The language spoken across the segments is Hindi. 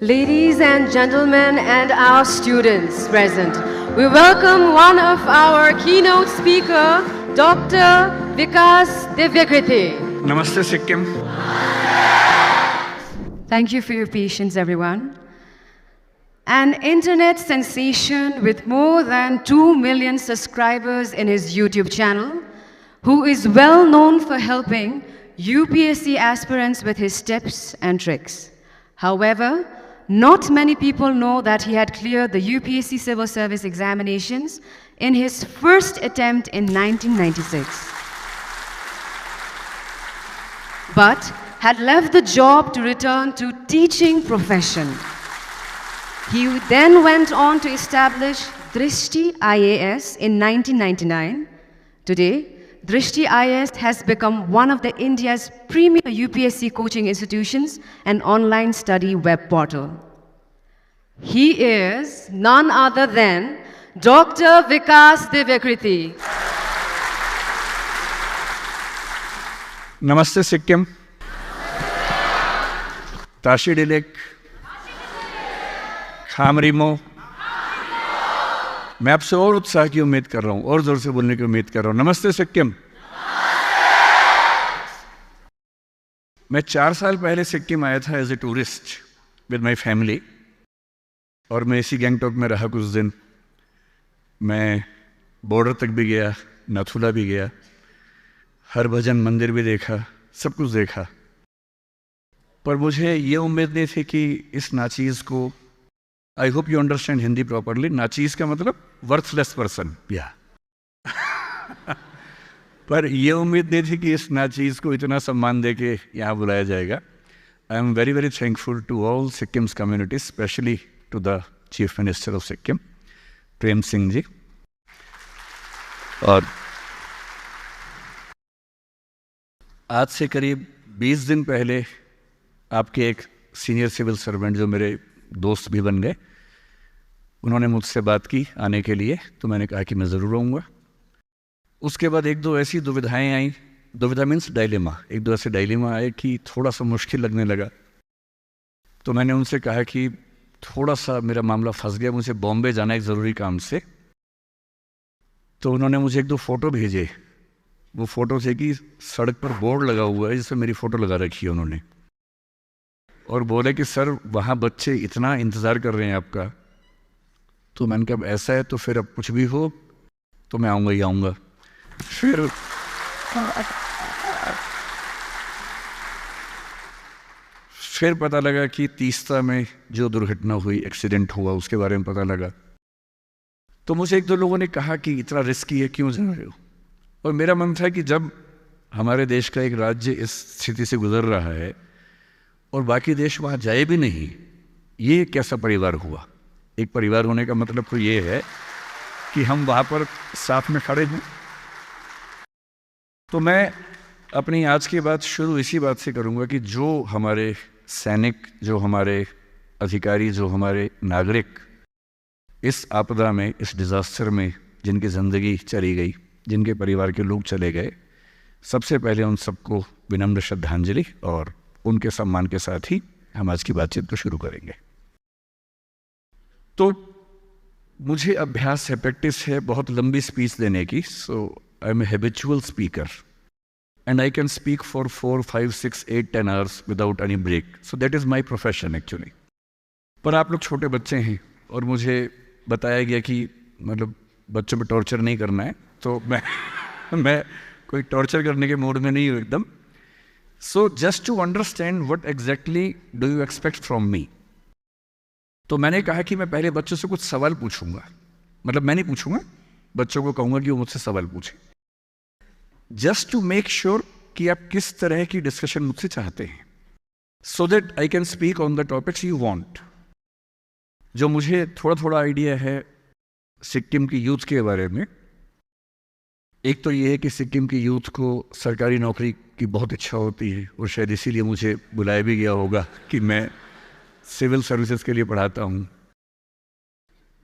Ladies and gentlemen and our students present, we welcome one of our keynote speaker, Dr. Vikas Divyakriti. Namaste Sikkim. Thank you for your patience, everyone. An internet sensation with more than 2 million subscribers in his YouTube channel, who is well known for helping UPSC aspirants with his tips and tricks. However, not many people know that he had cleared the UPSC Civil Service examinations in his first attempt in 1996. But had left the job to return to teaching profession. He then went on to establish Drishti IAS in 1999. Today, Drishti IAS has become one of the India's premier UPSC coaching institutions and online study web portal. He is none other than Dr. Vikas Divyakriti. Namaste Sikkim. Tashi Dilek. खामरीमो मैं आपसे और उत्साह की उम्मीद कर रहा हूँ और जोर से बोलने की उम्मीद कर रहा हूँ। नमस्ते सिक्किम। मैं 4 साल पहले सिक्किम आया था as a tourist with my family और मैं इसी गैंगटॉक में रहा कुछ दिन। मैं बॉर्डर तक भी गया, नाथुला भी गया, हरभजन मंदिर भी देखा, सब कुछ देखा। पर मुझे ये उम्मीद नहीं थी कि इस नाचीज़ को, I hope you understand Hindi properly, नाचीज़ का मतलब वर्थलेस पर्सन या पर यह उम्मीद नहीं थी कि इस नाचीज़ को इतना सम्मान दे के यहाँ बुलाया जाएगा। I am very very thankful to all Sikkim's community, specially to the chief minister of Sikkim Prem Singh ji. और आज से करीब 20 दिन पहले आपके एक सीनियर सिविल सर्वेंट जो मेरे दोस्त भी बन गए, उन्होंने मुझसे बात की आने के लिए, तो मैंने कहा कि मैं ज़रूर आऊँगा। उसके बाद एक दो ऐसी दुविधाएं आई, दुविधा मीन्स डायलेमा, एक दो ऐसे डायलेमा आए कि थोड़ा सा मुश्किल लगने लगा। तो मैंने उनसे कहा कि थोड़ा सा मेरा मामला फंस गया, मुझे बॉम्बे जाना है एक ज़रूरी काम से। तो उन्होंने मुझे एक दो फ़ोटो भेजे। वो फ़ोटो थे कि सड़क पर बोर्ड लगा हुआ है जिसमें मेरी फ़ोटो लगा रखी है उन्होंने, और बोले कि सर वहाँ बच्चे इतना इंतज़ार कर रहे हैं आपका। तो मैंने कहा ऐसा है तो फिर अब कुछ भी हो तो मैं आऊँगा ही आऊँगा। फिर पता लगा कि तीस्ता में जो दुर्घटना हुई, एक्सीडेंट हुआ, उसके बारे में पता लगा। तो मुझे एक दो लोगों ने कहा कि इतना रिस्की है, क्यों जा रहे हो? और मेरा मन था कि जब हमारे देश का एक राज्य इस स्थिति से गुजर रहा है और बाकी देश वहाँ जाए भी नहीं, ये कैसा परिवार हुआ? एक परिवार होने का मतलब तो ये है कि हम वहाँ पर साथ में खड़े हैं। तो मैं अपनी आज की बात शुरू इसी बात से करूँगा कि जो हमारे सैनिक, जो हमारे अधिकारी, जो हमारे नागरिक इस आपदा में, इस डिज़ास्टर में जिनकी ज़िंदगी चली गई, जिनके परिवार के लोग चले गए, सबसे पहले उन सबको विनम्र श्रद्धांजलि और उनके सम्मान के साथ ही हम आज की बातचीत को शुरू करेंगे। तो मुझे अभ्यास है, प्रैक्टिस है बहुत लंबी स्पीच देने की। So I am a habitual speaker and I can speak for 4, 5, 6, 8, 10 hours without any break. So that is my profession actually. पर आप लोग छोटे बच्चे हैं और मुझे बताया गया कि मतलब बच्चों पर टॉर्चर नहीं करना है, तो मैं कोई टॉर्चर करने के मूड में नहीं हूँ एकदम। So just to understand what exactly do you expect from me? तो मैंने कहा कि मैं पहले बच्चों से कुछ सवाल पूछूंगा, मतलब मैं नहीं पूछूंगा, बच्चों को कहूंगा कि वो मुझसे सवाल पूछें, जस्ट टू मेक श्योर कि आप किस तरह की डिस्कशन मुझसे चाहते हैं, so that I can speak on the topics you want. जो मुझे थोड़ा थोड़ा आइडिया है सिक्किम की यूथ के बारे में, एक तो ये है कि सिक्किम की यूथ को सरकारी नौकरी की बहुत इच्छा होती है और शायद इसीलिए मुझे बुलाया भी गया होगा कि मैं सिविल सर्विसेज के लिए पढ़ाता हूँ।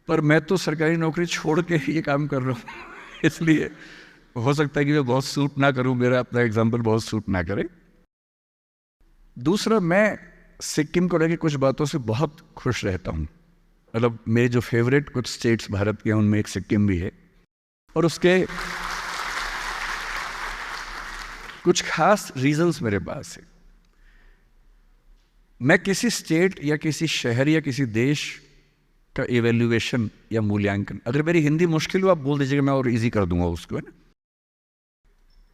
पर मैं तो सरकारी नौकरी छोड़ के ये काम कर रहा हूँ, इसलिए हो सकता है कि मैं बहुत सूट ना करूँ, मेरा अपना एग्जाम्पल बहुत सूट ना करे। दूसरा, मैं सिक्किम को लेकर कुछ बातों से बहुत खुश रहता हूँ। मतलब मेरे जो फेवरेट कुछ स्टेट्स भारत के हैं उनमें एक सिक्किम भी है, और उसके कुछ खास रीजंस मेरे पास है। मैं किसी स्टेट या किसी शहर या किसी देश का इवेल्युएशन या मूल्यांकन, अगर मेरी हिंदी मुश्किल हो आप बोल दीजिएगा, मैं और इजी कर दूंगा उसको, है ना।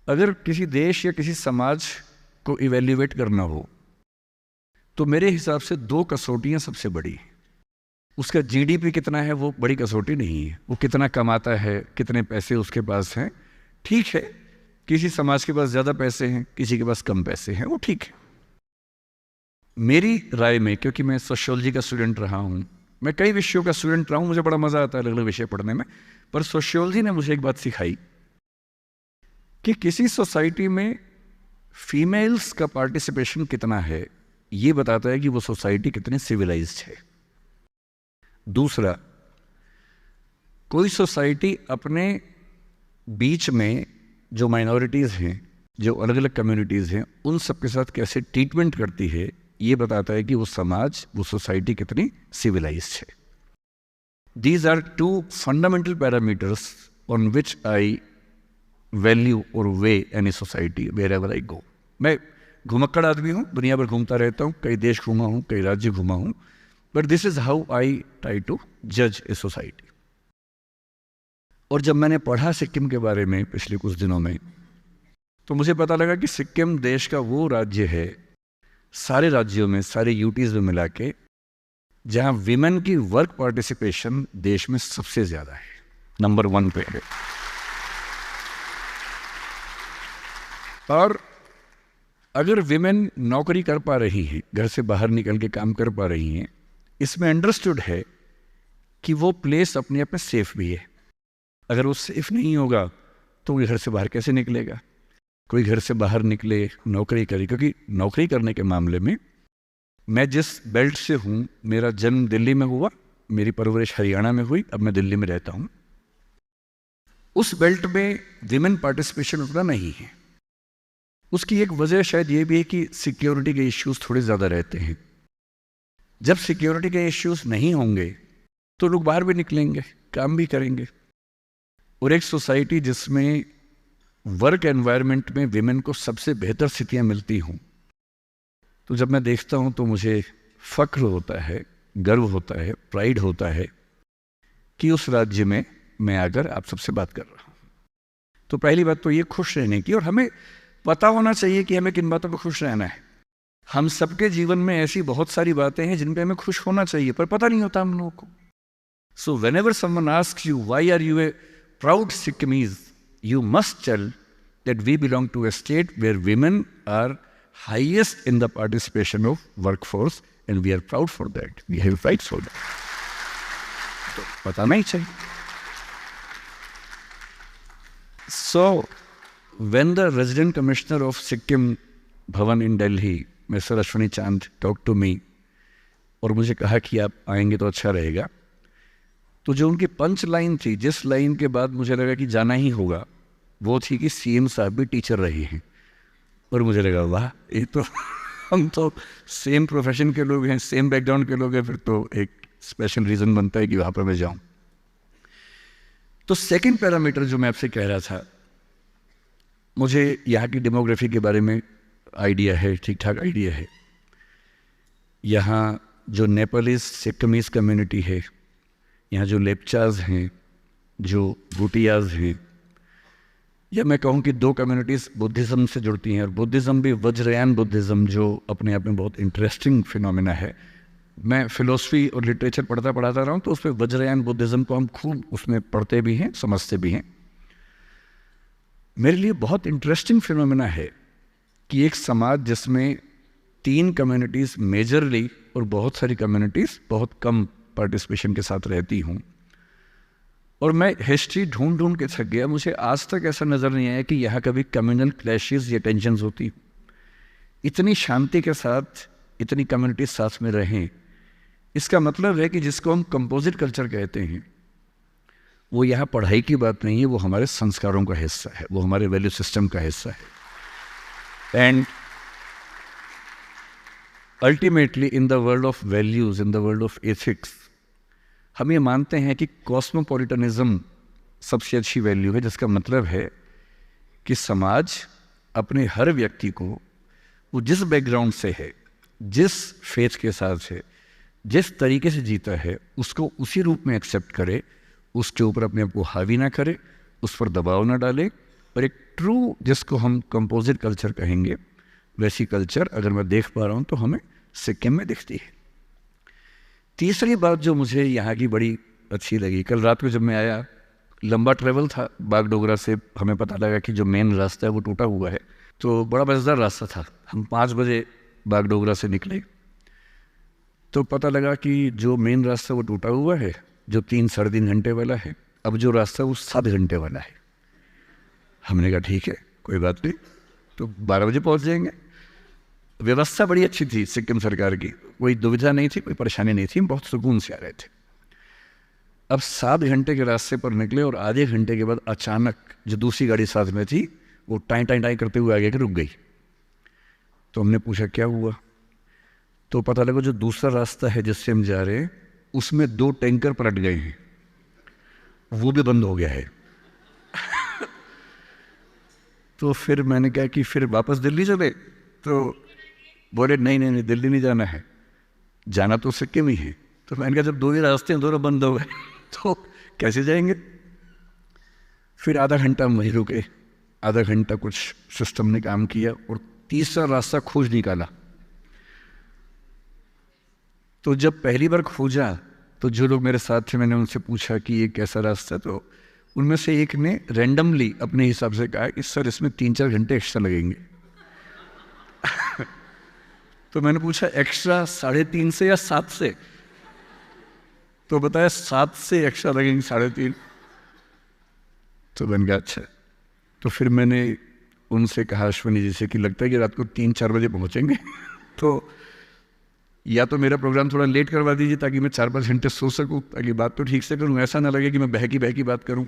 अगर किसी देश या किसी समाज को इवेल्युएट करना हो तो मेरे हिसाब से दो कसौटियां सबसे बड़ी हैं। उसका जीडीपी कितना है वो बड़ी कसौटी नहीं है, वो कितना कमाता है, कितने पैसे उसके पास हैं। ठीक है, किसी समाज के पास ज़्यादा पैसे हैं, किसी के पास कम पैसे हैं, वो ठीक है। मेरी राय में, क्योंकि मैं सोशियोलॉजी का स्टूडेंट रहा हूँ, मैं कई विषयों का स्टूडेंट रहा हूँ, मुझे बड़ा मज़ा आता है अलग अलग विषय पढ़ने में, पर सोशियोलॉजी ने मुझे एक बात सिखाई कि किसी सोसाइटी में फीमेल्स का पार्टिसिपेशन कितना है ये बताता है कि वो सोसाइटी कितनी सिविलाइज्ड है। दूसरा, कोई सोसाइटी अपने बीच में जो माइनॉरिटीज़ हैं, जो अलग अलग कम्युनिटीज़ हैं, उन सब के साथ कैसे ट्रीटमेंट करती है ये बताता है कि वो समाज, वो सोसाइटी कितनी सिविलाइज्ड है। These are two fundamental parameters on which I value और weigh any society wherever I go. मैं घुमक्कड़ आदमी हूँ, दुनिया भर घूमता रहता हूँ, कई देश घूमा हूँ, कई राज्य घूमा हूँ, but this is how I try to जज ए सोसाइटी। और जब मैंने पढ़ा सिक्किम के बारे में पिछले कुछ दिनों में, तो मुझे पता लगा कि सिक्किम देश का वो राज्य है, सारे राज्यों में, सारे यूटीज़ में मिला के, जहाँ विमेन की वर्क पार्टिसिपेशन देश में सबसे ज़्यादा है, नंबर 1 पे है। और अगर विमेन नौकरी कर पा रही हैं, घर से बाहर निकल के काम कर पा रही हैं, इसमें अंडरस्टूड है कि वो प्लेस अपने आप में सेफ भी है। अगर वो सेफ नहीं होगा तो वो घर से बाहर कैसे निकलेगा? कोई घर से बाहर निकले, नौकरी करे, क्योंकि नौकरी करने के मामले में मैं जिस बेल्ट से हूँ, मेरा जन्म दिल्ली में हुआ, मेरी परवरिश हरियाणा में हुई, अब मैं दिल्ली में रहता हूँ। उस बेल्ट में विमेन पार्टिसिपेशन उतना नहीं है। उसकी एक वजह शायद ये भी है कि सिक्योरिटी के इश्यूज थोड़े ज़्यादा रहते हैं। जब सिक्योरिटी के इश्यूज नहीं होंगे तो लोग बाहर भी निकलेंगे, काम भी करेंगे। और एक सोसाइटी जिसमें वर्क एनवायरनमेंट में विमेन को सबसे बेहतर स्थितियां मिलती हों, तो जब मैं देखता हूं तो मुझे फक्र होता है, गर्व होता है, प्राइड होता है कि उस राज्य में मैं आकर आप सबसे बात कर रहा हूं। तो पहली बात तो ये खुश रहने की, और हमें पता होना चाहिए कि हमें किन बातों पर खुश रहना है। हम सबके जीवन में ऐसी बहुत सारी बातें हैं जिन पे हमें खुश होना चाहिए, पर पता नहीं होता हम लोगों को। So whenever someone asks you why are you a proud Sikkimese, you must tell that we belong to a state where women are highest in the participation of workforce, and we are proud for that. We have rights for that. तो बताना ही चाहिए। So, when the resident commissioner of Sikkim Bhavan in Delhi, Mr. Ashwini Chand, talked to me, और मुझे कहा कि आप आएंगे तो अच्छा रहेगा, तो जो उनकी पंच लाइन थी, जिस लाइन के बाद मुझे लगा कि जाना ही होगा, वो थी कि सीएम साहब भी टीचर रहे हैं। और मुझे लगा वाह, ये तो हम तो सेम प्रोफेशन के लोग हैं, सेम बैकग्राउंड के लोग हैं, फिर तो एक स्पेशल रीज़न बनता है कि वहाँ पर मैं जाऊँ। तो सेकंड पैरामीटर जो मैं आपसे कह रहा था, मुझे यहाँ की डेमोग्राफी के बारे में आइडिया है, ठीक ठाक आइडिया है। यहाँ जो नेपालीज सिक्किमीज कम्युनिटी है, यहाँ जो लेप्चाज हैं, जो भूटियाज हैं, या मैं कहूँ कि दो कम्युनिटीज़ बुद्धिज़्म से जुड़ती हैं, और बुद्धिज़्म भी वज्रयान बुद्धिज़्म, जो अपने आप में बहुत इंटरेस्टिंग फिनोमेना है। मैं फ़िलोसफी और लिटरेचर पढ़ता रहा हूँ, तो उसमें वज्रयान बुद्धिज़्म को हम खूब उसमें पढ़ते भी हैं, समझते भी हैं। मेरे लिए बहुत इंटरेस्टिंग फिनोमेना है कि एक समाज जिसमें 3 कम्युनिटीज़ मेजरली और बहुत सारी कम्युनिटीज़ बहुत कम पार्टिसिपेशन के साथ रहती हूँ, और मैं हिस्ट्री ढूंढ के थक गया, मुझे आज तक ऐसा नज़र नहीं आया कि यहाँ कभी कम्युनल क्लैशेस या टेंशन्स होती। इतनी शांति के साथ इतनी कम्युनिटीज साथ में रहें, इसका मतलब है कि जिसको हम कंपोजिट कल्चर कहते हैं, वो यहाँ पढ़ाई की बात नहीं है, वो हमारे संस्कारों का हिस्सा है, वो हमारे वैल्यू सिस्टम का हिस्सा है। And ultimately in the world of values, in the world of ethics, हम ये मानते हैं कि कॉस्मोपॉलिटनिज्म सबसे अच्छी वैल्यू है, जिसका मतलब है कि समाज अपने हर व्यक्ति को वो जिस बैकग्राउंड से है, जिस फेथ के साथ है, जिस तरीके से जीता है, उसको उसी रूप में एक्सेप्ट करे, उसके ऊपर अपने आप को हावी ना करे, उस पर दबाव ना डाले, और एक ट्रू, जिसको हम कंपोजिट कल्चर कहेंगे, वैसी कल्चर अगर मैं देख पा रहा हूँ तो हमें सिक्किम में दिखती है। तीसरी बात जो मुझे यहाँ की बड़ी अच्छी लगी, कल रात को जब मैं आया, लंबा ट्रेवल था बागडोगरा से, हमें पता लगा कि जो मेन रास्ता है वो टूटा हुआ है, तो बड़ा मज़ेदार रास्ता था। हम 5 बजे बागडोगरा से निकले तो पता लगा कि जो मेन रास्ता वो टूटा हुआ है, जो 3-3.5 घंटे वाला है, अब जो रास्ता वो 7 घंटे वाला है। हमने कहा ठीक है, कोई बात नहीं, तो 12 बजे पहुँच जाएंगे। व्यवस्था बड़ी अच्छी थी सिक्किम सरकार की, कोई दुविधा नहीं थी, कोई परेशानी नहीं थी, बहुत सुकून से आ रहे थे। अब 7 घंटे के रास्ते पर निकले और आधे घंटे के बाद अचानक जो दूसरी गाड़ी साथ में थी वो टाई टाई टाई करते हुए आगे के रुक गई। तो हमने पूछा क्या हुआ, तो पता लगा जो दूसरा रास्ता है जिससे हम जा रहे हैं उसमें 2 टैंकर पलट गए हैं, वो भी बंद हो गया है। तो फिर मैंने कहा कि फिर वापस दिल्ली चले, तो बोले नहीं नहीं नहीं, दिल्ली नहीं जाना है, जाना तो सिक्किम ही है। तो मैंने कहा जब 2 ही रास्ते हैं, दोनों बंद हो गए, तो कैसे जाएंगे। फिर आधा घंटा हम वहीं रुके, आधा घंटा कुछ सिस्टम ने काम किया और तीसरा रास्ता खोज निकाला। तो जब पहली बार खोजा तो जो लोग मेरे साथ थे, मैंने उनसे पूछा कि ये कैसा रास्ता है, तो उनमें से एक ने रैंडमली अपने हिसाब से कहा कि सर इसमें 3-4 घंटे एक्स्ट्रा लगेंगे। तो मैंने पूछा एक्स्ट्रा 3.5 से या 7 से, तो बताया 7 से एक्स्ट्रा लगेंगे 3.5। तो मैंने कहा अच्छा। तो फिर मैंने उनसे कहा अश्विनी जी से कि लगता है कि रात को 3-4 बजे पहुँचेंगे, तो या तो मेरा प्रोग्राम थोड़ा लेट करवा दीजिए ताकि मैं 4-5 घंटे सो सकूं, ताकि बात तो ठीक से करूं, ऐसा ना लगे कि मैं बहकी बात करूं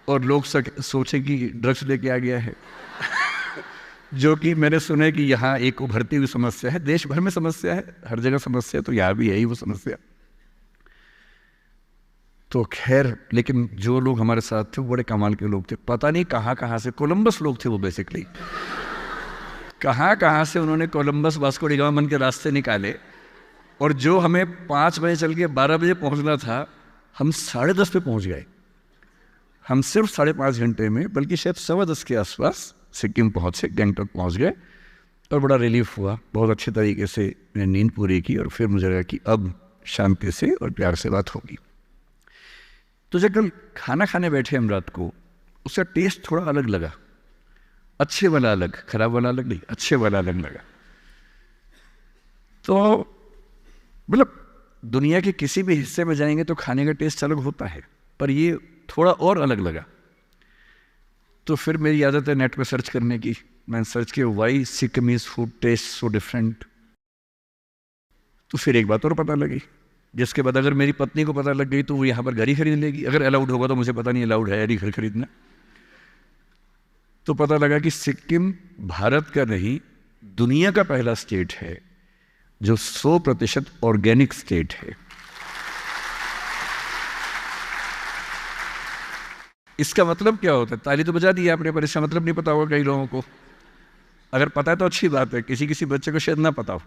और लोग सोचें कि ड्रग्स लेके आ गया है। जो कि मैंने सुना है कि यहाँ एक उभरती हुई समस्या है, देश भर में समस्या है, हर जगह समस्या है, तो यहाँ भी यही वो समस्या। तो खैर, लेकिन जो लोग हमारे साथ थे वो बड़े कमाल के लोग थे, पता नहीं कहाँ से, कोलंबस लोग थे वो बेसिकली, कहाँ से उन्होंने कोलंबस वास्को डी गामा बन के रास्ते निकाले, और जो हमें 5 बजे चल के 12 बजे पहुंचना था, हम 10:30 पे पहुंच गए। हम सिर्फ 5.5 घंटे में, बल्कि शायद 10:15 के आसपास सिक्किम पहुंचे, गंगटोक पहुंच गए, और बड़ा रिलीफ हुआ। बहुत अच्छे तरीके से मैंने नींद पूरी की और फिर मुझे लगा कि अब शांति से और प्यार से बात होगी। तो जब कल खाना खाने बैठे हम रात को, उसका टेस्ट थोड़ा अलग लगा, अच्छे वाला अलग, खराब वाला अलग नहीं, अच्छे वाला अलग लगा। तो मतलब दुनिया के किसी भी हिस्से में जाएंगे तो खाने का टेस्ट अलग होता है, पर ये थोड़ा और अलग लगा। तो फिर मेरी आदत है नेट पे सर्च करने की, मैंने सर्च किया why Sikkimese food taste so different. तो फिर एक बात और पता लगी, जिसके बाद अगर मेरी पत्नी को पता लग गई तो वो यहाँ पर घर ही खरीद लेगी, अगर अलाउड होगा, तो मुझे पता नहीं अलाउड है या नहीं घर खरीदना। तो पता लगा कि सिक्किम भारत का नहीं, दुनिया का पहला स्टेट है जो 100% ऑर्गेनिक स्टेट है। इसका मतलब क्या होता है, ताली तो बजा दी आपने, पर इसका मतलब नहीं पता होगा कई लोगों को। अगर पता है तो अच्छी बात है, किसी बच्चे को शायद ना पता हो।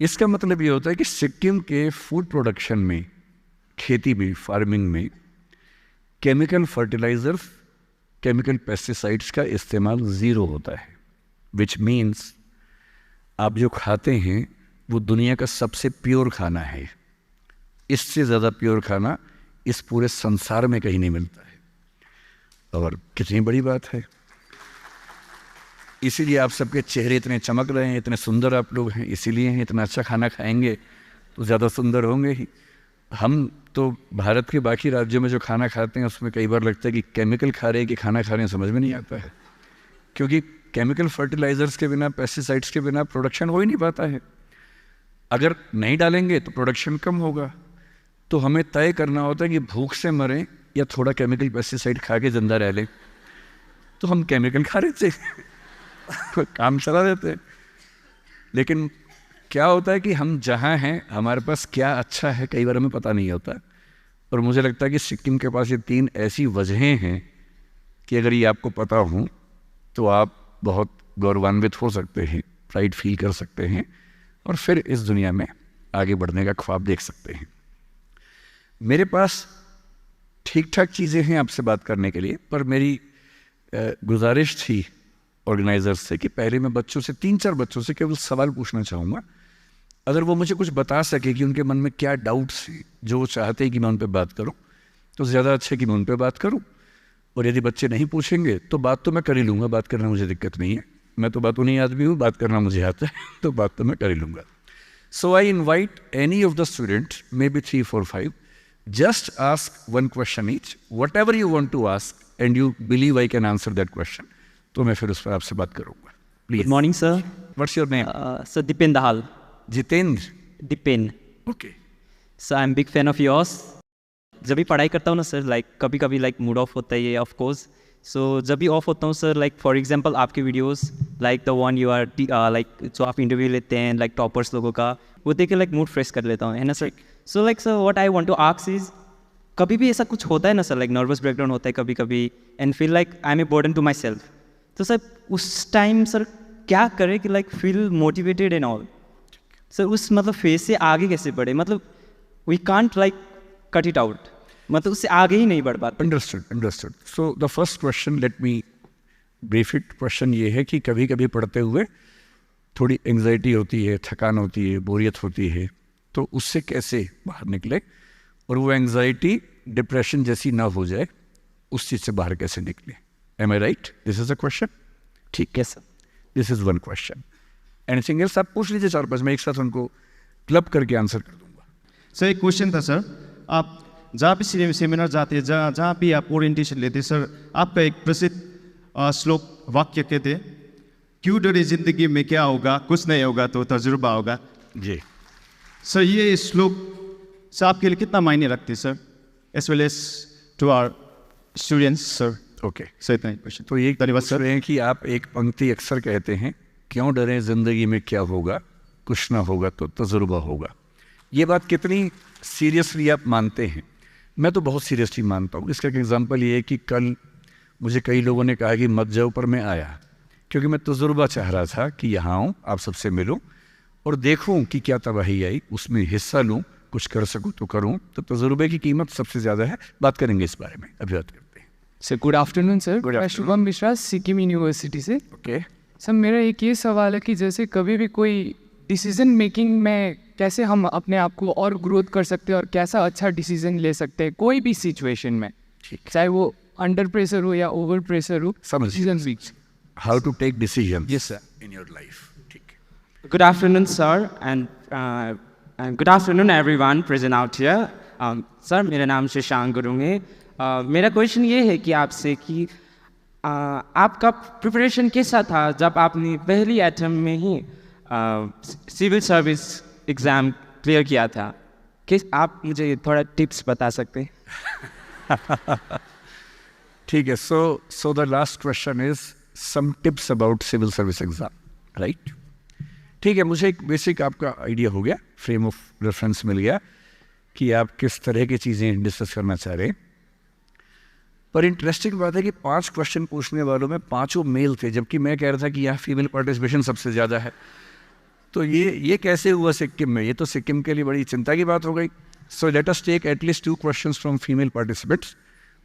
इसका मतलब ये होता है कि सिक्किम के फूड प्रोडक्शन में, खेती में, फार्मिंग में केमिकल फर्टिलाइजर्स, केमिकल पेस्टिसाइड्स का इस्तेमाल 0 होता है, विच मीन्स आप जो खाते हैं वो दुनिया का सबसे प्योर खाना है। इससे ज़्यादा प्योर खाना इस पूरे संसार में कहीं नहीं मिलता है। और कितनी बड़ी बात है, इसीलिए आप सबके चेहरे इतने चमक रहे हैं, इतने सुंदर आप लोग हैं, इसीलिए हैं। इतना अच्छा खाना खाएंगे तो ज़्यादा सुंदर होंगे ही। हम तो भारत के बाकी राज्यों में जो खाना खाते हैं उसमें कई बार लगता है कि केमिकल खा रहे हैं कि खाना खा रहे हैं, समझ में नहीं आता है, क्योंकि केमिकल फर्टिलाइजर्स के बिना, पेस्टिसाइड्स के बिना प्रोडक्शन हो ही नहीं पाता है। अगर नहीं डालेंगे तो प्रोडक्शन कम होगा। तो हमें तय करना होता है कि भूख से मरें या थोड़ा केमिकल पेस्टिसाइड खा के जिंदा रह लें। तो हम केमिकल खा रहे थे, काम चला देते हैं। लेकिन क्या होता है कि हम जहाँ हैं हमारे पास क्या अच्छा है कई बार हमें पता नहीं होता। और मुझे लगता है कि सिक्किम के पास ये 3 ऐसी वजहें हैं कि अगर ये आपको पता हो तो आप बहुत गौरवान्वित हो सकते हैं, प्राइड फील कर सकते हैं और फिर इस दुनिया में आगे बढ़ने का ख्वाब देख सकते हैं। मेरे पास ठीक ठाक चीज़ें हैं आपसे बात करने के लिए, पर मेरी गुजारिश थी ऑर्गेनाइजर्स से कि पहले मैं बच्चों से 3-4 बच्चों से केवल सवाल पूछना चाहूँगा। अगर वो मुझे कुछ बता सके कि उनके मन में क्या डाउट्स हैं जो वो चाहते हैं कि मैं उन पर बात करूँ, तो ज़्यादा अच्छा है कि मैं उन पर बात करूँ। और यदि बच्चे नहीं पूछेंगे तो बात तो मैं कर ही लूँगा, बात करना मुझे दिक्कत नहीं है। मैं तो बातों नहीं आदमी हूँ, बात करना मुझे आता है, तो बात तो मैं कर ही लूँगा। So I invite any of the student, maybe 3, 4, 5, just ask one question each, whatever you want to ask, and you believe I can answer that question. तो मैं फिर उस पर आपसे बात करूँगा। Please. Good morning, sir. What's your name? Sir, Dipen Dahal. Jitendra. Dipen. Okay. Sir, I'm big fan of yours. जब भी पढ़ाई करता हूँ ना सर, लाइक कभी कभी लाइक मूड ऑफ होता है ये ऑफ कोर्स। सो जब भी ऑफ होता हूँ सर, लाइक फॉर एग्जांपल आपके videos like the one you are like जो आप इंटरव्यू लेते हैं लाइक टॉपर्स लोगों का, वो देख के लाइक मूड फ्रेश कर लेता हूँ, है ना sir. So like sir what I want to ask is, कभी भी ऐसा कुछ होता है ना सर, लाइक नर्वस ब्रेकडाउन होता है कभी कभी and feel like I am a burden to myself, तो सर उस टाइम सर क्या करें कि like feel motivated and all, sir उस मतलब फेज से आगे कैसे बढ़े, मतलब we can't like cut it out, मतलब उससे आगे ही नहीं बढ़ पाते। Understood. So the first question, let me brief it. Question ये है कि कभी कभी पढ़ते हुए थोड़ी एंग्जाइटी होती है, थकान होती है, बोरियत होती है, तो उससे कैसे बाहर निकले और वो एंग्जाइटी डिप्रेशन जैसी ना हो जाए, उस चीज़ से बाहर कैसे निकले। Am I right? This is a question. ठीक है sir, this is one question. Anything else आप पूछ लीजिए 4-5, मैं एक साथ उनको क्लब करके आंसर कर दूंगा। सर एक क्वेश्चन था सर, आप जहाँ भी सेमिनार जाते हैं, जहाँ भी आप ओरिएंटेशन लेते हैं सर, आपका एक प्रसिद्ध श्लोक वाक्य कहते हैं, क्यों डरे जिंदगी में क्या होगा, कुछ नहीं होगा तो तजुर्बा होगा। जी सर ये श्लोक सर आपके लिए कितना मायने रखते हैं sir, as well as to our students sir? Okay sir इतना ही क्वेश्चन। तो ये धन्यवाद पूछ सर। रहे हैं कि आप एक पंक्ति अक्सर कहते हैं, क्यों डरें जिंदगी में क्या होगा, कुछ ना होगा तो तजुर्बा होगा। ये बात कितनी सीरियसली आप मानते हैं? मैं तो बहुत सीरियसली मानता हूँ। इसका एक एग्जांपल ये है कि कल मुझे कई लोगों ने कहा कि मत जाओ, पर मैं आया क्योंकि मैं तजुर्बा चाह रहा था कि यहाँ आऊँ, आप सबसे मिलूँ और देखूँ कि क्या तबाही आई, उसमें हिस्सा लूँ, कुछ कर सकूँ तो करूँ। तो तजुर्बे की कीमत सबसे ज़्यादा है। बात करेंगे इस बारे में, अभी बात करते हैं। Sir good afternoon sir. Good मैं afternoon. शुभम मिश्रा, सिक्किम यूनिवर्सिटी से। ओके सर मेरा एक ये सवाल है कि जैसे कभी भी कोई डिसीजन मेकिंग में कैसे हम अपने आप को और ग्रोथ कर सकते हैं और कैसा अच्छा डिसीजन ले सकते हैं कोई भी सिचुएशन में, ठीक है। चाहे वो अंडर प्रेशर हो या ओवर प्रेशर हो, समझ decision weak. How to take decision Yes, sir. In your life. ठीक है। Good afternoon, sir, and good afternoon, everyone present out here. Sir, मेरा नाम शशांक गुरुंग है। मेरा क्वेश्चन ये है कि आपसे कि आपका प्रिपरेशन कैसा था जब आपने पहली अटेम्प्ट में ही सिविल सर्विस एग्ज़ाम क्लियर किया था? कि आप मुझे थोड़ा टिप्स बता सकते हैं? ठीक है। So the last question is some tips about civil service exam, right? ठीक है, मुझे एक बेसिक आपका आइडिया हो गया, फ्रेम ऑफ रेफरेंस मिल गया कि आप किस तरह की चीज़ें डिस्कस करना चाह रहे हैं। पर इंटरेस्टिंग बात है कि 5 क्वेश्चन पूछने वालों में 5 मेल थे, जबकि मैं कह रहा था कि यहाँ फीमेल पार्टिसिपेशन सबसे ज़्यादा है। तो ये कैसे हुआ सिक्किम में? ये तो सिक्किम के लिए बड़ी चिंता की बात हो गई। So let us take at least 2 questions from female participants.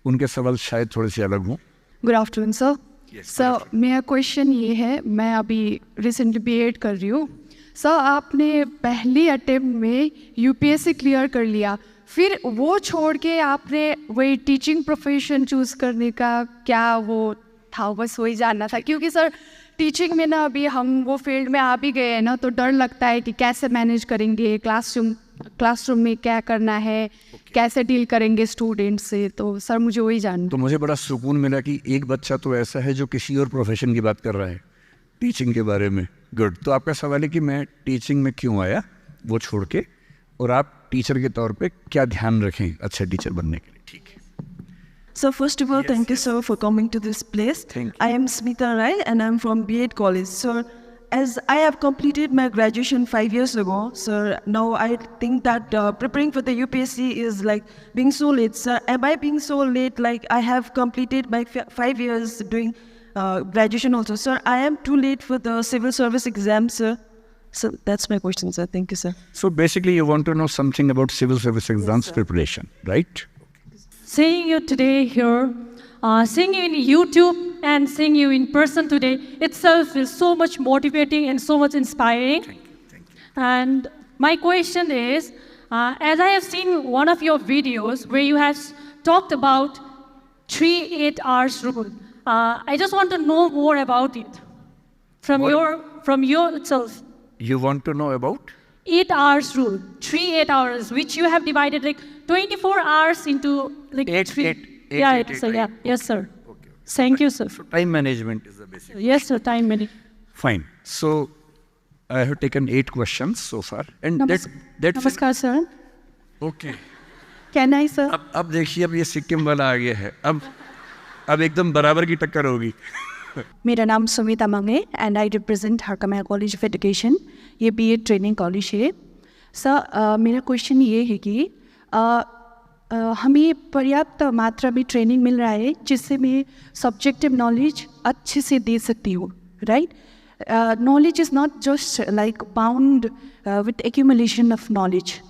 उनके सवाल शायद थोड़े से अलग हों। Good afternoon sir. Yes, sir मेरा क्वेश्चन ये है, मैं अभी रिसेंटली बीएड कर रही हूँ। सर आपने पहली अटेम्प्ट में यूपीएससी क्लियर कर लिया, फिर वो छोड़ के आपने वही टीचिंग प्रोफेशन चूज़ करने का क्या वो था? बस वही जानना था, क्योंकि सर टीचिंग में ना अभी हम वो फील्ड में आ भी गए हैं ना, तो डर लगता है कि कैसे मैनेज करेंगे, क्लासरूम में क्या करना है, कैसे डील करेंगे स्टूडेंट्स से। तो सर मुझे वही जानना। तो मुझे बड़ा सुकून मिला कि एक बच्चा तो ऐसा है जो किसी और प्रोफेशन की बात कर रहा है, टीचिंग के बारे में। गुड। तो आपका सवाल है कि मैं टीचिंग में क्यों आया वो छोड़ के, और आप टीचर के तौर पे क्या ध्यान रखें अच्छा टीचर बनने के लिए। ठीक है। So first of all, thank you sir for coming to this place. Thank you. I am Smita Rai and I'm from B.Ed College. Sir, as I have completed my graduation 5 years ago, sir, now I think that preparing for the UPSC is like being so late, sir. Am I being so late? Like I have completed my 5 years doing graduation also, sir. I am too late for the civil service exam, sir. So that's my question, sir. Thank you, sir. So basically, you want to know something about civil service exams preparation, right? Seeing you today here, seeing you in YouTube and seeing you in person today itself is so much motivating and so much inspiring. Thank you. And my question is, as I have seen one of your videos where you have talked about 3-8 hours rule, I just want to know more about it from your itself. You want to know about? 8 hours rule, 3-8 hours, which you have divided like 24 hours into like yes, sir. Okay. Thank you, sir. So time management is the basic. Yes, sir. Time management. Fine. So I have taken 8 questions so far, and that's नमस्कार sir. okay. Can I, sir? अब देखिए, अब ये सिक्किम वाला आ गया है. अब एकदम बराबर की टक्कर होगी. मेरा नाम Sumita Mange and I represent Harkamaya college of education. ये बीएड ट्रेनिंग कॉलेज है. सर मेरा क्वेश्चन ये है कि हमें पर्याप्त मात्रा में ट्रेनिंग मिल रहा है जिससे मैं सब्जेक्टिव नॉलेज अच्छे से दे सकती हूँ, right? Knowledge is not just like bound with accumulation of knowledge.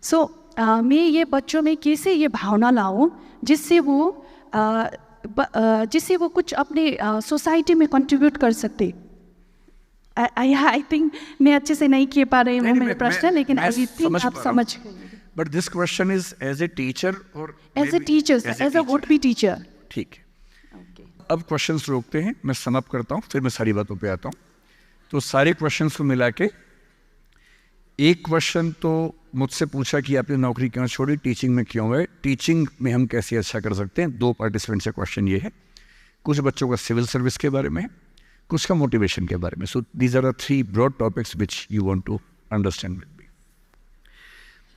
So मैं ये बच्चों में कैसे ये भावना लाऊं जिससे वो कुछ अपने सोसाइटी में कंट्रीब्यूट कर सकते. आई थिंक मैं अच्छे से नहीं किए पा रही हूँ मेरे प्रश्न, लेकिन आई थिंक आप समझ गए. But this question is as a teacher और as a teacher, as a would be teacher. ठीक है. अब क्वेश्चंस रोकते हैं, मैं सम अप करता हूँ, फिर मैं सारी बातों पे आता हूँ. तो सारे क्वेश्चंस को मिला के एक क्वेश्चन तो मुझसे पूछा कि आपने नौकरी क्यों छोड़ी, टीचिंग में क्यों है, टीचिंग में हम कैसे अच्छा कर सकते हैं. 2 पार्टिसिपेंट से क्वेश्चन ये है. कुछ बच्चों का सिविल सर्विस के बारे में, कुछ का मोटिवेशन के बारे में. So these are the 3 broad topics which you want to understand with me.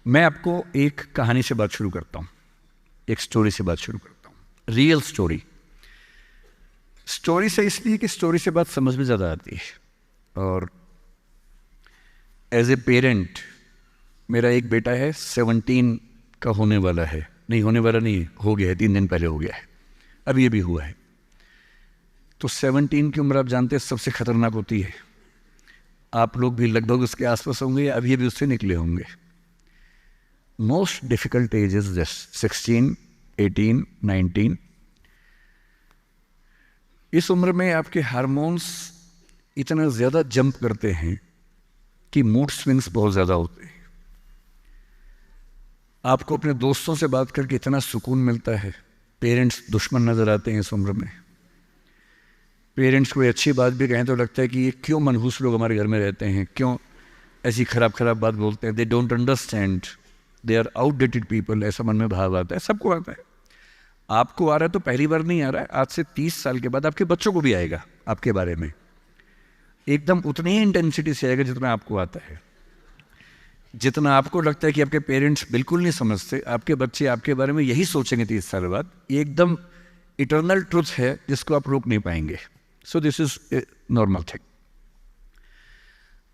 मैं आपको एक कहानी से बात शुरू करता हूँ, एक स्टोरी से बात शुरू करता हूँ. Real story. स्टोरी से इसलिए कि स्टोरी से बात समझ में ज़्यादा आती है. और एज ए पेरेंट, मेरा एक बेटा है 17 का होने वाला है, नहीं होने वाला नहीं, हो गया है, 3 दिन पहले हो गया है, अब ये भी हुआ है. तो 17 की उम्र आप जानते हैं सबसे खतरनाक होती है. आप लोग भी लगभग उसके आसपास होंगे या अभी भी उससे निकले होंगे. Most difficult age is just 16, 18, 19. इस उम्र में आपके हार्मोन्स इतना ज़्यादा जंप करते हैं कि मूड स्विंग्स बहुत ज़्यादा होते हैं. आपको अपने दोस्तों से बात करके इतना सुकून मिलता है. पेरेंट्स दुश्मन नज़र आते हैं इस उम्र में. पेरेंट्स कोई अच्छी बात भी कहें तो लगता है कि ये क्यों मनहूस लोग हमारे घर में रहते हैं, क्यों ऐसी खराब बात बोलते हैं. They don't understand, they are outdated people, ऐसा मन में भाव आता है. सबको आता है. आपको आ रहा है तो पहली बार नहीं आ रहा है, आज से 30 साल के बाद आपके बच्चों को भी आएगा आपके बारे में. एकदम उतनी ही इंटेंसिटी से आएगा जितना आपको आता है. जितना आपको लगता है कि आपके पेरेंट्स बिल्कुल नहीं समझते, आपके बच्चे आपके बारे में यही सोचेंगे 30 साल बाद. ये एकदम इटर्नल ट्रुथ है जिसको आप रोक नहीं पाएंगे. So this is a normal thing.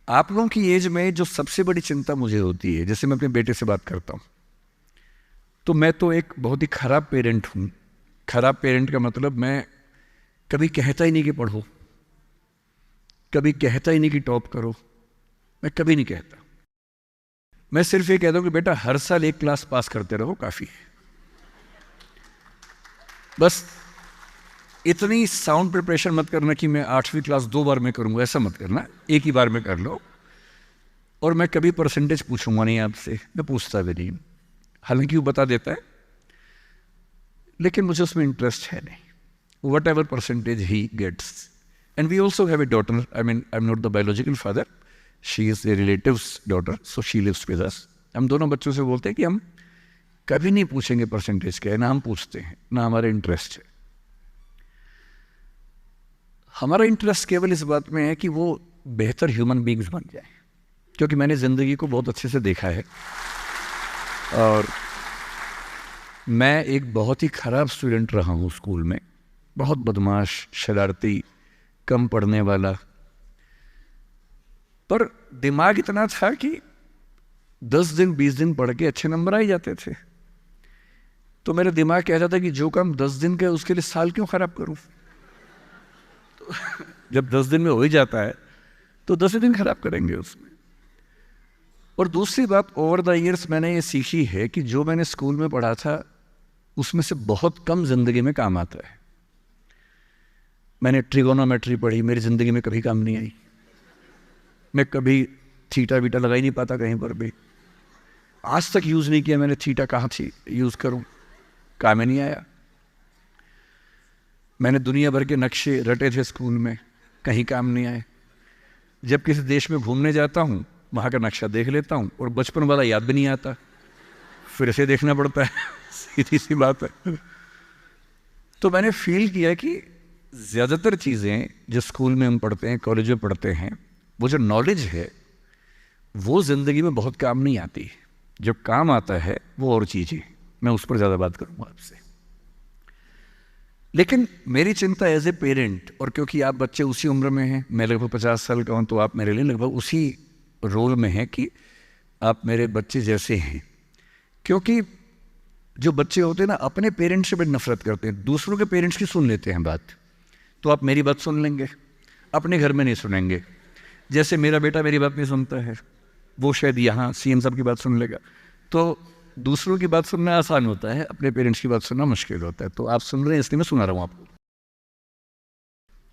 आप लोगों की एज में जो सबसे बड़ी चिंता मुझे होती है, जैसे मैं अपने बेटे से बात करता हूँ, तो मैं तो एक बहुत ही खराब पेरेंट हूँ. खराब पेरेंट का मतलब मैं कभी कहता ही नहीं कि पढ़ो, कभी कहता ही नहीं कि टॉप करो, मैं कभी नहीं कहता. मैं सिर्फ ये कहता हूँ कि बेटा हर साल एक क्लास पास करते रहो, काफ़ी है. बस इतनी साउंड प्रिपरेशन मत करना कि मैं 8वीं क्लास 2 बार में करूँगा, ऐसा मत करना. एक ही बार में कर लो. और मैं कभी परसेंटेज पूछूंगा नहीं आपसे, मैं पूछता भी नहीं. हालांकि वो बता देता है, लेकिन मुझे उसमें इंटरेस्ट है नहीं. Whatever percentage he gets. And we also have a daughter. I mean, I'm not the biological father. She is a relative's daughter, so she lives with us. हम दोनों बच्चों से बोलते हैं कि हम कभी नहीं पूछेंगे परसेंटेज क्या है, ना हम पूछते हैं, ना हमारा इंटरेस्ट है. हमारा इंटरेस्ट केवल इस बात में है कि वो बेहतर ह्यूमन बीइंग्स बन जाए. क्योंकि मैंने ज़िंदगी को बहुत अच्छे से देखा है और मैं एक बहुत ही ख़राब स्टूडेंट रहा हूँ स्कूल में. बहुत बदमाश, शरारती, कम पढ़ने वाला. पर दिमाग इतना था कि 10 दिन 20 दिन पढ़ के अच्छे नंबर आ ही जाते थे। तो मेरा दिमाग कहता था कि जो काम 10 दिन का है उसके लिए साल क्यों खराब करूं। तो जब 10 दिन में हो ही जाता है तो 10 दिन खराब करेंगे उसमें। और दूसरी बात, ओवर द ईयर्स मैंने ये सीखी है कि जो मैंने स्कूल में पढ़ा था उसमें से बहुत कम जिंदगी में काम आता है। मैंने ट्रिगोनोमेट्री पढ़ी, मेरी ज़िंदगी में कभी काम नहीं आई। मैं कभी थीटा वीटा लगा ही नहीं पाता कहीं पर भी, आज तक यूज़ नहीं किया मैंने थीटा, कहाँ थी यूज़ करूँ, काम ही नहीं आया। मैंने दुनिया भर के नक्शे रटे थे स्कूल में, कहीं काम नहीं आए। जब किसी देश में घूमने जाता हूँ वहाँ का नक्शा देख लेता हूँ और बचपन वाला याद भी नहीं आता, फिर से देखना पड़ता है। सीधी सी बात है। तो मैंने फील किया कि ज़्यादातर चीज़ें जो स्कूल में हम पढ़ते हैं, कॉलेज में पढ़ते हैं, वो जो नॉलेज है वो ज़िंदगी में बहुत काम नहीं आती। जो काम आता है वो और चीज़ें, मैं उस पर ज़्यादा बात करूँगा आपसे। लेकिन मेरी चिंता एज ए पेरेंट, और क्योंकि आप बच्चे उसी उम्र में हैं, मैं लगभग 50 साल का हूँ, तो आप मेरे लिए लगभग उसी रोल में हैं कि आप मेरे बच्चे जैसे हैं। क्योंकि जो बच्चे होते हैं ना, अपने पेरेंट्स से बड़ी नफरत करते हैं, दूसरों के पेरेंट्स की सुन लेते हैं बात। तो आप मेरी बात सुन लेंगे, अपने घर में नहीं सुनेंगे। जैसे मेरा बेटा मेरी बात नहीं सुनता है, वो शायद यहाँ सीएम साहब की बात सुन लेगा। तो दूसरों की बात सुनना आसान होता है, अपने पेरेंट्स की बात सुनना मुश्किल होता है। तो आप सुन रहे हैं इसलिए मैं सुना रहा हूँ आपको।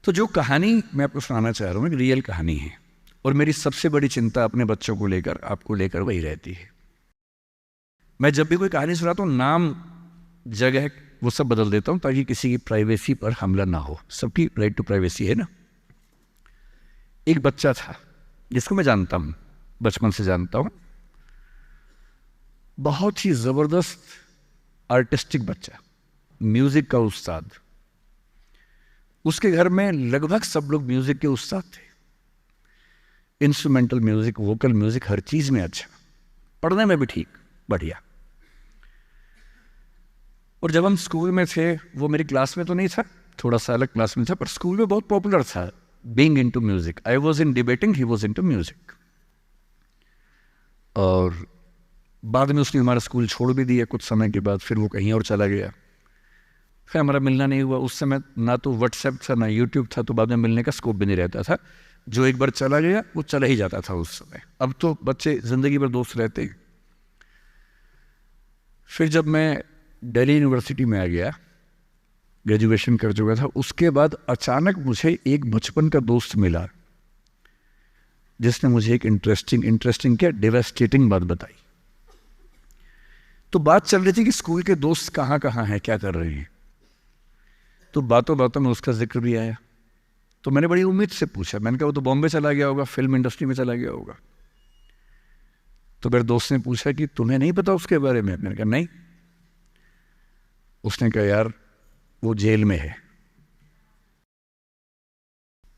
तो जो कहानी मैं आपको सुनाना चाह रहा हूँ एक रियल कहानी है, और मेरी सबसे बड़ी चिंता अपने बच्चों को लेकर, आपको लेकर वही रहती है। मैं जब भी कोई कहानी सुनाता हूँ, नाम, जगह, वो सब बदल देता हूँ ताकि किसी की प्राइवेसी पर हमला ना हो। सबकी राइट टू प्राइवेसी है ना। एक बच्चा था जिसको मैं जानता हूँ, बचपन से जानता हूँ, बहुत ही ज़बरदस्त आर्टिस्टिक बच्चा, म्यूज़िक का उस्ताद। उसके घर में लगभग सब लोग म्यूज़िक के उस्ताद थे, इंस्ट्रूमेंटल म्यूज़िक, वोकल म्यूज़िक, हर चीज़ में अच्छा, पढ़ने में भी ठीक, बढ़िया। और जब हम स्कूल में थे, वो मेरी क्लास में तो नहीं था, थोड़ा सा अलग क्लास में था, पर स्कूल में बहुत पॉपुलर था, being into music. I was in debating, he was into music. और बाद में उसने हमारा स्कूल छोड़ भी दिया कुछ समय के बाद, फिर वो कहीं और चला गया, फिर हमारा मिलना नहीं हुआ। उस समय ना तो व्हाट्सएप था ना यूट्यूब था, तो बाद में मिलने का स्कोप भी नहीं रहता था। जो एक बार चला गया वो चला ही जाता था उस समय। अब तो बच्चे ज़िंदगी भर दोस्त रहते हैं। फिर जब मैं दिल्ली यूनिवर्सिटी में आ गया, ग्रेजुएशन कर चुका था, उसके बाद अचानक मुझे एक बचपन का दोस्त मिला जिसने मुझे एक इंटरेस्टिंग क्या, डेवास्टेटिंग बात बताई। तो बात चल रही थी कि स्कूल के दोस्त कहाँ कहाँ हैं, क्या कर रहे हैं। तो बातों बातों में उसका जिक्र भी आया। तो मैंने बड़ी उम्मीद से पूछा, मैंने कहा वो तो बॉम्बे चला गया होगा, फिल्म इंडस्ट्री में चला गया होगा। तो मेरे दोस्त ने पूछा कि तुम्हें नहीं पता उसके बारे में? मैंने कहा नहीं। उसने कहा यार वो जेल में है,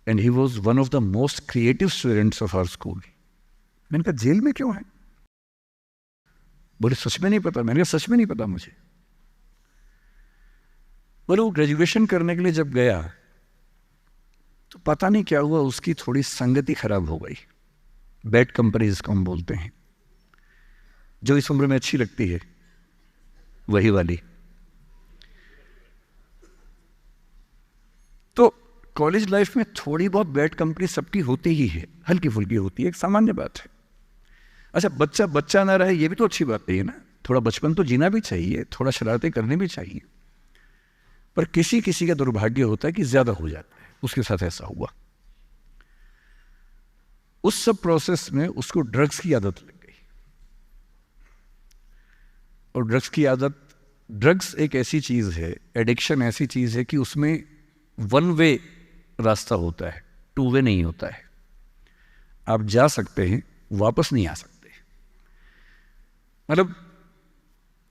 and he was one of the most creative students of our school. मैंने कहा जेल में क्यों है? बोले सच में नहीं पता। मैंने कहा सच में नहीं पता मुझे। बोले वो ग्रेजुएशन करने के लिए जब गया तो पता नहीं क्या हुआ, उसकी थोड़ी संगति खराब हो गई। बैड कंपनी जिसको हम बोलते हैं, जो इस उम्र में अच्छी लगती है, वही वाली। तो कॉलेज लाइफ में थोड़ी बहुत बैड कंपनी सबकी होती ही है, हल्की फुल्की होती है, एक सामान्य बात है। अच्छा, बच्चा बच्चा ना रहे ये भी तो अच्छी बात नहीं है ना। थोड़ा बचपन तो जीना भी चाहिए, थोड़ा शरारतें करनी भी चाहिए। पर किसी किसी का दुर्भाग्य होता है कि ज्यादा हो जाता है, उसके साथ ऐसा हुआ। उस सब प्रोसेस में उसको ड्रग्स की आदत लग गई। और ड्रग्स की आदत, ड्रग्स एक ऐसी चीज है, एडिक्शन ऐसी चीज है कि उसमें वन वे रास्ता होता है, टू वे नहीं होता है। आप जा सकते हैं, वापस नहीं आ सकते। मतलब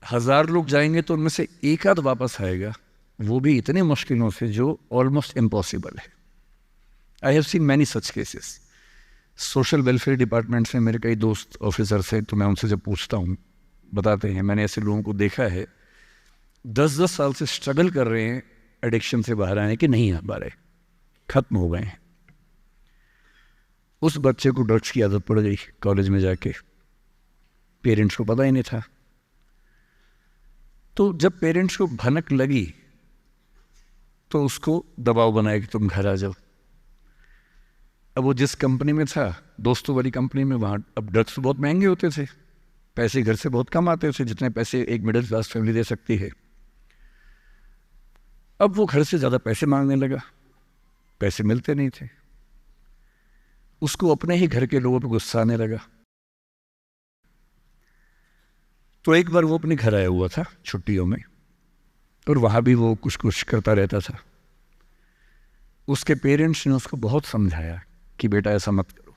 1000 लोग जाएंगे तो उनमें से एक आध वापस आएगा, वो भी इतने मुश्किलों से जो ऑलमोस्ट इम्पॉसिबल है। I have seen many such cases. Social welfare department से मेरे कई दोस्त ऑफिसर्स हैं, तो मैं उनसे जब पूछता हूँ बताते हैं, मैंने ऐसे लोगों को देखा है 10-10 साल से स्ट्रगल कर रहे हैं एडिक्शन से बाहर आने के, नहीं आ पा रहे, खत्म हो गए हैं। उस बच्चे को ड्रग्स की आदत पड़ गई कॉलेज में जाके, पेरेंट्स को पता ही नहीं था। तो जब पेरेंट्स को भनक लगी तो उसको दबाव बनाया कि तुम घर आ जाओ। अब वो जिस कंपनी में था, दोस्तों वाली कंपनी में, वहाँ अब ड्रग्स बहुत महंगे होते थे, पैसे घर से बहुत कम आते थे, जितने पैसे एक मिडिल क्लास फैमिली दे सकती है। अब वो घर से ज़्यादा पैसे मांगने लगा, पैसे मिलते नहीं थे, उसको अपने ही घर के लोगों पर गुस्सा आने लगा। तो एक बार वो अपने घर आया हुआ था छुट्टियों में, और वहाँ भी वो कुछ कुछ करता रहता था। उसके पेरेंट्स ने उसको बहुत समझाया कि बेटा ऐसा मत करो,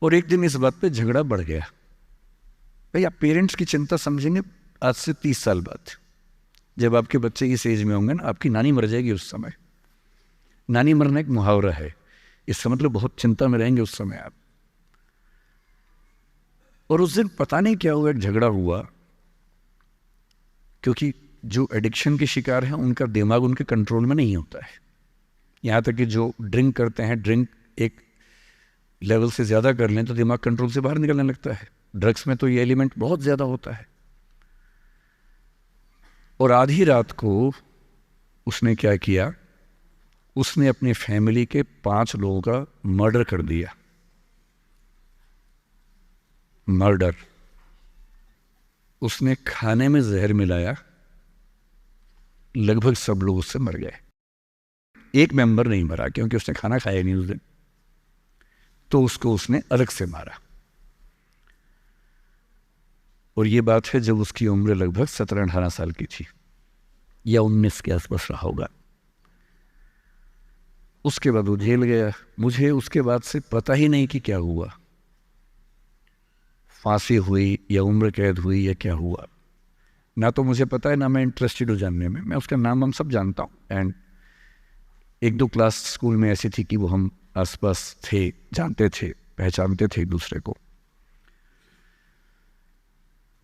और एक दिन इस बात पे झगड़ा बढ़ गया। भाई आप पेरेंट्स की चिंता समझेंगे आज से 30 साल बाद, जब आपके बच्चे इस एज में होंगे ना, आपकी नानी मर जाएगी उस समय। नानी मरना एक मुहावरा है, इसका मतलब बहुत चिंता में रहेंगे उस समय आप। और उस दिन पता नहीं क्या हुआ, एक झगड़ा हुआ, क्योंकि जो एडिक्शन के शिकार हैं उनका दिमाग उनके कंट्रोल में नहीं होता है। यहाँ तक कि जो ड्रिंक करते हैं, ड्रिंक एक लेवल से ज़्यादा कर लें तो दिमाग कंट्रोल से बाहर निकलने लगता है। ड्रग्स में तो ये एलिमेंट बहुत ज़्यादा होता है। और आधी रात को उसने क्या किया, उसने अपनी फैमिली के 5 लोगों का मर्डर कर दिया। मर्डर। उसने खाने में जहर मिलाया, लगभग सब लोग उससे मर गए। एक मेंबर नहीं मरा क्योंकि उसने खाना खाया नहीं उस दिन, तो उसको उसने अलग से मारा। और ये बात है जब उसकी उम्र लगभग 17-18 साल की थी, या 19 के आसपास रहा होगा। उसके बाद वो जेल गया। मुझे उसके बाद से पता ही नहीं कि क्या हुआ, फांसी हुई या उम्र कैद हुई या क्या हुआ, ना तो मुझे पता है, ना मैं इंटरेस्टेड हूँ जानने में। मैं उसका नाम हम सब जानता हूँ, एंड 1-2 क्लास स्कूल में ऐसी थी कि वो हम आसपास थे, जानते थे, पहचानते थे एक दूसरे को।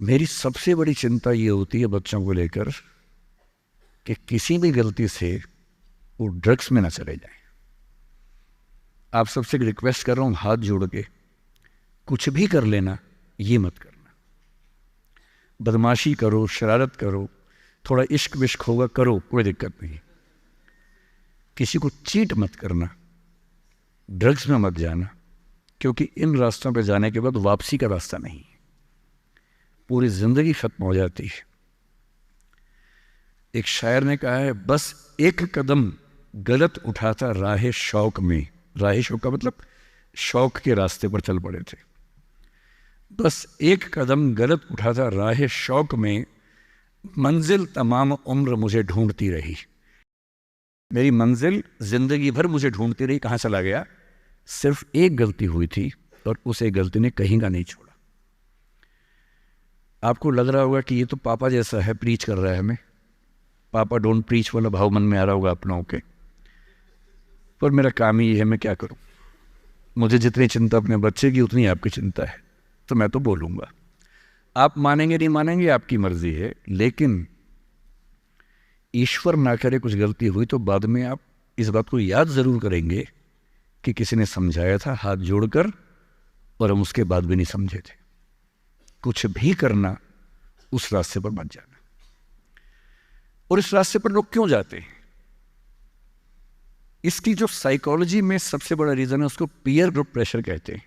मेरी सबसे बड़ी चिंता ये होती है बच्चों को लेकर कि किसी भी गलती से वो ड्रग्स में ना चले जाएं। आप सबसे रिक्वेस्ट कर रहा हूँ हाथ जोड़ के, कुछ भी कर लेना, ये मत करना। बदमाशी करो, शरारत करो, थोड़ा इश्क विश्क होगा करो, कोई दिक्कत नहीं। किसी को चीट मत करना, ड्रग्स में मत जाना, क्योंकि इन रास्तों पे जाने के बाद वापसी का रास्ता नहीं है, पूरी जिंदगी खत्म हो जाती है। एक शायर ने कहा है, बस एक कदम गलत उठाता राह शौक में। राह शौक का मतलब शौक के रास्ते पर चल पड़े थे। बस एक कदम गलत उठाता राह शौक में, मंजिल तमाम उम्र मुझे ढूंढती रही। मेरी मंजिल जिंदगी भर मुझे ढूंढती रही, कहाँ चला गया? सिर्फ एक गलती हुई थी और उस एक गलती ने कहीं का नहीं छोड़ा। आपको लग रहा होगा कि ये तो पापा जैसा है, प्रीच कर रहा है हमें, पापा डोंट प्रीच वाला भाव मन में आ रहा होगा अपनों के, पर मेरा काम ही है, मैं क्या करूं। मुझे जितनी चिंता अपने बच्चे की उतनी आपकी चिंता है, तो मैं तो बोलूँगा। आप मानेंगे नहीं मानेंगे आपकी मर्जी है, लेकिन ईश्वर ना करे कुछ गलती हुई तो बाद में आप इस बात को याद ज़रूर करेंगे कि किसी ने समझाया था हाथ जोड़कर, और हम उसके बाद भी नहीं समझे थे। कुछ भी करना, उस रास्ते पर मत जाना। और इस रास्ते पर लोग क्यों जाते हैं? इसकी जो साइकोलॉजी में सबसे बड़ा रीज़न है, उसको पीयर ग्रुप प्रेशर कहते हैं।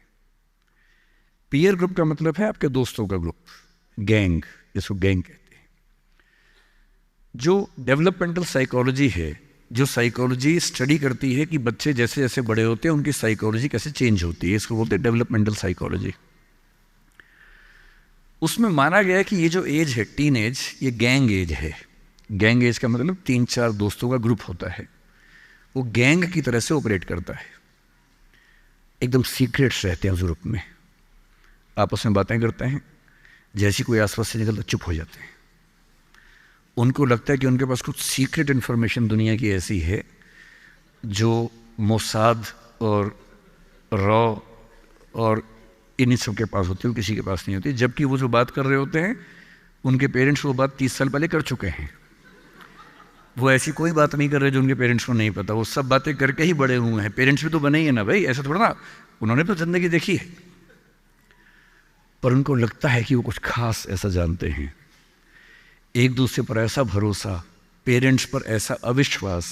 पीयर ग्रुप का मतलब है आपके दोस्तों का ग्रुप, गैंग, इसको गैंग कहते हैं। जो डेवलपमेंटल साइकोलॉजी है, जो साइकोलॉजी स्टडी करती है कि बच्चे जैसे जैसे बड़े होते हैं उनकी साइकोलॉजी कैसे चेंज होती है, इसको बोलते हैं डेवलपमेंटल साइकोलॉजी। उसमें माना गया है कि ये जो एज है, टीन एज, ये गैंग एज है। गैंग एज का मतलब 3-4 दोस्तों का ग्रुप होता है, वो गैंग की तरह से ऑपरेट करता है। एकदम सीक्रेट्स रहते हैं ग्रुप में, आपस में बातें करते हैं, जैसी कोई आसपास से निकलता चुप हो जाते हैं। उनको लगता है कि उनके पास कुछ सीक्रेट इन्फॉर्मेशन दुनिया की ऐसी है जो मोसाद और रॉ और इन्हीं सब के पास होती है, किसी के पास नहीं होती। जबकि वो जो बात कर रहे होते हैं उनके पेरेंट्स वो बात 30 साल पहले कर चुके हैं। वो ऐसी कोई बात नहीं कर रहे जो उनके पेरेंट्स को नहीं पता, वो सब बातें करके ही बड़े हुए हैं। पेरेंट्स भी तो बने ही है ना भाई, ऐसा थोड़ा ना, उन्होंने तो ज़िंदगी देखी है, पर उनको लगता है कि वो कुछ खास ऐसा जानते हैं। एक दूसरे पर ऐसा भरोसा, पेरेंट्स पर ऐसा अविश्वास,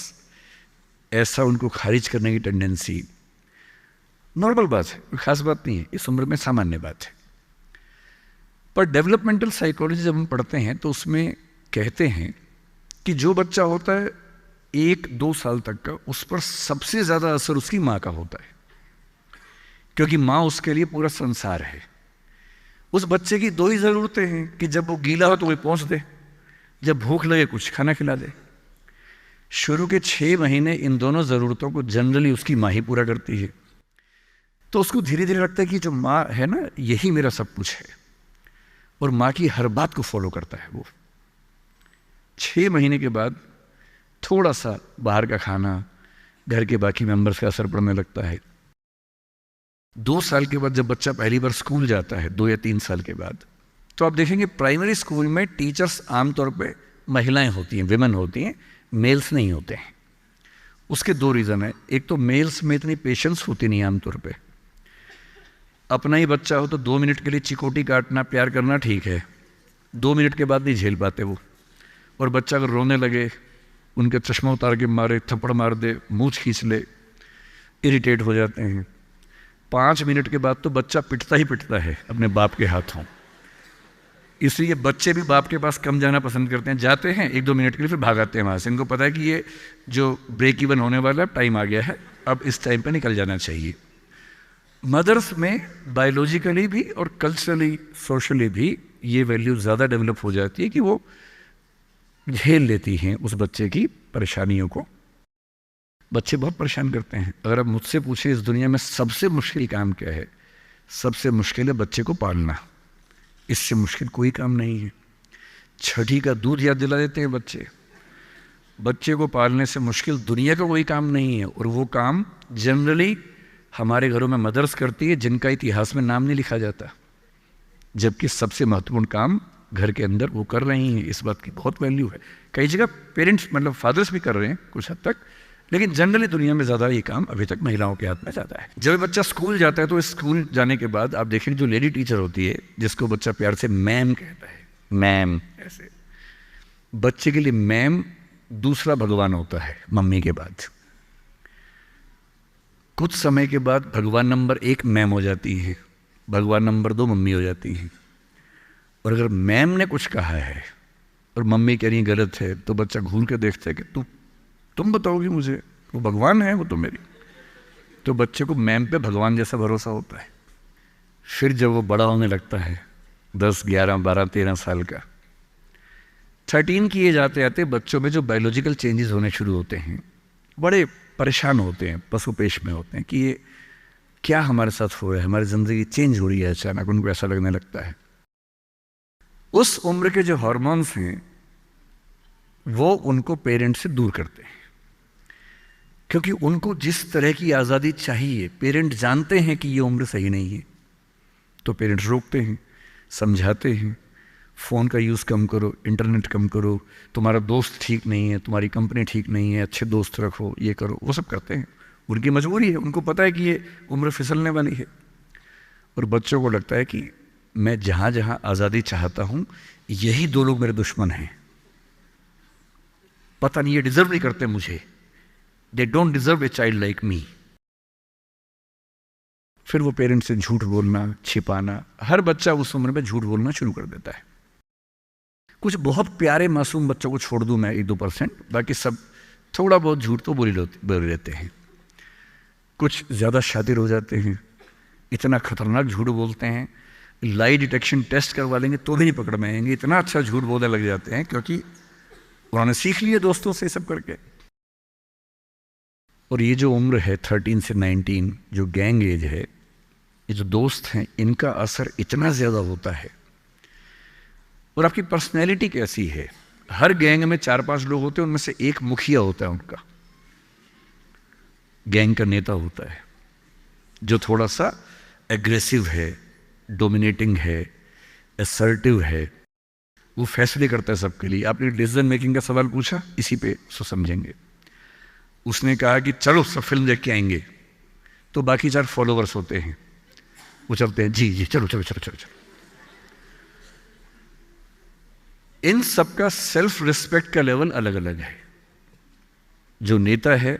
ऐसा उनको खारिज करने की टेंडेंसी, नॉर्मल बात है, कोई खास बात नहीं है, इस उम्र में सामान्य बात है। पर डेवलपमेंटल साइकोलॉजी जब हम पढ़ते हैं तो उसमें कहते हैं कि जो बच्चा होता है 1-2 साल तक का, उस पर सबसे ज़्यादा असर उसकी माँ का होता है, क्योंकि माँ उसके लिए पूरा संसार है। उस बच्चे की 2 ही ज़रूरतें हैं कि जब वो गीला हो तो वो पहुँच दे, जब भूख लगे कुछ खाना खिला दे। शुरू के 6 महीने इन दोनों ज़रूरतों को जनरली उसकी माँ ही पूरा करती है, तो उसको धीरे धीरे लगता है कि जो माँ है ना, यही मेरा सब कुछ है, और माँ की हर बात को फॉलो करता है वो। 6 महीने के बाद थोड़ा सा बाहर का खाना, घर के बाकी मेंबर्स का असर पड़ने लगता है। 2 साल के बाद जब बच्चा पहली बार स्कूल जाता है, 2 या 3 साल के बाद, तो आप देखेंगे प्राइमरी स्कूल में टीचर्स आमतौर पे महिलाएं होती हैं, विमेन होती हैं, मेल्स नहीं होते हैं। उसके 2 रीज़न है। एक तो मेल्स में इतनी पेशेंस होती नहीं आमतौर पे, अपना ही बच्चा हो तो 2 मिनट के लिए चिकोटी काटना, प्यार करना ठीक है, 2 मिनट के बाद नहीं झेल पाते वो। और बच्चा अगर रोने लगे, उनके चश्मा उतार के मारे, थप्पड़ मार दे, मूंछ खींच ले, इरिटेट हो जाते हैं। 5 मिनट के बाद तो बच्चा पिटता ही पिटता है अपने बाप के हाथों। इसलिए बच्चे भी बाप के पास कम जाना पसंद करते हैं, जाते हैं 1-2 मिनट के लिए, फिर भागाते हैं वहाँ से। इनको पता है कि ये जो ब्रेक इवन होने वाला टाइम आ गया है, अब इस टाइम पे निकल जाना चाहिए। मदर्स में बायोलॉजिकली भी और कल्चरली, सोशली भी ये वैल्यू ज़्यादा डेवलप हो जाती है कि वो झेल लेती हैं उस बच्चे की परेशानियों को। बच्चे बहुत परेशान करते हैं। अगर आप मुझसे पूछें इस दुनिया में सबसे मुश्किल काम क्या है, सबसे मुश्किल है बच्चे को पालना। इससे मुश्किल कोई काम नहीं है। छठी का दूध याद दिला देते हैं बच्चे। बच्चे को पालने से मुश्किल दुनिया का कोई काम नहीं है, और वो काम जनरली हमारे घरों में मदर्स करती है, जिनका इतिहास में नाम नहीं लिखा जाता, जबकि सबसे महत्वपूर्ण काम घर के अंदर वो कर रही हैं। इस बात की बहुत वैल्यू है। कई जगह पेरेंट्स मतलब फादर्स भी कर रहे हैं कुछ हद तक, लेकिन जनरली दुनिया में ज़्यादा ये काम अभी तक महिलाओं के हाथ में ज़्यादा है। जब बच्चा स्कूल जाता है तो स्कूल जाने के बाद आप देखेंगे जो लेडी टीचर होती है, जिसको बच्चा प्यार से मैम कहता है, मैम, ऐसे बच्चे के लिए मैम दूसरा भगवान होता है मम्मी के बाद। कुछ समय के बाद भगवान नंबर 1 मैम हो जाती है, भगवान नंबर 2 मम्मी हो जाती है। और अगर मैम ने कुछ कहा है और मम्मी कह रही गलत है, तो बच्चा घूर के देखता है कि तुम बताओगी मुझे, वो भगवान है वो तो मेरी। तो बच्चे को मैम पे भगवान जैसा भरोसा होता है। फिर जब वो बड़ा होने लगता है, 10, 11, 12, 13 साल का, 13 की एज आते आते बच्चों में जो बायोलॉजिकल चेंजेस होने शुरू होते हैं, बड़े परेशान होते हैं, पशुपेश में होते हैं कि ये क्या हमारे साथ हो रहा है, हमारी ज़िंदगी चेंज हो रही है अचानक, उनको ऐसा लगने लगता है। उस उम्र के जो हार्मोन्स हैं वो उनको पेरेंट्स से दूर करते हैं, क्योंकि उनको जिस तरह की आज़ादी चाहिए, पेरेंट जानते हैं कि ये उम्र सही नहीं है, तो पेरेंट्स रोकते हैं, समझाते हैं, फ़ोन का यूज़ कम करो, इंटरनेट कम करो, तुम्हारा दोस्त ठीक नहीं है, तुम्हारी कंपनी ठीक नहीं है, अच्छे दोस्त रखो, ये करो, वो सब करते हैं। उनकी मजबूरी है, उनको पता है कि ये उम्र फिसलने वाली है। और बच्चों को लगता है कि मैं जहाँ जहाँ आज़ादी चाहता हूँ, यही 2 लोग मेरे दुश्मन हैं, पता नहीं ये डिजर्व नहीं करते मुझे, they don't deserve a child like me. फिर वो पेरेंट्स से झूठ बोलना, छिपाना, हर बच्चा उस उम्र में झूठ बोलना शुरू कर देता है। कुछ बहुत प्यारे मासूम बच्चों को छोड़ दूं मैं 1-2%, बाकी सब थोड़ा बहुत झूठ तो बोल लेते हैं। कुछ ज़्यादा शातिर हो जाते हैं, इतना खतरनाक झूठ बोलते हैं, लाई डिटेक्शन टेस्ट करवा लेंगे तो भी नहीं पकड़ में आएंगे, इतना अच्छा झूठ बोलने लग जाते हैं, क्योंकि उन्होंने सीख लिया दोस्तों से सब करके। और ये जो उम्र है 13 से 19, जो गैंग एज है, ये जो दोस्त हैं, इनका असर इतना ज़्यादा होता है। और आपकी पर्सनैलिटी कैसी है, हर गैंग में 4-5 लोग होते हैं, उनमें से एक मुखिया होता है, उनका गैंग का नेता होता है, जो थोड़ा सा एग्रेसिव है, डोमिनेटिंग है, असर्टिव है। वो फैसले करता है सबके लिए। आपने डिसीजन मेकिंग का सवाल पूछा, इसी पे सो समझेंगे। उसने कहा कि चलो सब फिल्म देख के आएंगे, तो बाकी 4 फॉलोवर्स होते हैं, वो चलते हैं, जी जी चलो चलो चलो चलो चलो। इन सबका सेल्फ रिस्पेक्ट का लेवल अलग अलग है। जो नेता है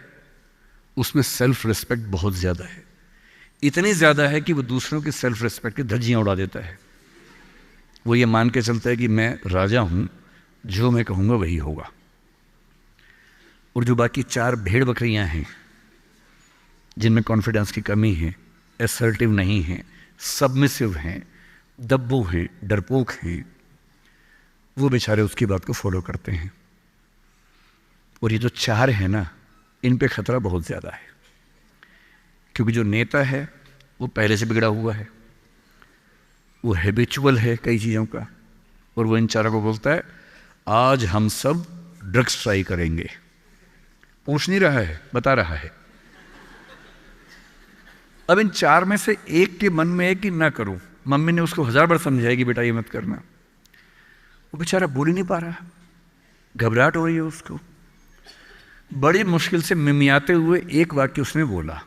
उसमें सेल्फ रिस्पेक्ट बहुत ज़्यादा है, इतनी ज़्यादा है कि वो दूसरों की सेल्फ रिस्पेक्ट की धज्जियाँ उड़ा देता है। वो ये मान के चलता है कि मैं राजा हूँ, जो मैं कहूँगा वही होगा। और जो बाकी 4 भेड़ बकरियाँ हैं जिनमें कॉन्फिडेंस की कमी है, असर्टिव नहीं हैं, सबमिसिव हैं, दब्बू हैं, डरपोक हैं, वो बेचारे उसकी बात को फॉलो करते हैं। और ये जो 4 हैं ना, इन पे खतरा बहुत ज़्यादा है, क्योंकि जो नेता है वो पहले से बिगड़ा हुआ है, वो हैबिचुअल है कई चीज़ों का, और वो इन 4 को बोलता है आज हम सब ड्रग्स ट्राई करेंगे। पूछ नहीं रहा है, बता रहा है। अब इन 4 में से एक के मन में है कि ना करूं, मम्मी ने उसको 1000 बार समझाया कि बेटा ये मत करना, वो बेचारा बोल ही नहीं पा रहा, घबराहट हो रही है उसको। बड़ी मुश्किल से मिमियाते हुए एक वाक्य उसने बोला।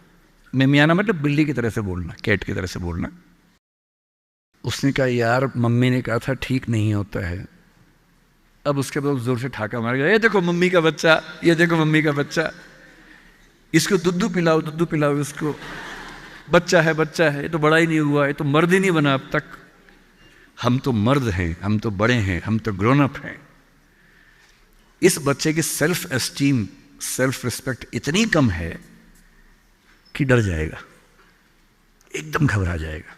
मिमियाना मतलब बिल्ली की तरह से बोलना, कैट की तरह से बोलना। उसने कहा यार मम्मी ने कहा था ठीक नहीं होता है। अब उसके बाद जोर से ठाका मार गया, ये देखो मम्मी का बच्चा, ये देखो मम्मी का बच्चा, इसको दुद्धू पिलाओ इसको, बच्चा है, ये तो बड़ा ही नहीं हुआ, ये तो मर्द ही नहीं बना अब तक। हम तो मर्द हैं, हम तो बड़े हैं, हम तो ग्रोन अप हैं। इस बच्चे की सेल्फ एस्टीम, सेल्फ रिस्पेक्ट इतनी कम है कि डर जाएगा, एकदम घबरा जाएगा।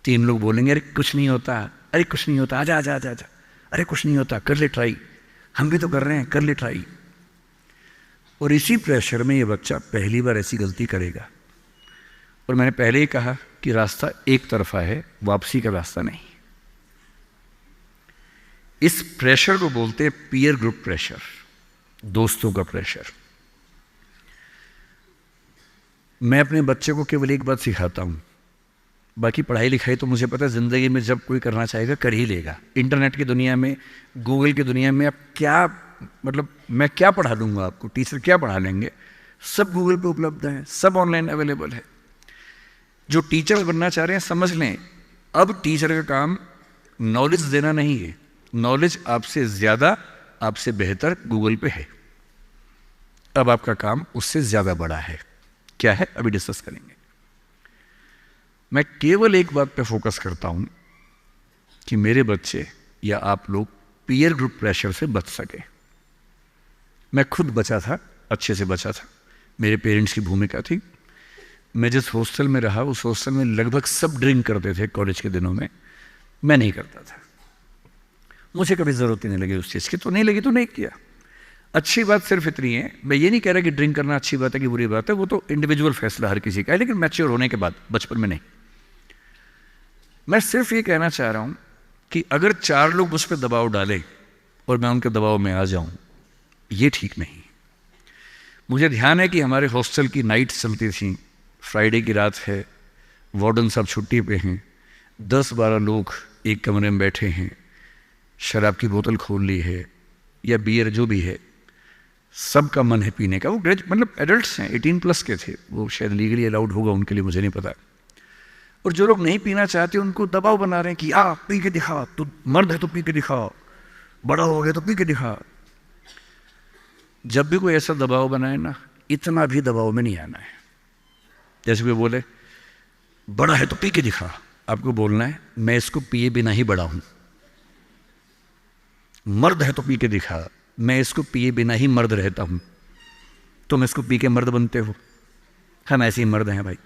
3 लोग बोलेंगे अरे कुछ नहीं होता, अरे कुछ नहीं होता, आजा आजा आजा आजा, अरे कुछ नहीं होता, कर ले ट्राई, हम भी तो कर रहे हैं, कर ले ट्राई। और इसी प्रेशर में ये बच्चा पहली बार ऐसी गलती करेगा। और मैंने पहले ही कहा कि रास्ता एक तरफा है, वापसी का रास्ता नहीं। इस प्रेशर को बोलते हैं पीयर ग्रुप प्रेशर, दोस्तों का प्रेशर। मैं अपने बच्चे को केवल एक बात सिखाता हूं, बाकी पढ़ाई लिखाई तो मुझे पता है ज़िंदगी में जब कोई करना चाहेगा कर ही लेगा। इंटरनेट की दुनिया में, गूगल की दुनिया में, अब क्या मतलब मैं क्या पढ़ा दूंगा आपको, टीचर क्या पढ़ा लेंगे, सब गूगल पे उपलब्ध है, सब ऑनलाइन अवेलेबल है। जो टीचर बनना चाह रहे हैं समझ लें, अब टीचर का काम नॉलेज देना नहीं है, नॉलेज आपसे ज़्यादा, आपसे बेहतर गूगल पे है। अब आपका काम उससे ज़्यादा बड़ा है। क्या है अभी डिस्कस करेंगे। मैं केवल एक बात पे फोकस करता हूं कि मेरे बच्चे या आप लोग पीयर ग्रुप प्रेशर से बच सके। मैं खुद बचा था, अच्छे से बचा था, मेरे पेरेंट्स की भूमिका थी। मैं जिस हॉस्टल में रहा उस हॉस्टल में लगभग सब ड्रिंक करते थे कॉलेज के दिनों में, मैं नहीं करता था। मुझे कभी ज़रूरत ही नहीं लगी उस चीज़ की, तो नहीं लगी तो नहीं किया। अच्छी बात सिर्फ इतनी है, मैं ये नहीं कह रहा कि ड्रिंक करना अच्छी बात है कि बुरी बात है, वो तो इंडिविजुअल फैसला हर किसी का है, लेकिन मैच्योर होने के बाद, बचपन में नहीं। मैं सिर्फ ये कहना चाह रहा हूँ कि अगर 4 लोग मुझ पर दबाव डालें और मैं उनके दबाव में आ जाऊँ, ये ठीक नहीं। मुझे ध्यान है कि हमारे हॉस्टल की नाइट चलती थी, फ्राइडे की रात है, वार्डन साहब छुट्टी पे हैं, 10-12 लोग एक कमरे में बैठे हैं, शराब की बोतल खोल ली है या बियर जो भी है, सबका मन है पीने का। वो मतलब एडल्ट्स हैं, 18+ के थे, वो शायद लीगली अलाउड होगा उनके लिए, मुझे नहीं पता। और जो लोग नहीं पीना चाहते उनको दबाव बना रहे हैं कि आ पी के दिखा, तू मर्द है तो पी के दिखा, बड़ा हो गया तो पी के दिखा। जब भी कोई ऐसा दबाव बनाए ना, इतना भी दबाव में नहीं आना है। जैसे कोई बोले बड़ा है तो पी के दिखा, आपको बोलना है मैं इसको पिए बिना ही बड़ा हूं। मर्द है तो पी के दिखा, मैं इसको पिए बिना ही मर्द रहता हूं। तुम इसको पी के मर्द बनते हो, हम ऐसे ही मर्द हैं भाई।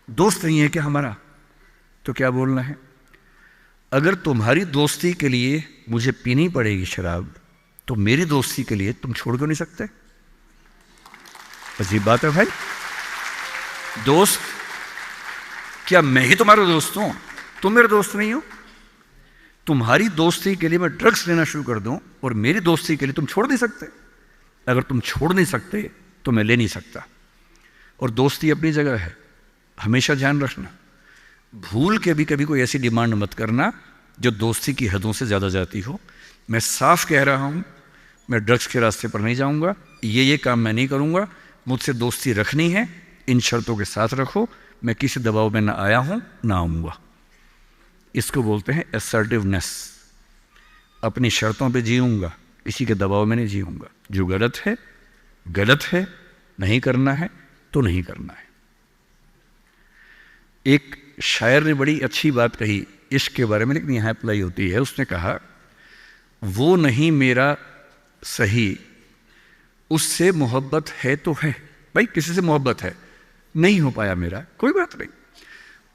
दोस्त नहीं है क्या हमारा, तो क्या बोलना है? अगर तुम्हारी दोस्ती के लिए मुझे पीनी पड़ेगी शराब, तो मेरी दोस्ती के लिए तुम छोड़ क्यों नहीं सकते? अजीब बात है भाई। दोस्त, क्या मैं ही तुम्हारा दोस्त हूं, तुम मेरे दोस्त नहीं हो? तुम्हारी दोस्ती के लिए मैं ड्रग्स लेना शुरू कर दूं और मेरी दोस्ती के लिए तुम छोड़ नहीं सकते? अगर तुम छोड़ नहीं सकते तो मैं ले नहीं सकता। और दोस्ती अपनी जगह है, हमेशा ध्यान रखना। भूल के भी कभी कोई ऐसी डिमांड मत करना जो दोस्ती की हदों से ज़्यादा जाती हो। मैं साफ कह रहा हूँ, मैं ड्रग्स के रास्ते पर नहीं जाऊँगा, ये काम मैं नहीं करूँगा। मुझसे दोस्ती रखनी है, इन शर्तों के साथ रखो। मैं किसी दबाव में ना आया हूँ ना आऊँगा। इसको बोलते हैं असर्टिवनेस। अपनी शर्तों पे जीऊँगा, किसी के दबाव में नहीं जीऊँगा। जो गलत है, नहीं करना है तो नहीं करना है। एक शायर ने बड़ी अच्छी बात कही इश्क के बारे में, लेकिन यहाँ अप्लाई होती है। उसने कहा, वो नहीं मेरा सही, उससे मोहब्बत है तो है। भाई किसी से मोहब्बत है, नहीं हो पाया मेरा, कोई बात नहीं।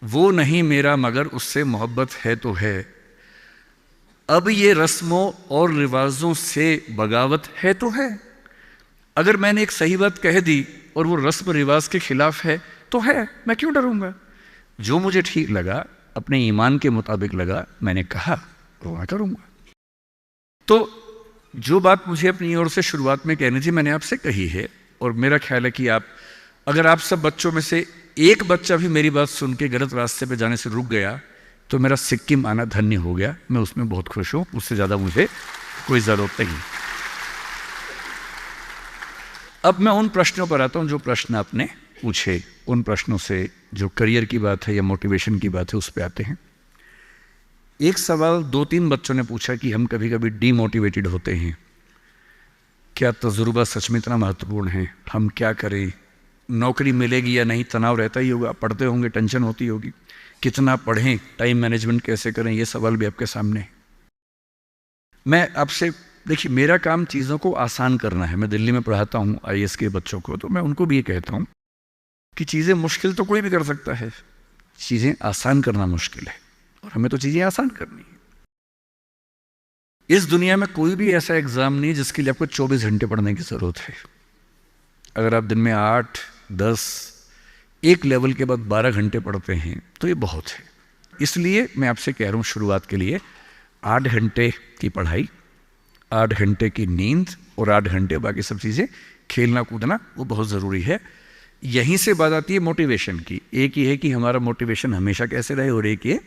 वो नहीं मेरा मगर उससे मोहब्बत है तो है। अब ये रस्मों और रिवाजों से बगावत है तो है। अगर मैंने एक सही बात कह दी और वो रस्म रिवाज के खिलाफ है तो है, मैं क्यों डरूंगा। जो मुझे ठीक लगा, अपने ईमान के मुताबिक लगा, मैंने कहा तो मैं करूंगा। तो जो बात मुझे अपनी ओर से शुरुआत में कहनी थी, मैंने आपसे कही है। और मेरा ख्याल है कि अगर आप सब बच्चों में से एक बच्चा भी मेरी बात सुन के गलत रास्ते पे जाने से रुक गया तो मेरा सिक्किम आना धन्य हो गया। मैं उसमें बहुत खुश हूँ, उससे ज़्यादा मुझे कोई ज़रूरत नहीं। अब मैं उन प्रश्नों पर आता हूँ जो प्रश्न आपने पूछे। उन प्रश्नों से जो करियर की बात है या मोटिवेशन की बात है उस पर आते हैं। एक सवाल 2-3 बच्चों ने पूछा कि हम कभी कभी डीमोटिवेटेड होते हैं, क्या तजुर्बा सच में इतना महत्वपूर्ण है, हम क्या करें, नौकरी मिलेगी या नहीं, तनाव रहता ही होगा, पढ़ते होंगे, टेंशन होती होगी, कितना पढ़ें, टाइम मैनेजमेंट कैसे करें, ये सवाल भी आपके सामने है। मैं आपसे, देखिए मेरा काम चीज़ों को आसान करना है। मैं दिल्ली में पढ़ाता हूँ IAS के बच्चों को, तो मैं उनको भी ये कहता हूँ कि चीज़ें मुश्किल तो कोई भी कर सकता है, चीज़ें आसान करना मुश्किल है, और हमें तो चीज़ें आसान करनी है। इस दुनिया में कोई भी ऐसा एग्ज़ाम नहीं जिसके लिए आपको 24 घंटे पढ़ने की ज़रूरत है। अगर आप दिन में 8, 10, एक लेवल के बाद 12 घंटे पढ़ते हैं तो ये बहुत है। इसलिए मैं आपसे कह रहा हूँ शुरुआत के लिए 8 घंटे की पढ़ाई, 8 घंटे की नींद और 8 घंटे बाकी सब चीज़ें, खेलना कूदना, वो बहुत ज़रूरी है। यहीं से बात आती है मोटिवेशन की। एक ये है कि हमारा मोटिवेशन हमेशा कैसे रहे, और एक ये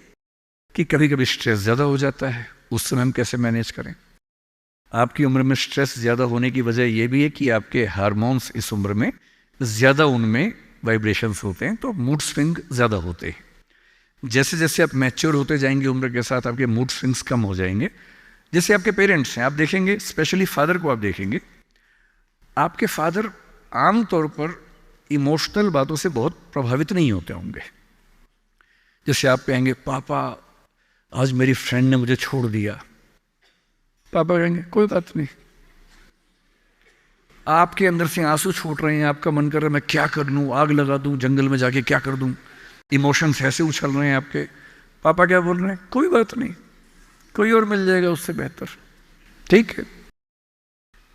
कि कभी कभी स्ट्रेस ज़्यादा हो जाता है, उस समय हम कैसे मैनेज करें। आपकी उम्र में स्ट्रेस ज़्यादा होने की वजह यह भी है कि आपके हार्मोन्स इस उम्र में ज़्यादा, उनमें वाइब्रेशंस होते हैं, तो मूड स्विंग ज़्यादा होते हैं। जैसे जैसे आप मैच्योर होते जाएंगे उम्र के साथ, आपके मूड स्विंग्स कम हो जाएंगे। जैसे आपके पेरेंट्स हैं, आप देखेंगे, स्पेशली फादर को आप देखेंगे, आपके फादर आम तौर पर इमोशनल बातों से बहुत प्रभावित नहीं होते होंगे। जैसे आप कहेंगे, पापा आज मेरी फ्रेंड ने मुझे छोड़ दिया, पापा कहेंगे कोई बात नहीं। आपके अंदर से आंसू छूट रहे हैं, आपका मन कर रहा है मैं क्या कर लूँ, आग लगा दूँ, जंगल में जाके क्या कर दूँ, इमोशंस ऐसे उछल रहे हैं आपके। पापा क्या बोल रहे हैं, कोई बात नहीं, कोई और मिल जाएगा उससे बेहतर, ठीक है।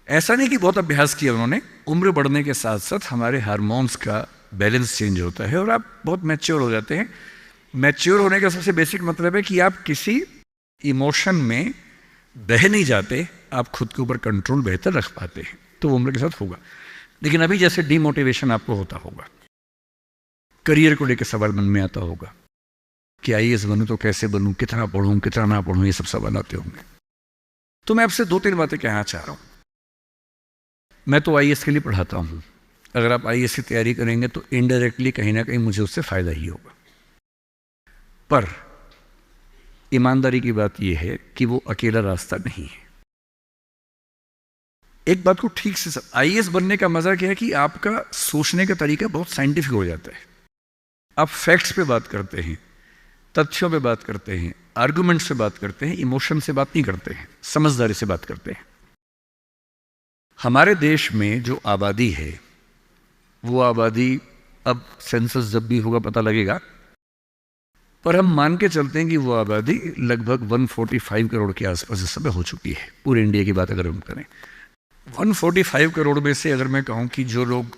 ऐसा नहीं कि बहुत अभ्यास किया उन्होंने। उम्र बढ़ने के साथ साथ हमारे हार्मोन्स का बैलेंस चेंज होता है और आप बहुत मैच्योर हो जाते हैं। मैच्योर होने का सबसे बेसिक मतलब है कि आप किसी इमोशन में बह नहीं जाते, आप खुद के ऊपर कंट्रोल बेहतर रख पाते हैं। तो वो उम्र के साथ होगा। लेकिन अभी जैसे डीमोटिवेशन आपको होता होगा, करियर को लेकर सवाल मन में आता होगा कि IAS बनूं तो कैसे बनूं, कितना पढ़ूं, कितना ना पढ़ूं, ये सब सवाल आते होंगे। तो मैं आपसे 2-3 बातें कहना चाह रहा हूं। मैं तो IAS के लिए पढ़ाता हूं। अगर आप IAS की तैयारी करेंगे तो इनडायरेक्टली कहीं ना कहीं मुझे उससे फायदा ही होगा। पर ईमानदारी की बात यह है कि वो अकेला रास्ता नहीं है। एक बात को ठीक से IAS बनने का मजा क्या है कि आपका सोचने का तरीका बहुत साइंटिफिक हो जाता है। आप फैक्ट्स पे बात करते हैं, तथ्यों पे बात करते हैं, आर्गुमेंट से बात करते हैं, इमोशन से बात नहीं करते हैं, समझदारी से बात करते हैं। हमारे देश में जो आबादी है वो आबादी, अब सेंसस जब भी होगा पता लगेगा, पर हम मान के चलते हैं कि वो आबादी लगभग 145 करोड़ के आसपास इस समय हो चुकी है। पूरे इंडिया की बात अगर हम करें, 145 करोड़ में से अगर मैं कहूँ कि जो लोग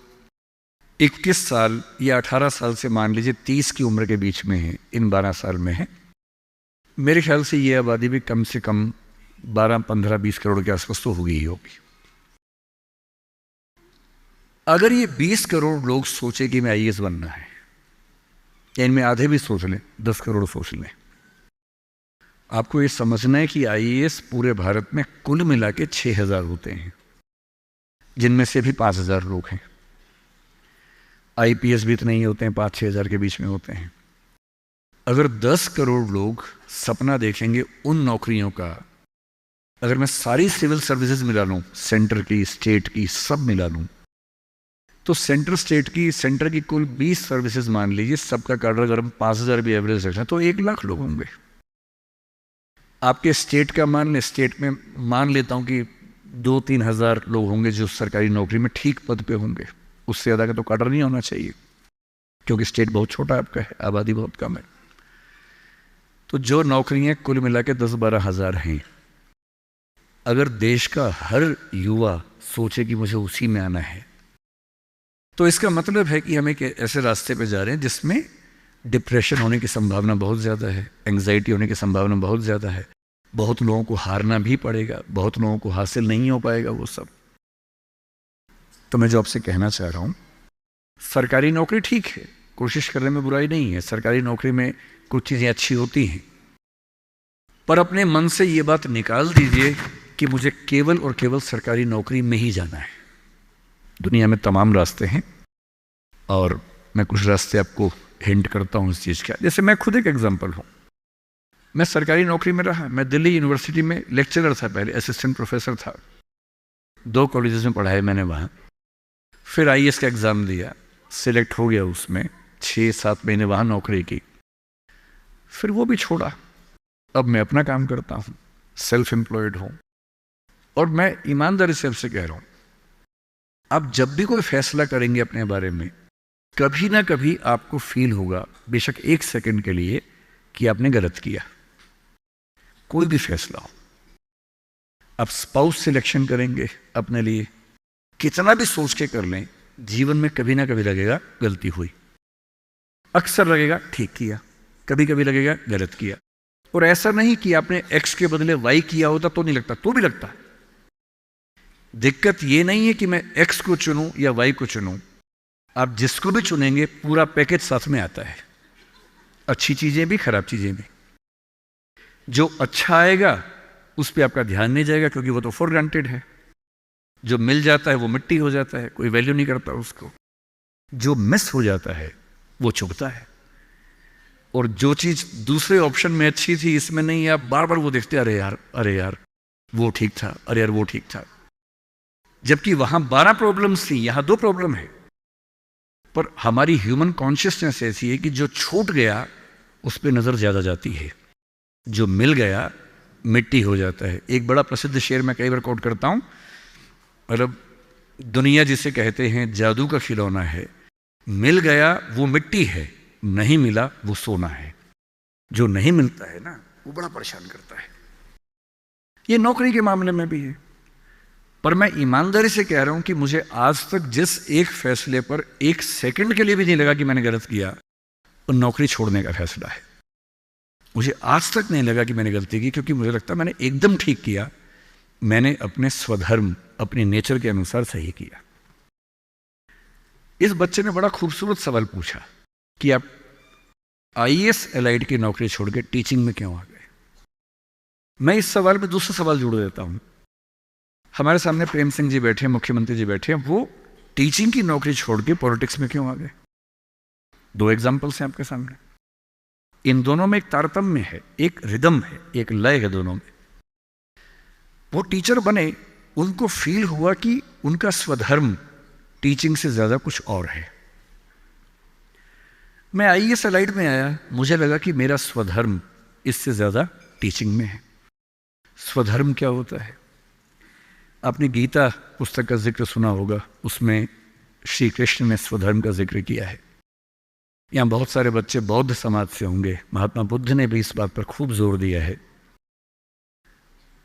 21 साल या 18 साल से मान लीजिए 30 की उम्र के बीच में है, इन 12 साल में है, मेरे ख्याल से ये आबादी भी कम से कम 12, 15, 20 करोड़ के आसपास तो होगी ही होगी। अगर ये 20 करोड़ लोग सोचे कि मैं IAS बनना है, या इनमें आधे भी सोच लें, 10 करोड़ सोच लें, आपको ये समझना है कि आईएएस पूरे भारत में कुल मिला के 6000 होते हैं, जिनमें से भी 5000 लोग हैं। आईपीएस भी इतने ही होते हैं, 5-6 हज़ार के बीच में होते हैं। अगर 10 करोड़ लोग सपना देखेंगे उन नौकरियों का, अगर मैं सारी सिविल सर्विसेज मिला लूँ, सेंटर की, स्टेट की, सब मिला लूँ, तो सेंटर की कुल 20 सर्विसेज मान लीजिए, सबका कार्डर अगर हम 5000 भी एवरेज रखें तो 1 लाख लोग होंगे। आपके स्टेट का मान लें, स्टेट में मान लेता हूँ कि 2-3 हज़ार लोग होंगे जो सरकारी नौकरी में ठीक पद पे होंगे, उससे ज़्यादा का तो कार्डर नहीं होना चाहिए, क्योंकि स्टेट बहुत छोटा आपका है, आबादी बहुत कम है। तो जो नौकरियां कुल मिला के 10-12 हज़ार हैं, अगर देश का हर युवा सोचे कि मुझे उसी में आना है, तो इसका मतलब है कि हम एक ऐसे रास्ते पे जा रहे हैं जिसमें डिप्रेशन होने की संभावना बहुत ज़्यादा है, एंग्जाइटी होने की संभावना बहुत ज़्यादा है, बहुत लोगों को हारना भी पड़ेगा, बहुत लोगों को हासिल नहीं हो पाएगा वो सब। तो मैं जो आपसे कहना चाह रहा हूँ, सरकारी नौकरी ठीक है, कोशिश करने में बुराई नहीं है, सरकारी नौकरी में कुछ चीज़ें अच्छी होती हैं, पर अपने मन से ये बात निकाल दीजिए कि मुझे केवल और केवल सरकारी नौकरी में ही जाना है। दुनिया में तमाम रास्ते हैं और मैं कुछ रास्ते आपको हिंट करता हूँ इस चीज़ का। जैसे मैं खुद एक एग्जाम्पल हूँ, मैं सरकारी नौकरी में रहा, मैं दिल्ली यूनिवर्सिटी में लेक्चरर था, पहले असिस्टेंट प्रोफेसर था, 2 कॉलेजेस में पढ़ाए मैंने वहाँ। फिर आईएएस का एग्ज़ाम दिया, सिलेक्ट हो गया, उसमें 6-7 महीने वहाँ नौकरी की, फिर वो भी छोड़ा। अब मैं अपना काम करता हूँ, सेल्फ एम्प्लॉयड हूँ, और मैं ईमानदारी से आपसे कह रहा हूँ, आप जब भी कोई फैसला करेंगे अपने बारे में, कभी ना कभी आपको फील होगा, बेशक 1 सेकंड के लिए, कि आपने गलत किया। कोई भी फैसला हो, आप स्पाउस सिलेक्शन करेंगे अपने लिए, कितना भी सोच के कर लें, जीवन में कभी ना कभी लगेगा गलती हुई, अक्सर लगेगा ठीक किया, कभी कभी लगेगा गलत किया। और ऐसा नहीं कि आपने एक्स के बदले वाई किया होता तो नहीं लगता, तो भी लगता है। दिक्कत ये नहीं है कि मैं एक्स को चुनूं या वाई को चुनूं, आप जिसको भी चुनेंगे पूरा पैकेज साथ में आता है, अच्छी चीजें भी, खराब चीजें भी। जो अच्छा आएगा उस पर आपका ध्यान नहीं जाएगा, क्योंकि वो तो फॉर ग्रांटेड है। जो मिल जाता है वो मिट्टी हो जाता है, कोई वैल्यू नहीं करता उसको। जो मिस हो जाता है वो चुभता है। और जो चीज दूसरे ऑप्शन में अच्छी थी, इसमें नहीं, आप बार बार वो देखते, अरे यार वो ठीक था, अरे यार वो ठीक था। जबकि वहां 12 प्रॉब्लम्स थी, यहां 2 प्रॉब्लम है। पर हमारी ह्यूमन कॉन्शियसनेस ऐसी है कि जो छूट गया उस पर नजर ज्यादा जाती है, जो मिल गया मिट्टी हो जाता है। एक बड़ा प्रसिद्ध शेर मैं कई बार कोट करता हूं, मतलब दुनिया जिसे कहते हैं जादू का खिलौना है, मिल गया वो मिट्टी है, नहीं मिला वो सोना है। जो नहीं मिलता है ना, वो बड़ा परेशान करता है। ये नौकरी के मामले में भी है। पर मैं ईमानदारी से कह रहा हूं कि मुझे आज तक जिस एक फैसले पर 1 सेकंड के लिए भी नहीं लगा कि मैंने गलत किया, वो नौकरी छोड़ने का फैसला है। मुझे आज तक नहीं लगा कि मैंने गलती की, क्योंकि मुझे लगता मैंने एकदम ठीक किया। मैंने अपने स्वधर्म, अपने नेचर के अनुसार सही किया। इस बच्चे ने बड़ा खूबसूरत सवाल पूछा कि आप आईएएस एलाइड की नौकरी छोड़ के टीचिंग में क्यों आ गए। मैं इस सवाल में दूसरा सवाल जोड़ देता हूं। हमारे सामने प्रेम सिंह जी बैठे हैं, मुख्यमंत्री जी बैठे हैं, वो टीचिंग की नौकरी छोड़ के पॉलिटिक्स में क्यों आ गए। 2 एग्जाम्पल्स हैं आपके सामने। इन दोनों में एक तारतम्य है, एक रिदम है, एक लय है दोनों में। वो टीचर बने, उनको फील हुआ कि उनका स्वधर्म टीचिंग से ज्यादा कुछ और है। मैं आईएएस एलाइड में आया, मुझे लगा कि मेरा स्वधर्म इससे ज्यादा टीचिंग में है। स्वधर्म क्या होता है? आपने गीता पुस्तक का जिक्र सुना होगा, उसमें श्री कृष्ण ने स्वधर्म का जिक्र किया है। यहाँ बहुत सारे बच्चे बौद्ध समाज से होंगे, महात्मा बुद्ध ने भी इस बात पर खूब जोर दिया है।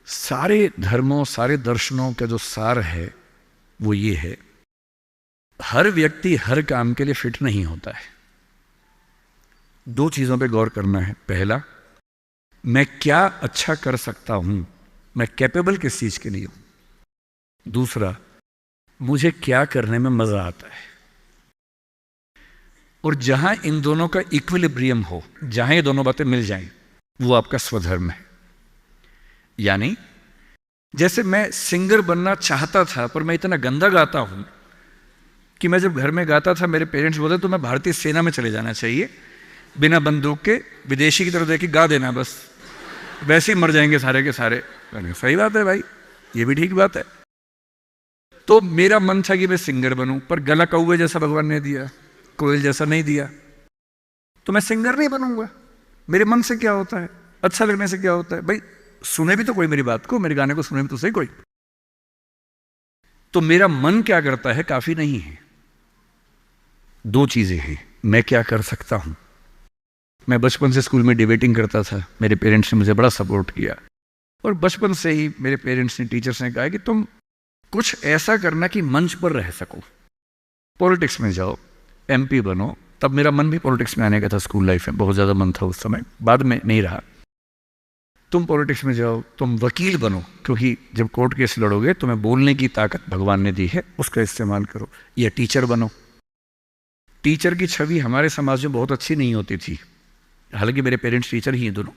सारे धर्मों, सारे दर्शनों का जो सार है वो ये है, हर व्यक्ति हर काम के लिए फिट नहीं होता है। 2 चीजों पे गौर करना है। पहला, मैं क्या अच्छा कर सकता हूं, मैं कैपेबल किस चीज के लिए हूं। दूसरा, मुझे क्या करने में मजा आता है। और जहां इन दोनों का इक्विलिब्रियम हो, जहां ये दोनों बातें मिल जाएं, वो आपका स्वधर्म है। यानी जैसे मैं सिंगर बनना चाहता था, पर मैं इतना गंदा गाता हूं कि मैं जब घर में गाता था मेरे पेरेंट्स बोलते तो मैं भारतीय सेना में चले जाना चाहिए, बिना बंदूक के विदेशी की तरफ देख के गा देना बस, वैसे ही मर जाएंगे सारे के सारे। सही बात है भाई, ये भी ठीक बात है। तो मेरा मन था कि मैं सिंगर बनूं, पर गला कौवे जैसा भगवान ने दिया, कोयल जैसा नहीं दिया, तो मैं सिंगर नहीं बनूंगा। मेरे मन से क्या होता है, अच्छा लगने से क्या होता है भाई, सुने भी तो कोई मेरी बात को, मेरे गाने को सुने भी तो सही कोई। तो मेरा मन क्या करता है काफी नहीं है, दो चीजें हैं, मैं क्या कर सकता हूं। मैं बचपन से स्कूल में डिबेटिंग करता था, मेरे पेरेंट्स ने मुझे बड़ा सपोर्ट किया, और बचपन से ही मेरे पेरेंट्स ने, टीचर्स ने कहा कि तुम कुछ ऐसा करना कि मंच पर रह सको, पॉलिटिक्स में जाओ, एमपी बनो। तब मेरा मन भी पॉलिटिक्स में आने का था, स्कूल लाइफ में बहुत ज़्यादा मन था उस समय, बाद में नहीं रहा। तुम पॉलिटिक्स में जाओ, तुम वकील बनो, क्योंकि जब कोर्ट केस लड़ोगे तुम्हें बोलने की ताकत भगवान ने दी है, उसका इस्तेमाल करो। या टीचर बनो। टीचर की छवि हमारे समाज में बहुत अच्छी नहीं होती थी, हालांकि मेरे पेरेंट्स टीचर ही हैं दोनों,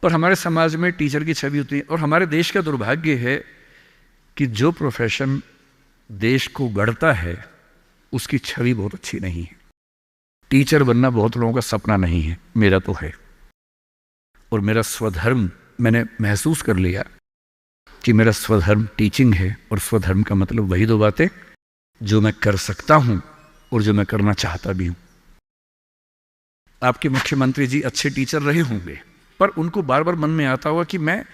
पर हमारे समाज में टीचर की छवि होती है। और हमारे देश का दुर्भाग्य है कि जो प्रोफेशन देश को गढ़ता है उसकी छवि बहुत अच्छी नहीं है। टीचर बनना बहुत लोगों का सपना नहीं है, मेरा तो है। और मेरा स्वधर्म, मैंने महसूस कर लिया कि मेरा स्वधर्म टीचिंग है, और स्वधर्म का मतलब वही दो बातें जो मैं कर सकता हूं और जो मैं करना चाहता भी हूं। आपके मुख्यमंत्री जी अच्छे टीचर रहे होंगे, पर उनको बार बार मन में आता होगा कि मैं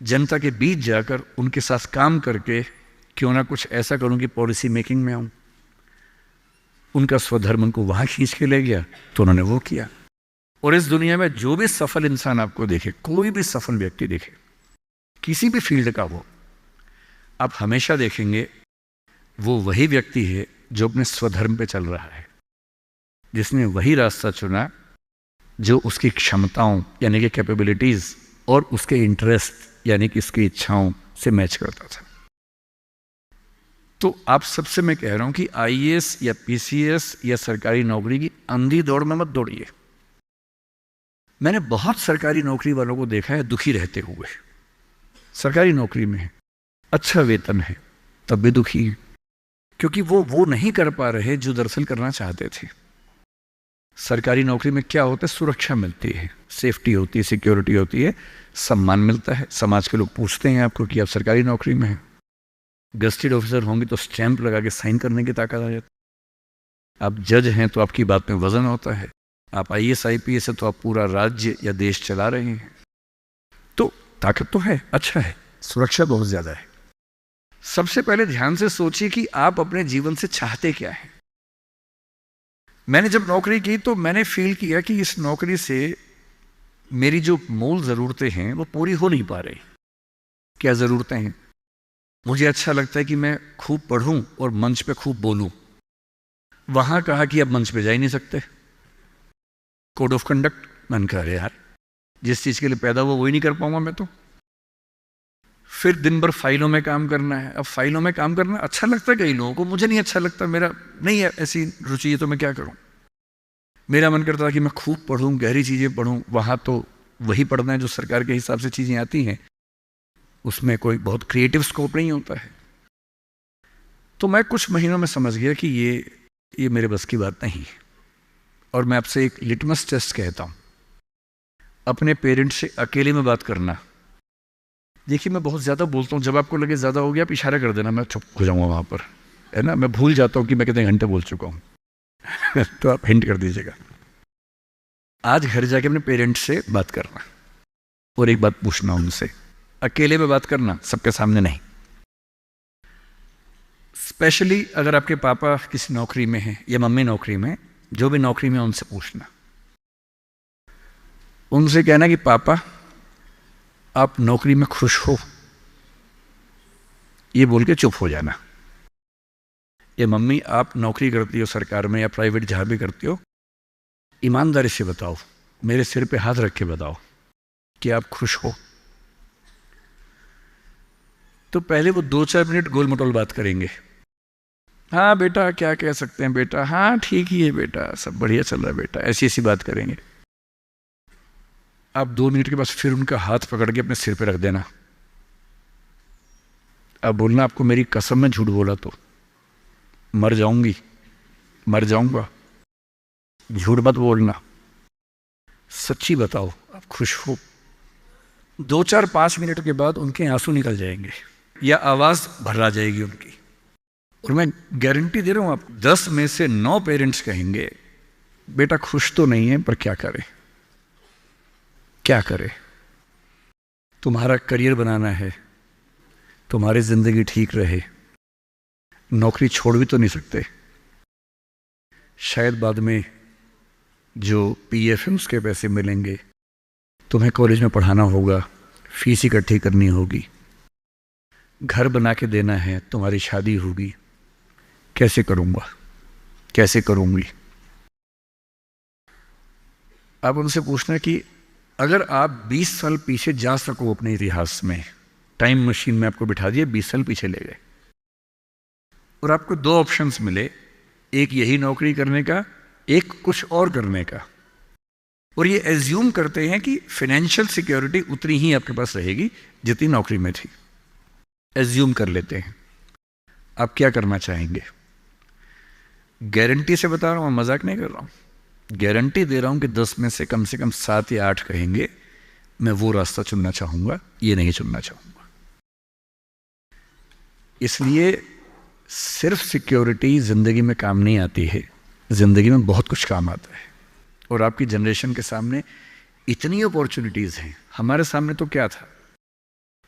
जनता के बीच जाकर उनके साथ काम करके क्यों ना कुछ ऐसा करूं कि पॉलिसी मेकिंग में आऊं। उनका स्वधर्म उनको वहां खींच के ले गया, तो उन्होंने वो किया। और इस दुनिया में जो भी सफल इंसान आपको देखे, कोई भी सफल व्यक्ति देखे, किसी भी फील्ड का हो, आप हमेशा देखेंगे वो वही व्यक्ति है जो अपने स्वधर्म पे चल रहा है, जिसने वही रास्ता चुना जो उसकी क्षमताओं यानी कि कैपेबिलिटीज और उसके इंटरेस्ट यानी कि उसकी इच्छाओं से मैच करता था। तो आप सबसे मैं कह रहा हूं कि आईएएस या पीसीएस या सरकारी नौकरी की अंधी दौड़ में मत दौड़िए। मैंने बहुत सरकारी नौकरी वालों को देखा है दुखी रहते हुए। सरकारी नौकरी में है, अच्छा वेतन है, तब भी दुखी है, क्योंकि वो नहीं कर पा रहे जो दरअसल करना चाहते थे। सरकारी नौकरी में क्या होता है, सुरक्षा मिलती है, सेफ्टी होती है, सिक्योरिटी होती है, सम्मान मिलता है, समाज के लोग पूछते हैं आपको कि आप सरकारी नौकरी में हैं। गस्टेड ऑफिसर होंगे तो स्टैंप लगा के साइन करने की ताकत आ जाती है। आप जज हैं तो आपकी बात में वजन होता है। आप आईएएस आईपीएस है तो आप पूरा राज्य या देश चला रहे हैं, तो ताकत तो है, अच्छा है, सुरक्षा बहुत ज्यादा है। सबसे पहले ध्यान से सोचिए कि आप अपने जीवन से चाहते क्या है। मैंने जब नौकरी की तो मैंने फील किया कि इस नौकरी से मेरी जो मूल ज़रूरतें हैं वो पूरी हो नहीं पा रही। क्या ज़रूरतें हैं? मुझे अच्छा लगता है कि मैं खूब पढ़ूं और मंच पे खूब बोलूं। वहां कहा कि अब मंच पे जा ही नहीं सकते, कोड ऑफ कंडक्ट। मैंने कहा अरे यार, जिस चीज़ के लिए पैदा हुआ वही नहीं कर पाऊंगा मैं तो। फिर दिन भर फाइलों में काम करना है। अब फाइलों में काम करना अच्छा लगता है कई लोगों को, मुझे नहीं अच्छा लगता, मेरा नहीं है ऐसी रुचि है, तो मैं क्या करूं। मेरा मन करता था कि मैं खूब पढ़ूं, गहरी चीज़ें पढ़ूं। वहाँ तो वही पढ़ना है जो सरकार के हिसाब से चीज़ें आती हैं, उसमें कोई बहुत क्रिएटिव स्कोप नहीं होता है। तो मैं कुछ महीनों में समझ गया कि ये मेरे बस की बात नहीं है। और मैं आपसे एक लिटमस टेस्ट कहता हूँ, अपने पेरेंट्स से अकेले में बात करना। देखिए मैं बहुत ज़्यादा बोलता हूँ, जब आपको लगे ज़्यादा हो गया आप इशारा कर देना, मैं चुप हो जाऊँगा वहाँ पर, है ना। मैं भूल जाता हूँ कि मैं कितने घंटे बोल चुका हूँ तो आप हिंट कर दीजिएगा। आज घर जाके अपने पेरेंट्स से बात करना और एक बात पूछना उनसे, अकेले में बात करना, सबके सामने नहीं। स्पेशली अगर आपके पापा किसी नौकरी में हैं या मम्मी नौकरी में, जो भी नौकरी में, उनसे पूछना। उनसे कहना कि पापा आप नौकरी में खुश हो, ये बोल के चुप हो जाना। ये मम्मी आप नौकरी करती हो सरकार में या प्राइवेट, जहां भी करती हो, ईमानदारी से बताओ, मेरे सिर पे हाथ रख के बताओ कि आप खुश हो। तो पहले वो 2-4 मिनट गोल मटोल बात करेंगे। हाँ बेटा क्या कह सकते हैं बेटा, हाँ ठीक ही है बेटा, सब बढ़िया चल रहा है बेटा, ऐसी ऐसी बात करेंगे। आप 2 मिनट के बाद फिर उनका हाथ पकड़ के अपने सिर पे रख देना। अब बोलना आपको मेरी कसम में झूठ बोला तो मर जाऊंगी, मर जाऊंगा। झूठ मत बोलना, सच्ची बताओ आप खुश हो। 2, 4, 5 मिनट के बाद उनके आंसू निकल जाएंगे या आवाज़ भर्रा जाएगी उनकी। और मैं गारंटी दे रहा हूँ आपको 10 में से 9 पेरेंट्स कहेंगे बेटा खुश तो नहीं है पर क्या करे, क्या करे। तुम्हारा करियर बनाना है, तुम्हारी ज़िंदगी ठीक रहे, नौकरी छोड़ भी तो नहीं सकते। शायद बाद में जो पीएफ है उसके पैसे मिलेंगे, तुम्हें कॉलेज में पढ़ाना होगा, फीस इकट्ठी करनी होगी, घर बना के देना है, तुम्हारी शादी होगी। कैसे करूँगा, कैसे करूँगी। आप उनसे पूछना कि अगर आप 20 साल पीछे जा सको अपने इतिहास में, टाइम मशीन में आपको बिठा दिए, 20 साल पीछे ले गए और आपको 2 ऑप्शंस मिले, एक यही नौकरी करने का, एक कुछ और करने का, और ये एज्यूम करते हैं कि फाइनेंशियल सिक्योरिटी उतनी ही आपके पास रहेगी जितनी नौकरी में थी। एज्यूम कर लेते हैं। आप क्या करना चाहेंगे? गारंटी से बता रहा हूँ, मजाक नहीं कर रहा हूँ, गारंटी दे रहा हूँ कि 10 में से कम 7 या 8 कहेंगे मैं वो रास्ता चुनना चाहूँगा, ये नहीं चुनना चाहूँगा। इसलिए सिर्फ सिक्योरिटी ज़िंदगी में काम नहीं आती है, ज़िंदगी में बहुत कुछ काम आता है। और आपकी जनरेशन के सामने इतनी अपॉर्चुनिटीज़ हैं। हमारे सामने तो क्या था,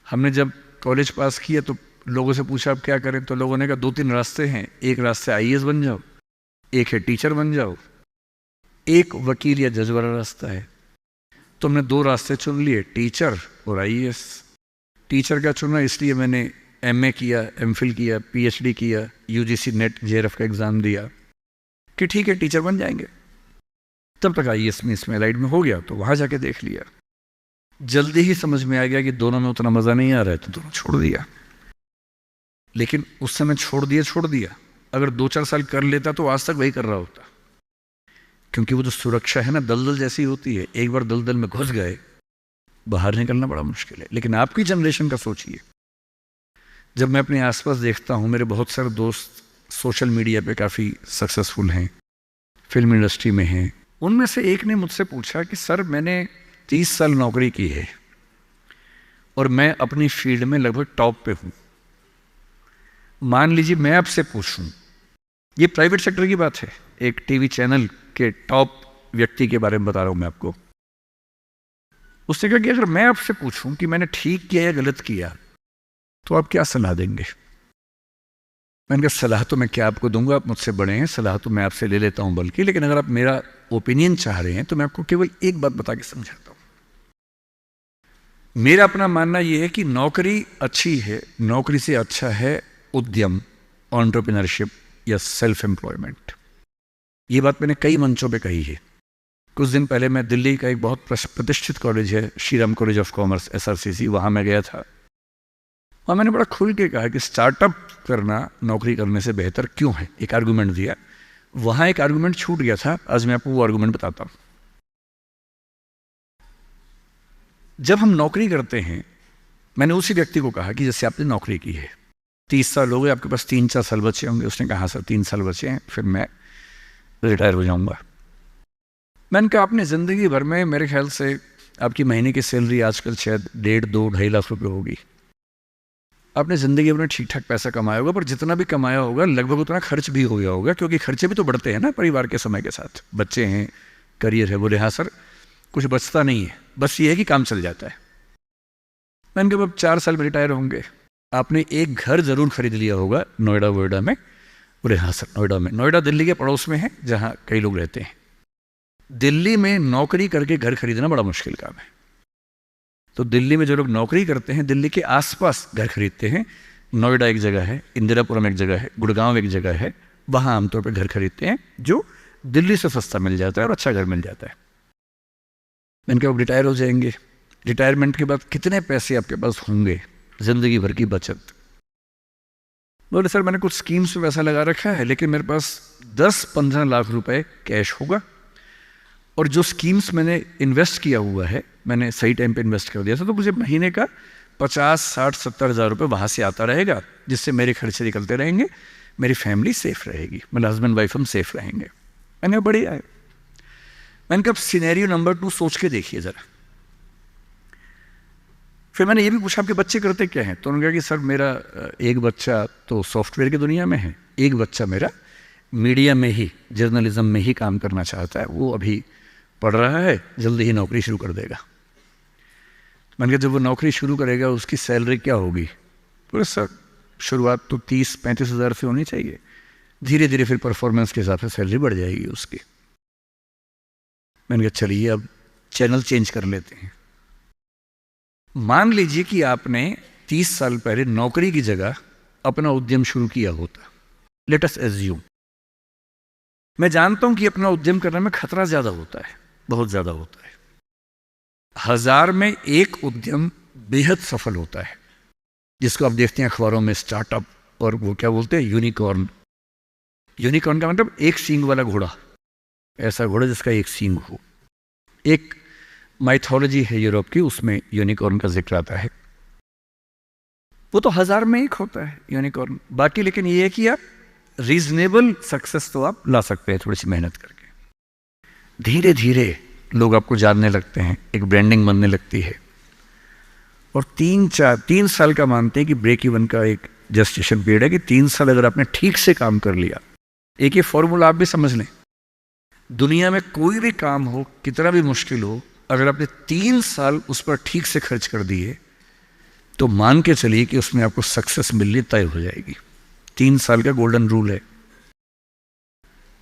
हमने जब कॉलेज पास किया तो लोगों से पूछा आप क्या करें, तो लोगों ने कहा 2-3 रास्ते हैं, एक रास्ते आईएएस बन जाओ, एक है टीचर बन जाओ, एक वकील या जज वाला रास्ता है। तो हमने 2 रास्ते चुन लिए, टीचर और आईएएस। टीचर का चुना इसलिए मैंने एमए किया, एमफिल किया, पीएचडी किया, यूजीसी नेट जेआरएफ का एग्ज़ाम दिया कि ठीक है टीचर बन जाएंगे। तब तक आईएएस में इसमें लाइट में हो गया तो वहाँ जाके देख लिया। जल्दी ही समझ में आ गया कि दोनों में उतना मज़ा नहीं आ रहा है तो दोनों छोड़ दिया। लेकिन उस समय छोड़ दिया। अगर 2-4 साल कर लेता तो आज तक वही कर रहा होता, क्योंकि वो जो सुरक्षा है ना दलदल जैसी होती है, एक बार दलदल में घुस गए बाहर निकलना बड़ा मुश्किल है। लेकिन आपकी जनरेशन का सोचिए, जब मैं अपने आसपास देखता हूँ, मेरे बहुत सारे दोस्त सोशल मीडिया पे काफ़ी सक्सेसफुल हैं, फिल्म इंडस्ट्री में हैं। उनमें से एक ने मुझसे पूछा कि सर मैंने 30 साल नौकरी की है और मैं अपनी फील्ड में लगभग टॉप पे हूँ। मान लीजिए मैं आपसे पूछूं, ये प्राइवेट सेक्टर की बात है, एक टीवी चैनल के टॉप व्यक्ति के बारे में बता रहा हूं मैं आपको। उसने कहा कि अगर मैं आपसे पूछूं कि मैंने ठीक किया या गलत किया तो आप क्या सलाह देंगे? मैंने कहा सलाह तो मैं क्या आपको दूंगा, आप मुझसे बड़े हैं, सलाह तो मैं आपसे ले लेता हूं बल्कि, लेकिन अगर आप मेरा ओपिनियन चाह रहे हैं तो मैं आपको केवल एक बात बता के समझाता हूं। मेरा अपना मानना यह है कि नौकरी अच्छी है, नौकरी से अच्छा है उद्यम, एंटरप्रेन्योरशिप या सेल्फ एम्प्लॉयमेंट। ये बात मैंने कई मंचों पे कही है। कुछ दिन पहले मैं दिल्ली का एक बहुत प्रतिष्ठित कॉलेज है, Shriram college of commerce SRCC, वहाँ मैं गया था और मैंने बड़ा खुल के कहा कि स्टार्टअप करना नौकरी करने से बेहतर क्यों है। एक आर्गूमेंट दिया, वहाँ एक आर्गूमेंट छूट गया था, आज मैं आपको वो आर्गूमेंट बताता हूँ। जब हम नौकरी करते हैं, मैंने उसी व्यक्ति को कहा कि जैसे आपने नौकरी की है, 30 साल हो गए, आपके पास 3-4 साल बचे होंगे। उसने कहा सर 3 साल बचे हैं, फिर मैं रिटायर हो जाऊंगा। मैंने कहा आपने ज़िंदगी भर में मेरे ख्याल से आपकी महीने की सैलरी आजकल शायद 1.5-2-2.5 लाख रुपए होगी। आपने ज़िंदगी भर ठीक ठाक पैसा कमाया होगा, पर जितना भी कमाया होगा लगभग उतना खर्च भी हो गया होगा, क्योंकि खर्चे भी तो बढ़ते हैं ना परिवार के समय के साथ। बच्चे हैं, करियर है। बोले हाँ सर, कुछ बचता नहीं है, बस ये है कि काम चल जाता है। मैंने कहा अब 4 साल में रिटायर होंगे, आपने एक घर जरूर खरीद लिया होगा नोएडा वोएडा में। बोले हाँ सर नोएडा में। नोएडा दिल्ली के पड़ोस में है जहाँ कई लोग रहते हैं। दिल्ली में नौकरी करके घर खरीदना बड़ा मुश्किल काम है, तो दिल्ली में जो लोग नौकरी करते हैं दिल्ली के आसपास घर खरीदते हैं। नोएडा एक जगह है, इंदिरापुरम एक जगह है, गुड़गांव एक जगह है, वहाँ आमतौर पर घर खरीदते हैं जो दिल्ली से सस्ता मिल जाता है और अच्छा घर मिल जाता है। मैंने कहा रिटायर हो जाएंगे, रिटायरमेंट के बाद कितने पैसे आपके पास होंगे, ज़िंदगी भर की बचत? बोले सर मैंने कुछ स्कीम्स में पैसा लगा रखा है, लेकिन मेरे पास 10-15 लाख रुपए कैश होगा और जो स्कीम्स मैंने इन्वेस्ट किया हुआ है, मैंने सही टाइम पे इन्वेस्ट कर दिया था, तो मुझे महीने का 50, 60, 70 हज़ार रुपये वहाँ से आता रहेगा, जिससे मेरे खर्चे निकलते रहेंगे, मेरी फैमिली सेफ रहेगी, मेरे हस्बैंड वाइफ हम सेफ रहेंगे। मैंने बढ़िया है। मैंने कहा सिनेरियो नंबर 2 सोच के देखिए ज़रा। फिर मैंने ये भी पूछा आपके बच्चे करते क्या हैं? तो उन्होंने कहा कि सर मेरा एक बच्चा तो सॉफ्टवेयर की दुनिया में है, एक बच्चा मेरा मीडिया में ही, जर्नलिज्म में ही काम करना चाहता है, वो अभी पढ़ रहा है, जल्दी ही नौकरी शुरू कर देगा। मैंने कहा जब वो नौकरी शुरू करेगा उसकी सैलरी क्या होगी? बोले सर शुरुआत तो 30-35 हज़ार से होनी चाहिए, धीरे धीरे फिर परफॉर्मेंस के हिसाब से सैलरी बढ़ जाएगी उसकी। मैंने कहा चलिए अब चैनल चेंज कर लेते हैं। मान लीजिए कि आपने 30 साल पहले नौकरी की जगह अपना उद्यम शुरू किया होता। लेट अस एज्यूम, मैं जानता हूं कि अपना उद्यम करने में खतरा ज्यादा होता है, बहुत ज्यादा होता है। 1000 में एक उद्यम बेहद सफल होता है, जिसको आप देखते हैं अखबारों में, स्टार्टअप, और वो क्या बोलते हैं, यूनिकॉर्न। यूनिकॉर्न का मतलब एक सींग वाला घोड़ा, ऐसा घोड़ा जिसका एक सींग हो। एक माइथोलॉजी है यूरोप की, उसमें यूनिकॉर्न का जिक्र आता है। वो तो 1000 में एक होता है यूनिकॉर्न। बाकी लेकिन ये है कि आप रीजनेबल सक्सेस तो आप ला सकते हैं थोड़ी सी मेहनत करके। धीरे धीरे लोग आपको जानने लगते हैं, एक ब्रांडिंग बनने लगती है, और 3 साल का मानते हैं कि ब्रेक इवन का एक जस्टिफिकेशन पीरियड है कि 3 साल अगर आपने ठीक से काम कर लिया। एक ये फॉर्मूला आप भी समझ लें, दुनिया में कोई भी काम हो, कितना भी मुश्किल हो, अगर आपने 3 साल उस पर ठीक से खर्च कर दिए तो मान के चलिए कि उसमें आपको सक्सेस मिलनी तय हो जाएगी। 3 साल का गोल्डन रूल है।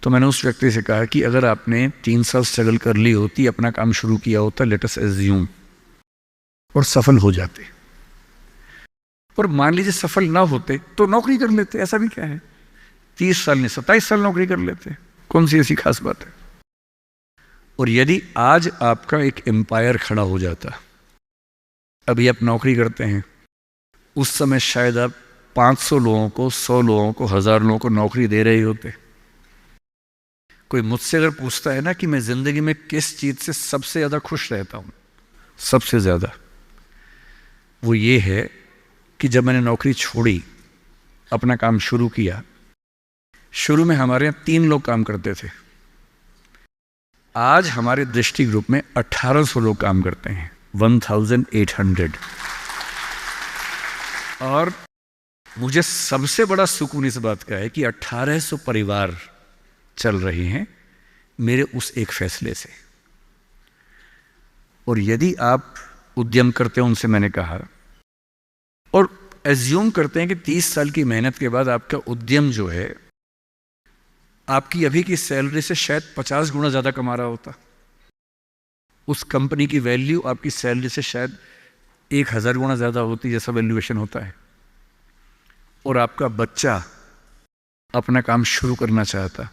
तो मैंने उस व्यक्ति से कहा कि अगर आपने 3 साल स्ट्रगल कर ली होती, अपना काम शुरू किया होता, लेट अस एज्यूम, और सफल हो जाते, और मान लीजिए सफल ना होते तो नौकरी कर लेते, ऐसा भी क्या है, 30 साल नहीं 27 साल नौकरी कर लेते, कौन सी ऐसी खास बात है। और यदि आज आपका एक एम्पायर खड़ा हो जाता, अभी आप नौकरी करते हैं, उस समय शायद आप 500 लोगों को, 100 लोगों को, 1000 लोगों को नौकरी दे रहे होते। कोई मुझसे अगर पूछता है ना कि मैं जिंदगी में किस चीज से सबसे ज्यादा खुश रहता हूं, सबसे ज्यादा, वो ये है कि जब मैंने नौकरी छोड़ी, अपना काम शुरू किया। शुरू में हमारे यहाँ 3 लोग काम करते थे, आज हमारे दृष्टि ग्रुप में 1800 लोग काम करते हैं, 1800। और मुझे सबसे बड़ा सुकून इस बात का है कि 1800 परिवार चल रहे हैं मेरे उस एक फैसले से। और यदि आप उद्यम करते हो, उनसे मैंने कहा, और एज्यूम करते हैं कि 30 साल की मेहनत के बाद आपका उद्यम जो है आपकी अभी की सैलरी से शायद 50 गुना ज्यादा कमा रहा होता, उस कंपनी की वैल्यू आपकी सैलरी से शायद 1000 गुना ज्यादा होती, जैसा वैल्यूएशन होता है, और आपका बच्चा अपना काम शुरू करना चाहता।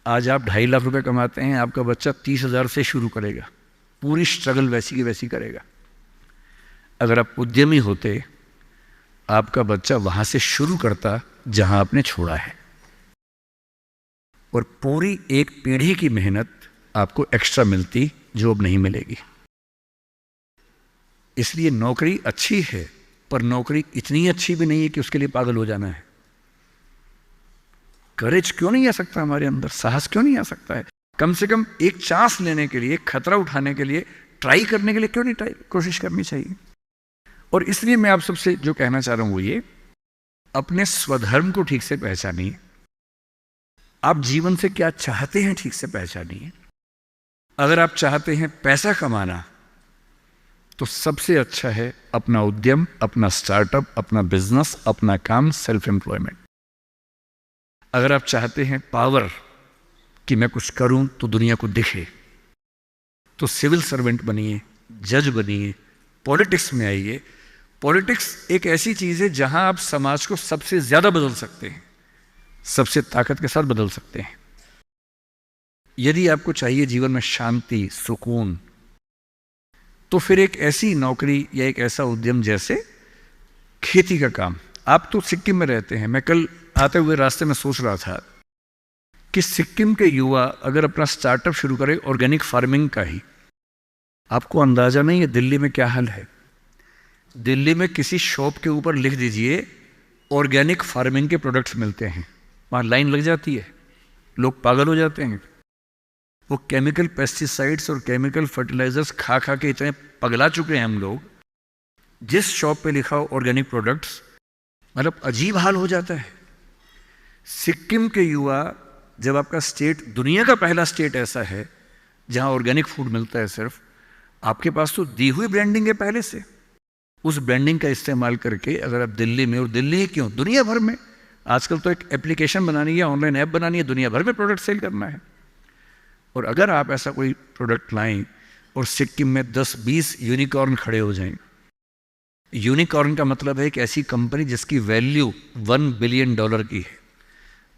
आज आप 2.5 लाख रुपए कमाते हैं, आपका बच्चा 30,000 से शुरू करेगा, पूरी स्ट्रगल वैसी की वैसी करेगा। अगर आप उद्यमी होते, आपका बच्चा वहां से शुरू करता जहां आपने छोड़ा है, और पूरी एक पीढ़ी की मेहनत आपको एक्स्ट्रा मिलती जो अब नहीं मिलेगी। इसलिए नौकरी अच्छी है, पर नौकरी इतनी अच्छी भी नहीं है कि उसके लिए पागल हो जाना है। करेज क्यों नहीं आ सकता हमारे अंदर, साहस क्यों नहीं आ सकता है? कम से कम एक चांस लेने के लिए, खतरा उठाने के लिए, ट्राई करने के लिए क्यों नहीं कोशिश करनी चाहिए? और इसलिए मैं आप सबसे जो कहना चाह रहा हूं वो ये, अपने स्वधर्म को ठीक से पहचानिए। आप जीवन से क्या चाहते हैं ठीक से पहचानिए। अगर आप चाहते हैं पैसा कमाना, तो सबसे अच्छा है अपना उद्यम, अपना स्टार्टअप, अपना बिजनेस, अपना काम, सेल्फ एम्प्लॉयमेंट। अगर आप चाहते हैं पावर, कि मैं कुछ करूं तो दुनिया को दिखे, तो सिविल सर्वेंट बनिए, जज बनिए, पॉलिटिक्स में आइए। पॉलिटिक्स एक ऐसी चीज है जहां आप समाज को सबसे ज्यादा बदल सकते हैं, सबसे ताकत के साथ बदल सकते हैं। यदि आपको चाहिए जीवन में शांति, सुकून, तो फिर एक ऐसी नौकरी या एक ऐसा उद्यम जैसे खेती का काम। आप तो सिक्किम में रहते हैं, मैं कल आते हुए रास्ते में सोच रहा था कि सिक्किम के युवा अगर अपना स्टार्टअप शुरू करें ऑर्गेनिक फार्मिंग का ही, आपको अंदाज़ा नहीं है दिल्ली में क्या हाल है। दिल्ली में किसी शॉप के ऊपर लिख दीजिए ऑर्गेनिक फार्मिंग के प्रोडक्ट्स मिलते हैं, वहाँ लाइन लग जाती है, लोग पागल हो जाते हैं। वो केमिकल पेस्टिसाइड्स और केमिकल फर्टिलाइजर्स खा खा के इतने पगला चुके हैं हम लोग, जिस शॉप पे लिखा हो ऑर्गेनिक प्रोडक्ट्स, मतलब अजीब हाल हो जाता है। सिक्किम के युवा, जब आपका स्टेट दुनिया का पहला स्टेट ऐसा है जहाँ ऑर्गेनिक फूड मिलता है सिर्फ, आपके पास तो दी हुई ब्रांडिंग है पहले से, उस ब्रांडिंग का इस्तेमाल करके अगर आप दिल्ली में, और दिल्ली ही क्यों, दुनिया भर में आजकल तो एक एप्लीकेशन बनानी है, ऑनलाइन ऐप बनानी है, दुनिया भर में प्रोडक्ट सेल करना है। और अगर आप ऐसा कोई प्रोडक्ट लाएं और सिक्किम में 10-20 यूनिकॉर्न खड़े हो जाएं, यूनिकॉर्न का मतलब है एक ऐसी कंपनी जिसकी वैल्यू $1 बिलियन की है।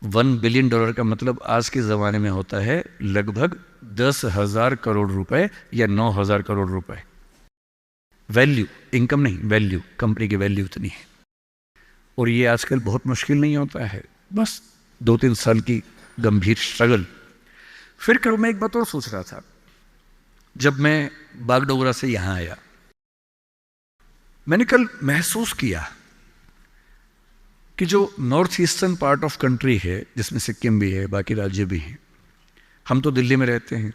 $1 बिलियन का मतलब आज के ज़माने में होता है लगभग 10,000 करोड़ रुपए या 9,000 करोड़ रुपए। वैल्यू, इनकम नहीं, वैल्यू, कंपनी की वैल्यू इतनी है। और ये आजकल बहुत मुश्किल नहीं होता है, बस 2-3 साल की गंभीर स्ट्रगल। फिर कल मैं एक बात और सोच रहा था, जब मैं बागडोगरा से यहाँ आया, मैंने कल महसूस किया कि जो north eastern part of country है, जिसमें सिक्किम भी है, बाकी राज्य भी हैं, हम तो दिल्ली में रहते हैं।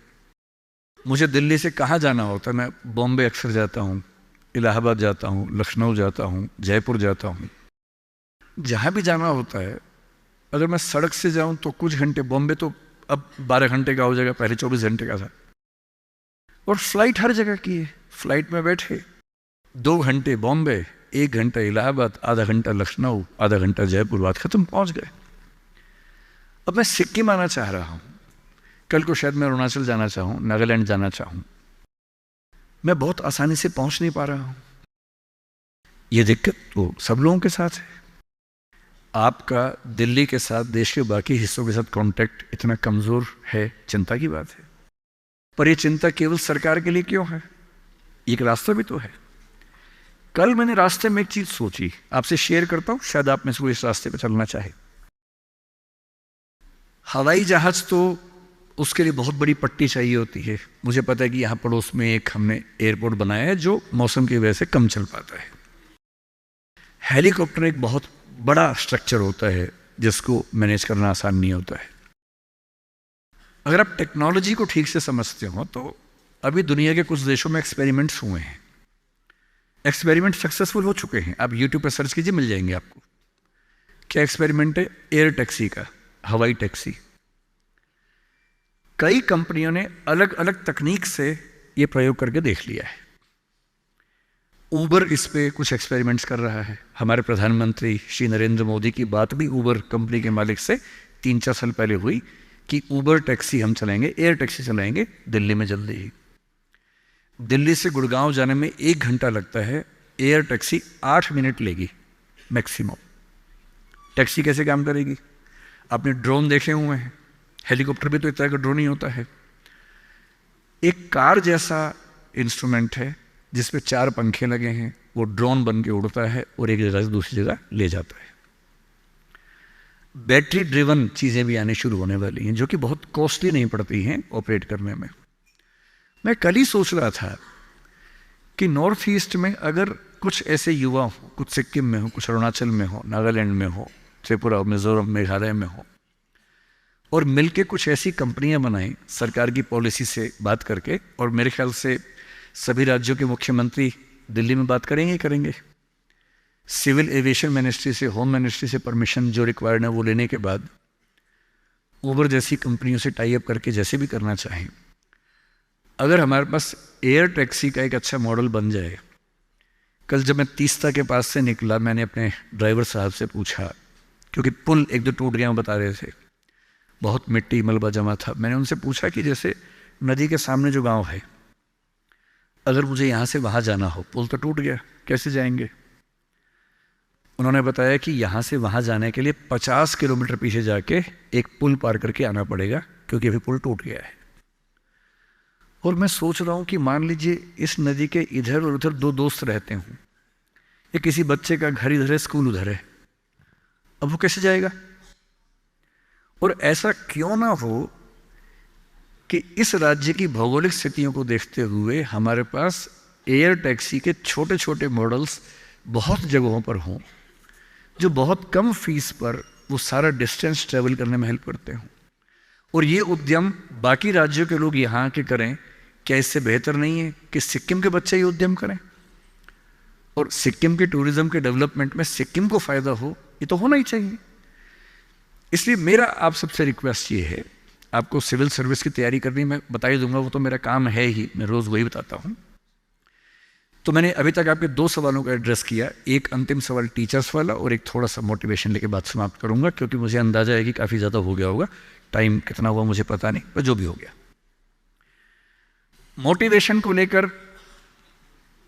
मुझे दिल्ली से कहाँ जाना होता है, मैं बॉम्बे अक्सर जाता हूँ, इलाहाबाद जाता हूँ, लखनऊ जाता हूँ, जयपुर जाता हूँ। जहाँ भी जाना होता है, अगर मैं सड़क से जाऊँ तो कुछ घंटे, बॉम्बे तो अब 12 घंटे का हो जाएगा, पहले 24 घंटे का था। और फ्लाइट हर जगह की है, फ्लाइट में बैठे 2 घंटे बॉम्बे, 1 घंटा इलाहाबाद, आधा घंटा लखनऊ, आधा घंटा जयपुर, बात खत्म, पहुँच गए। अब मैं सिक्किम आना चाह रहा हूँ, कल को शायद मैं अरुणाचल जाना चाहूँ, नागालैंड जाना चाहूँ, मैं बहुत आसानी से पहुँच नहीं पा रहा हूँ। ये दिक्कत तो सब लोगों के साथ है। आपका दिल्ली के साथ, देश के बाकी हिस्सों के साथ कांटेक्ट इतना कमज़ोर है, चिंता की बात है। पर ये चिंता केवल सरकार के लिए क्यों है, एक रास्ता भी तो है। कल मैंने रास्ते में एक चीज़ सोची, आपसे शेयर करता हूँ, शायद आप में से कोई इस रास्ते पर चलना चाहे। हवाई जहाज़ तो उसके लिए बहुत बड़ी पट्टी चाहिए होती है। मुझे पता है कि यहाँ पड़ोस में एक हमने एयरपोर्ट बनाया है जो मौसम की वजह से कम चल पाता है। हेलीकॉप्टर एक बहुत बड़ा स्ट्रक्चर होता है जिसको मैनेज करना आसान नहीं होता है। अगर आप टेक्नोलॉजी को ठीक से समझते हो तो अभी दुनिया के कुछ देशों में एक्सपेरिमेंट्स हुए हैं, एक्सपेरिमेंट सक्सेसफुल हो चुके हैं। आप यूट्यूब पर सर्च कीजिए, मिल जाएंगे आपको। क्या एक्सपेरिमेंट है? एयर टैक्सी का, हवाई टैक्सी। कई कंपनियों ने अलग अलग तकनीक से ये प्रयोग करके देख लिया है। ऊबर इस पे कुछ एक्सपेरिमेंट्स कर रहा है। हमारे प्रधानमंत्री श्री नरेंद्र मोदी की बात भी ऊबर कंपनी के मालिक से 3-4 साल पहले हुई कि ऊबर टैक्सी हम चलाएंगे, एयर टैक्सी चलाएंगे दिल्ली में जल्दी ही। दिल्ली से गुड़गांव जाने में 1 घंटा लगता है, एयर टैक्सी 8 मिनट लेगी मैक्सिमम। टैक्सी कैसे काम करेगी? आपने ड्रोन देखे हुए हैं, हेलीकॉप्टर भी तो इस तरह का ड्रोन ही होता है। एक कार जैसा इंस्ट्रूमेंट है जिस पे 4 पंखे लगे हैं, वो ड्रोन बन के उड़ता है और एक जगह से दूसरी जगह ले जाता है। बैटरी ड्रिवन चीज़ें भी आने शुरू होने वाली हैं जो कि बहुत कॉस्टली नहीं पड़ती हैं ऑपरेट करने में। मैं कल ही सोच रहा था कि नॉर्थ ईस्ट में अगर कुछ ऐसे युवा हो, कुछ सिक्किम में हो, कुछ अरुणाचल में हो, नागालैंड में हो, त्रिपुरा, मिजोरम, मेघालय में हो, और मिलके कुछ ऐसी कंपनियां बनाएं सरकार की पॉलिसी से बात करके, और मेरे ख्याल से सभी राज्यों के मुख्यमंत्री दिल्ली में बात करेंगे। सिविल एविएशन मिनिस्ट्री से, होम मिनिस्ट्री से परमिशन जो रिक्वायर्ड है वो लेने के बाद ऊबर जैसी कंपनियों से टाई अप करके जैसे भी करना चाहें, अगर हमारे पास एयर टैक्सी का एक अच्छा मॉडल बन जाए। कल जब मैं तीस्ता के पास से निकला, मैंने अपने ड्राइवर साहब से पूछा, क्योंकि पुल 1-2 टूट गया बता रहे थे, बहुत मिट्टी मलबा जमा था। मैंने उनसे पूछा कि जैसे नदी के सामने जो गांव है, अगर मुझे यहाँ से वहाँ जाना हो, पुल तो टूट गया, कैसे जाएंगे? उन्होंने बताया कि यहाँ से वहाँ जाने के लिए 50 किलोमीटर पीछे जाके एक पुल पार करके आना पड़ेगा, क्योंकि अभी पुल टूट गया है। और मैं सोच रहा हूँ कि मान लीजिए इस नदी के इधर और उधर 2 दोस्त रहते हों, या किसी बच्चे का घर इधर है, स्कूल उधर है, अब वो कैसे जाएगा? और ऐसा क्यों ना हो कि इस राज्य की भौगोलिक स्थितियों को देखते हुए हमारे पास एयर टैक्सी के छोटे छोटे मॉडल्स बहुत जगहों पर हों, जो बहुत कम फीस पर वो सारा डिस्टेंस ट्रेवल करने में हेल्प करते हों। और ये उद्यम बाकी राज्यों के लोग यहाँ के करें, क्या इससे बेहतर नहीं है कि सिक्किम के बच्चे ये उद्यम करें और सिक्किम के टूरिज्म के डेवलपमेंट में सिक्किम को फ़ायदा हो? ये तो होना ही चाहिए। इसलिए मेरा आप सबसे रिक्वेस्ट ये है, आपको सिविल सर्विस की तैयारी करनी मैं बता ही दूंगा, वो तो मेरा काम है ही, मैं रोज़ वही बताता हूँ। तो मैंने अभी तक आपके 2 सवालों का एड्रेस किया, एक अंतिम सवाल टीचर्स वाला और एक थोड़ा सा मोटिवेशन लेके बात समाप्त करूँगा, क्योंकि मुझे अंदाजा है कि काफ़ी ज़्यादा हो गया होगा, टाइम कितना हुआ मुझे पता नहीं, पर जो भी हो गया। मोटिवेशन को लेकर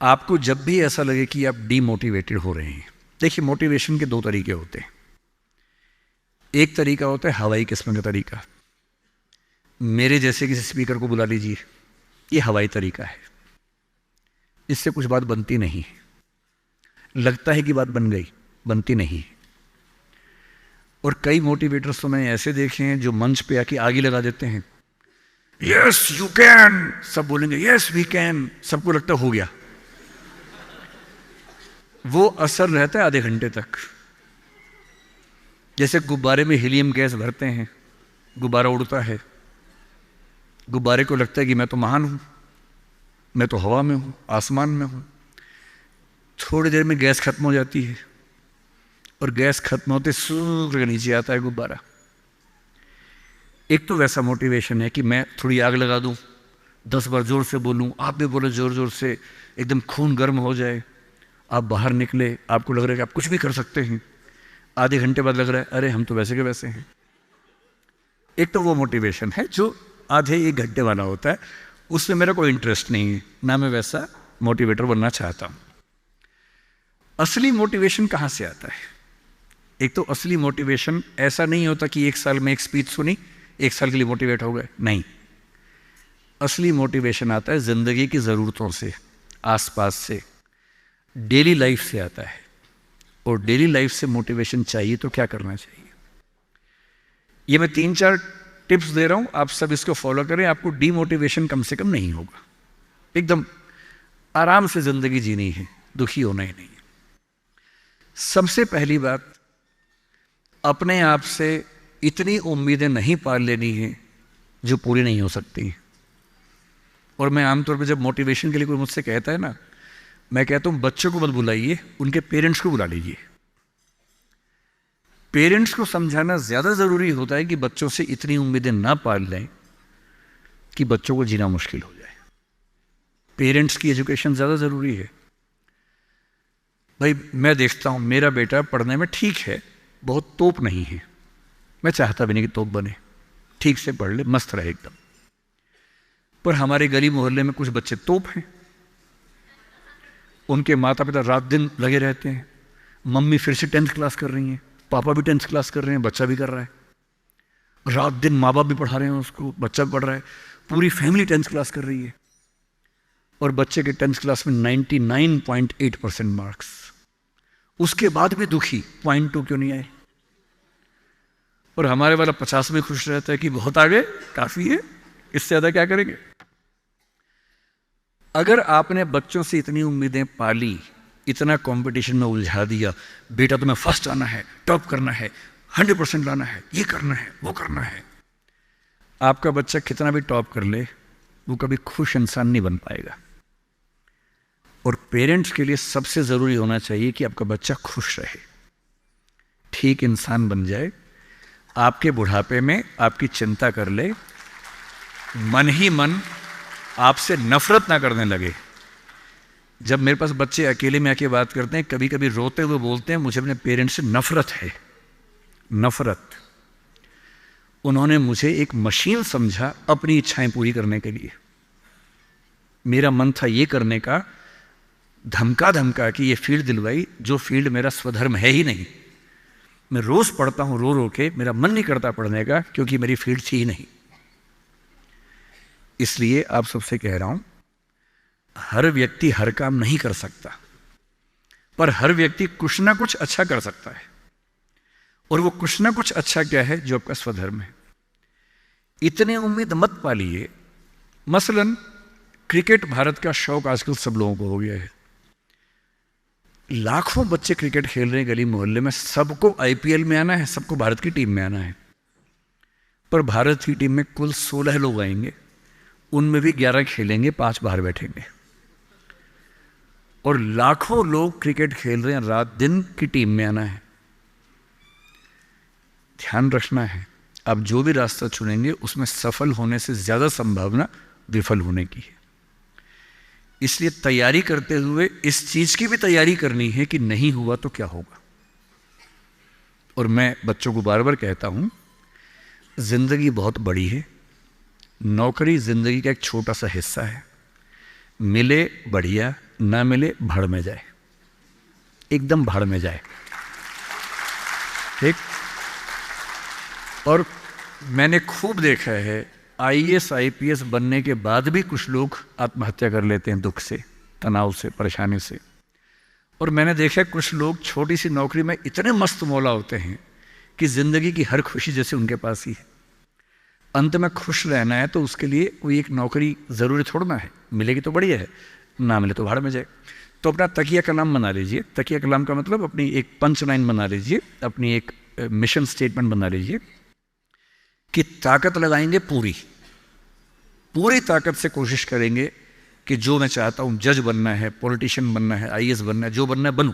आपको जब भी ऐसा लगे कि आप डीमोटिवेटेड हो रहे हैं, देखिए मोटिवेशन के 2 तरीके होते हैं। एक तरीका होता है हवाई किस्म का तरीका, मेरे जैसे किसी स्पीकर को बुला लीजिए, ये हवाई तरीका है, इससे कुछ बात बनती नहीं है, लगता है कि बात बन गई, बनती नहीं है। और कई मोटिवेटर्स तो मैंने ऐसे देखे हैं जो मंच पे आके आगे लगा देते हैं, यस यू कैन, सब बोलेंगे यस वी कैन, सबको लगता हो गया। वो असर रहता है आधे घंटे तक, जैसे गुब्बारे में हीलियम गैस भरते हैं, गुब्बारा उड़ता है, गुब्बारे को लगता है कि मैं तो महान हूं, मैं तो हवा में हूं, आसमान में हूं। थोड़ी देर में गैस खत्म हो जाती है और गैस खत्म होते सूख के नीचे आता है गुब्बारा। एक तो वैसा मोटिवेशन है कि मैं थोड़ी आग लगा दूं, 10 बार जोर से बोलूं, आप भी बोले जोर जोर से, एकदम खून गर्म हो जाए, आप बाहर निकले, आपको लग रहा है कि आप कुछ भी कर सकते हैं, आधे घंटे बाद लग रहा है अरे हम तो वैसे के वैसे हैं। एक तो वो मोटिवेशन है जो आधे 1 घंटे वाला होता है, उसमें मेरा कोई इंटरेस्ट नहीं है, ना मैं वैसा मोटिवेटर बनना चाहता हूं। असली मोटिवेशन कहाँ से आता है? एक तो असली मोटिवेशन ऐसा नहीं होता कि 1 साल में एक स्पीच सुनी, 1 साल के लिए मोटिवेट हो गए, नहीं। असली मोटिवेशन आता है जिंदगी की ज़रूरतों से, आसपास से, डेली लाइफ से आता है। और डेली लाइफ से मोटिवेशन चाहिए तो क्या करना चाहिए? ये मैं 3-4 टिप्स दे रहा हूं, आप सब इसको फॉलो करें, आपको डीमोटिवेशन कम से कम नहीं होगा। एकदम आराम से जिंदगी जीनी है, दुखी होना ही नहीं है। सबसे पहली बात, अपने आप से इतनी उम्मीदें नहीं पाल लेनी है जो पूरी नहीं हो सकती। और मैं आमतौर पर जब मोटिवेशन के लिए कोई मुझसे कहता है ना, मैं कहता हूं बच्चों को मत बुलाइए, उनके पेरेंट्स को बुला लीजिए। पेरेंट्स को समझाना ज़्यादा ज़रूरी होता है कि बच्चों से इतनी उम्मीदें ना पाल लें कि बच्चों को जीना मुश्किल हो जाए। पेरेंट्स की एजुकेशन ज़्यादा ज़रूरी है। भाई मैं देखता हूं मेरा बेटा पढ़ने में ठीक है, बहुत तोप नहीं है, मैं चाहता भी नहीं कि तोप बने, ठीक से पढ़ ले, मस्त रहे एकदम। पर हमारे गली मोहल्ले में कुछ बच्चे तोप हैं, उनके माता पिता रात दिन लगे रहते हैं, मम्मी फिर से 10th क्लास कर रही हैं, पापा भी 10th क्लास कर रहे हैं, बच्चा भी कर रहा है, रात दिन माँ बाप भी पढ़ा रहे हैं उसको, बच्चा भी पढ़ रहा है, पूरी फैमिली 10th क्लास कर रही है। और बच्चे के 10th क्लास में 99.8% मार्क्स, उसके बाद भी दुखी, 0.2 क्यों नहीं आए? और हमारे वाला 50 में खुश रहता है कि बहुत आगे, काफ़ी है, इससे ज़्यादा क्या करेंगे? अगर आपने बच्चों से इतनी उम्मीदें पाली, इतना कंपटीशन में उलझा दिया, बेटा तुम्हें फर्स्ट आना है, टॉप करना है, 100% लाना है, ये करना है, वो करना है, आपका बच्चा कितना भी टॉप कर ले, वो कभी खुश इंसान नहीं बन पाएगा। और पेरेंट्स के लिए सबसे ज़रूरी होना चाहिए कि आपका बच्चा खुश रहे, ठीक इंसान बन जाए, आपके बुढ़ापे में आपकी चिंता कर ले, मन ही मन आपसे नफरत ना करने लगे। जब मेरे पास बच्चे अकेले में आके बात करते हैं, कभी कभी रोते हुए बोलते हैं मुझे अपने पेरेंट्स से नफरत है, नफरत। उन्होंने मुझे एक मशीन समझा अपनी इच्छाएं पूरी करने के लिए। मेरा मन था ये करने का, धमका धमका कि ये फील्ड दिलवाई जो फील्ड मेरा स्वधर्म है ही नहीं। मैं रोज पढ़ता हूं रो रो के, मेरा मन नहीं करता पढ़ने का क्योंकि मेरी फील्ड थी ही नहीं। इसलिए आप सबसे कह रहा हूं, हर व्यक्ति हर काम नहीं कर सकता, पर हर व्यक्ति कुछ ना कुछ अच्छा कर सकता है। और वो कुछ ना कुछ अच्छा क्या है जो आपका स्वधर्म है। इतने उम्मीद मत पालिए। मसलन क्रिकेट भारत का शौक आजकल सब लोगों को हो गया है। लाखों बच्चे क्रिकेट खेल रहे हैं गली मोहल्ले में, सबको आईपीएल में आना है, सबको भारत की टीम में आना है। पर भारत की टीम में कुल 16 लोग आएंगे, उनमें भी 11 खेलेंगे, 5 बाहर बैठेंगे। और लाखों लोग क्रिकेट खेल रहे हैं, रात दिन की टीम में आना है। ध्यान रखना है, आप जो भी रास्ता चुनेंगे उसमें सफल होने से ज्यादा संभावना विफल होने की है। इसलिए तैयारी करते हुए इस चीज की भी तैयारी करनी है कि नहीं हुआ तो क्या होगा। और मैं बच्चों को बार बार कहता हूं, जिंदगी बहुत बड़ी है, नौकरी जिंदगी का एक छोटा सा हिस्सा है। मिले बढ़िया, ना मिले भाड़ में जाए, एकदम भाड़ में जाए, ठीक। और मैंने खूब देखा है आईएएस आईपीएस बनने के बाद भी कुछ लोग आत्महत्या कर लेते हैं, दुख से, तनाव से, परेशानी से। और मैंने देखा कुछ लोग छोटी सी नौकरी में इतने मस्त मौला होते हैं कि जिंदगी की हर खुशी जैसे उनके पास ही है। अंत में खुश रहना है तो उसके लिए कोई एक नौकरी जरूरी छोड़ना है, मिलेगी तो बढ़िया है, ना मिले तो भाड़ में जाए। तो अपना तकिया कलाम बना लीजिए। तकिया कलाम का मतलब अपनी एक पंच लाइन बना लीजिए, अपनी एक मिशन स्टेटमेंट बना लीजिए कि ताकत लगाएंगे, पूरी ताकत से कोशिश करेंगे कि जो मैं चाहता हूं, जज बनना है, पॉलिटिशियन बनना है, आईएएस बनना है, जो बनना है बनूं,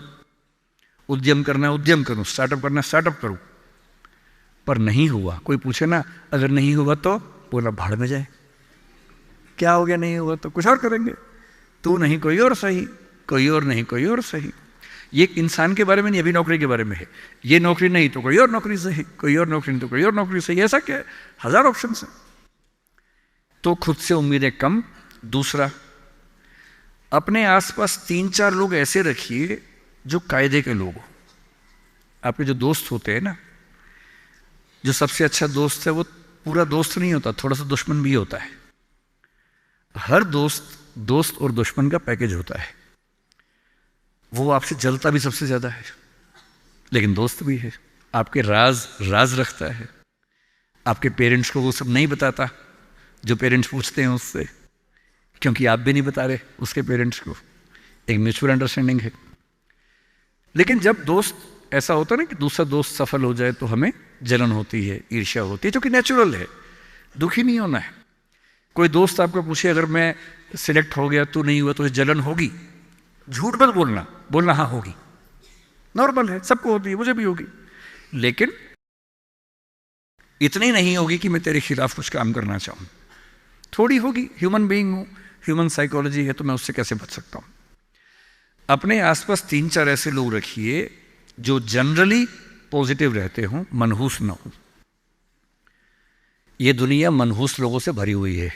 उद्यम करना है उद्यम करूं, स्टार्टअप करना है स्टार्टअप करूं। पर नहीं हुआ, कोई पूछे ना अगर नहीं हुआ तो बोला भाड़ में जाए। क्या हो गया नहीं हुआ तो कुछ और करेंगे, तू नहीं कोई और सही, कोई और नहीं कोई और सही। ये इंसान के बारे में नहीं, अभी नौकरी के बारे में है। ये नौकरी नहीं तो कोई और नौकरी सही, कोई और नौकरी नहीं तो कोई और नौकरी सही। ऐसा क्या है, 1000 ऑप्शन है। तो खुद से उम्मीदें कम। दूसरा, अपने आसपास 3-4 लोग ऐसे रखिए जो कायदे के लोग हो। आपके जो दोस्त होते हैं ना, जो सबसे अच्छा दोस्त है वो पूरा दोस्त नहीं होता, थोड़ा सा दुश्मन भी होता है। हर दोस्त और दुश्मन का पैकेज होता है। वो आपसे जलता भी सबसे ज्यादा है, लेकिन दोस्त भी है। आपके राज रखता है। आपके पेरेंट्स को वो सब नहीं बताता जो पेरेंट्स पूछते हैं उससे, क्योंकि आप भी नहीं बता रहे उसके पेरेंट्स को। एक म्यूचुअल अंडरस्टैंडिंग है। लेकिन जब दोस्त ऐसा होता है ना कि दूसरा दोस्त सफल हो जाए तो हमें जलन होती है, ईर्ष्या होती है, जो कि नेचुरल है। दुखी नहीं होना है। कोई दोस्त आपको पूछे अगर मैं सिलेक्ट हो गया तू नहीं हुआ तो जलन होगी, झूठ मत बोलना हाँ होगी, नॉर्मल है, सबको होती है, मुझे भी होगी। लेकिन इतनी नहीं होगी कि मैं तेरे खिलाफ कुछ काम करना चाहूं। थोड़ी होगी, ह्यूमन बीइंग हूं, ह्यूमन साइकोलॉजी है, तो मैं उससे कैसे बच सकता हूं। अपने आसपास 3-4 ऐसे लोग रखिए जो जनरली पॉजिटिव रहते हों, मनहूस ना हो। यह दुनिया मनहूस लोगों से भरी हुई है।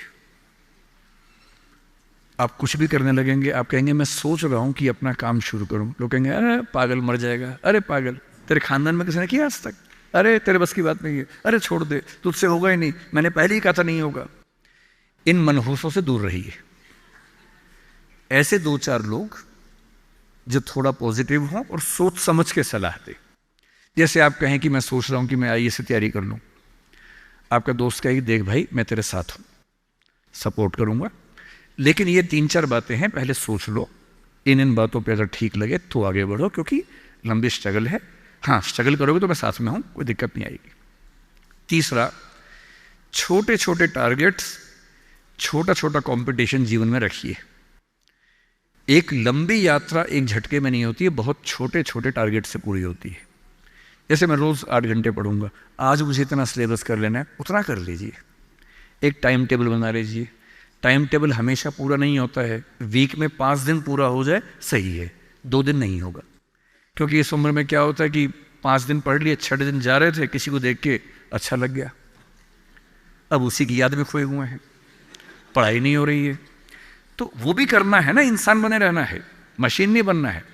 आप कुछ भी करने लगेंगे, आप कहेंगे मैं सोच रहा हूं कि अपना काम शुरू करूं, लोग कहेंगे अरे पागल मर जाएगा, अरे पागल, तेरे खानदान में किसी ने किया आज तक, अरे तेरे बस की बात नहीं है, अरे छोड़ दे, तुझसे होगा ही नहीं, मैंने पहले ही कहा था नहीं होगा। इन मनहूसों से दूर रहिए। ऐसे 2-4 लोग जो थोड़ा पॉजिटिव हों और सोच समझ के सलाह दे। जैसे आप कहें कि मैं सोच रहा हूं कि मैं आईएएस की तैयारी कर लूं, आपका दोस्त कहेगी देख भाई मैं तेरे साथ हूं, सपोर्ट करूंगा, लेकिन ये 3-4 बातें हैं, पहले सोच लो। इन बातों पे अगर ठीक लगे तो आगे बढ़ो, क्योंकि लंबी स्ट्रगल है। हाँ, स्ट्रगल करोगे तो मैं साथ में हूं, कोई दिक्कत नहीं आएगी। तीसरा, छोटे छोटे टारगेट्स, छोटा छोटा कंपटीशन जीवन में रखिए। एक लंबी यात्रा एक झटके में नहीं होती है, बहुत छोटे छोटे टारगेट से पूरी होती है। जैसे मैं रोज 8 घंटे पढ़ूंगा, आज मुझे इतना सिलेबस कर लेना है, उतना कर लीजिए। एक टाइम टेबल बना लीजिए। टाइम टेबल हमेशा पूरा नहीं होता है, वीक में 5 दिन पूरा हो जाए सही है, 2 दिन नहीं होगा। क्योंकि इस उम्र में क्या होता है कि 5 दिन पढ़ लिए, 6 दिन जा रहे थे, किसी को देख के अच्छा लग गया, अब उसी की याद में खोए हुए हैं, पढ़ाई नहीं हो रही है। तो वो भी करना है ना, इंसान बने रहना है, मशीन नहीं बनना है।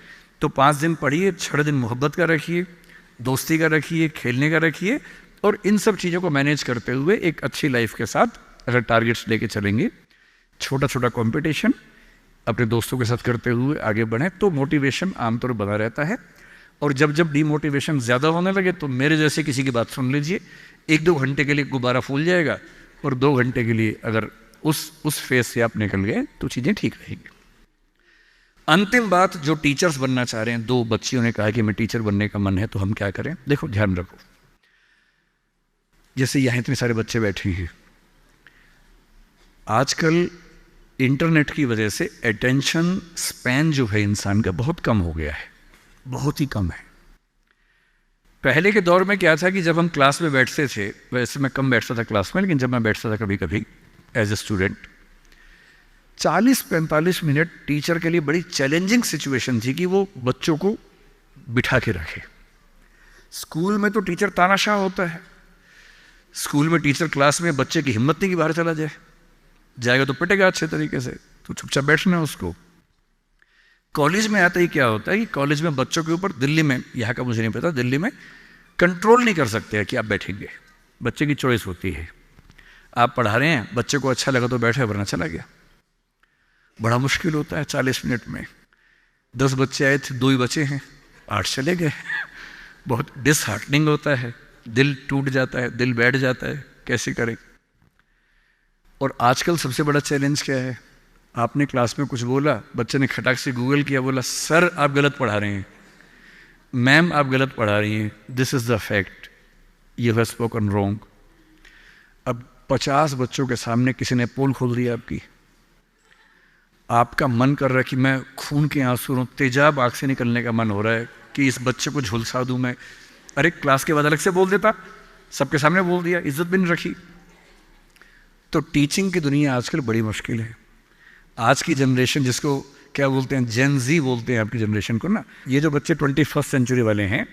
तो 5 दिन पढ़िए, 6 दिन मोहब्बत का रखिए, दोस्ती का रखिए, खेलने का रखिए, और इन सब चीज़ों को मैनेज करते हुए एक अच्छी लाइफ के साथ अगर टारगेट्स लेके चलेंगे, छोटा छोटा कंपटीशन अपने दोस्तों के साथ करते हुए आगे बढ़ें, तो मोटिवेशन आमतौर बना रहता है। और जब जब डीमोटिवेशन ज़्यादा होने लगे तो मेरे जैसे किसी की बात सुन लीजिए, 1-2 घंटे के लिए गुब्बारा फूल जाएगा और 2 घंटे के लिए अगर उस फेज से आप निकल गए तो चीज़ें ठीक रहेंगी। अंतिम बात, जो टीचर्स बनना चाह रहे हैं, 2 बच्चियों ने कहा कि मैं टीचर बनने का मन है, तो हम क्या करें? देखो, ध्यान रखो, जैसे यहाँ इतने सारे बच्चे बैठे हैं, आजकल इंटरनेट की वजह से अटेंशन स्पैन जो है इंसान का बहुत कम हो गया है, बहुत ही कम है। पहले के दौर में क्या था कि जब हम क्लास में बैठते थे, वैसे मैं कम बैठता था क्लास में, लेकिन जब मैं बैठता था कभी कभी as a student, 40-45 minute teacher के लिए बड़ी चैलेंजिंग सिचुएशन थी कि वो बच्चों को बिठा के रखे। स्कूल में तो टीचर तानाशाह होता है, स्कूल में टीचर क्लास में बच्चे की हिम्मत नहीं कि बाहर चला जाए, जाएगा तो पिटेगा अच्छे तरीके से, तो चुपचाप बैठना है उसको। कॉलेज में आता ही क्या होता है कि कॉलेज में बच्चों के ऊपर, दिल्ली में, यहाँ का मुझे नहीं पता, दिल्ली में कंट्रोल नहीं कर सकते हैं कि आप बैठेंगे, बच्चे की चॉइस होती है। आप पढ़ा रहे हैं, बच्चे को अच्छा लगा तो बैठे, वरना चला गया। बड़ा मुश्किल होता है 40 मिनट में। 10 बच्चे आए थे, 2 ही बचे हैं, 8 चले गए। बहुत डिसहार्टनिंग होता है, दिल टूट जाता है, दिल बैठ जाता है, कैसे करें। और आजकल सबसे बड़ा चैलेंज क्या है? आपने क्लास में कुछ बोला, बच्चे ने खटाक से गूगल किया, बोला सर आप गलत पढ़ा रहे हैं, मैम आप गलत पढ़ा रही हैं, this is the fact, you have spoken wrong. अब 50 बच्चों के सामने किसी ने पोल खोल दिया आपकी, आपका मन कर रहा है कि मैं खून के आंसू हूँ, तेजाब आँख से निकलने का मन हो रहा है कि इस बच्चे को झुलसा दूँ मैं। अरे क्लास के बाद अलग से बोल देता, सबके सामने बोल दिया, इज्जत भी नहीं रखी। तो टीचिंग की दुनिया आजकल बड़ी मुश्किल है। आज की जनरेशन, जिसको क्या बोलते हैं, जेन ज़ी बोलते हैं आपकी जनरेशन को ना, ये जो बच्चे 21वीं सेंचुरी वाले हैं,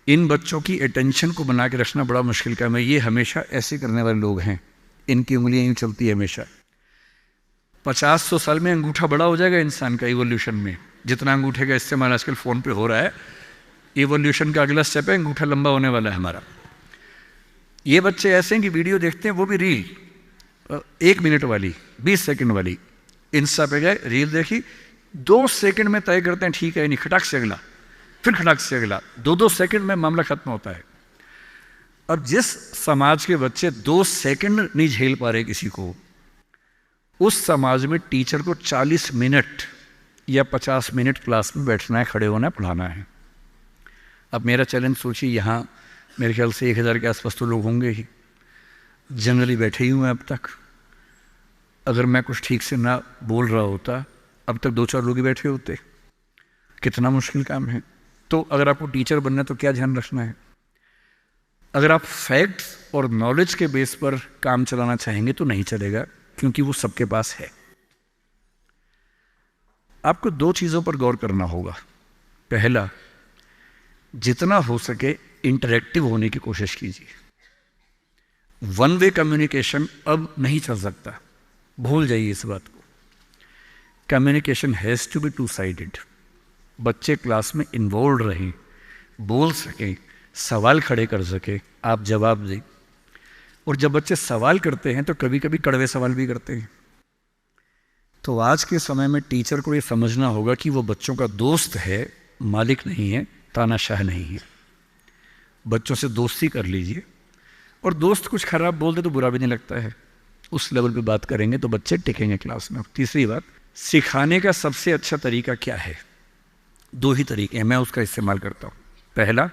इन बच्चों की अटेंशन को बना के रखना बड़ा मुश्किल काम है। ये हमेशा ऐसे करने वाले लोग हैं, इनकी उंगलियां यूँ चलती है हमेशा। 50-100 साल में अंगूठा बड़ा हो जाएगा इंसान का इवोल्यूशन में, जितना अंगूठे का इस्तेमाल आजकल फ़ोन पे हो रहा है, इवोल्यूशन का अगला स्टेप है, अंगूठा लंबा होने वाला है हमारा। ये बच्चे ऐसे हैं कि वीडियो देखते हैं, वो भी रील 1 मिनट वाली, 20 सेकंड वाली, इंस्टा पे गए, रील देखी, 2 सेकंड में तय करते हैं ठीक है नहीं, खटाक से अगला, फिर खटाक से अगला, 2-2 सेकंड में मामला खत्म होता है। अब जिस समाज के बच्चे 2 सेकंड नहीं झेल पा रहे किसी को, उस समाज में टीचर को 40 मिनट या 50 मिनट क्लास में बैठना है, खड़े होना है, पढ़ाना है। अब मेरा चैलेंज सोचिए, यहाँ मेरे ख्याल से 1000 के आसपास तो लोग होंगे ही, जनरली बैठे ही हुए हैं अब तक। अगर मैं कुछ ठीक से ना बोल रहा होता, अब तक 2-4 लोग ही बैठे होते। कितना मुश्किल काम है। तो अगर आपको टीचर बनना है तो क्या ध्यान रखना है? अगर आप फैक्ट्स और नॉलेज के बेस पर काम चलाना चाहेंगे तो नहीं चलेगा, क्योंकि वो सबके पास है। आपको 2 चीज़ों पर गौर करना होगा। पहला, जितना हो सके इंटरैक्टिव होने की कोशिश कीजिए। वन वे कम्युनिकेशन अब नहीं चल सकता, भूल जाइए इस बात को। Communication has to be 2 sided. बच्चे क्लास में इन्वॉल्व रहें, बोल सकें, सवाल खड़े कर सकें, आप जवाब दें। और जब बच्चे सवाल करते हैं तो कभी कभी कड़वे सवाल भी करते हैं। तो आज के समय में टीचर को ये समझना होगा कि वो बच्चों का दोस्त है, मालिक नहीं है, तानाशाह नहीं है। बच्चों से दोस्ती कर लीजिए, और दोस्त कुछ खराब बोल दे तो बुरा भी नहीं लगता है, उस लेवल पे बात करेंगे तो बच्चे टिकेंगे क्लास में। तीसरी बात, सिखाने का सबसे अच्छा तरीका क्या है? 2 ही तरीके हैं, मैं उसका इस्तेमाल करता हूँ। पहला,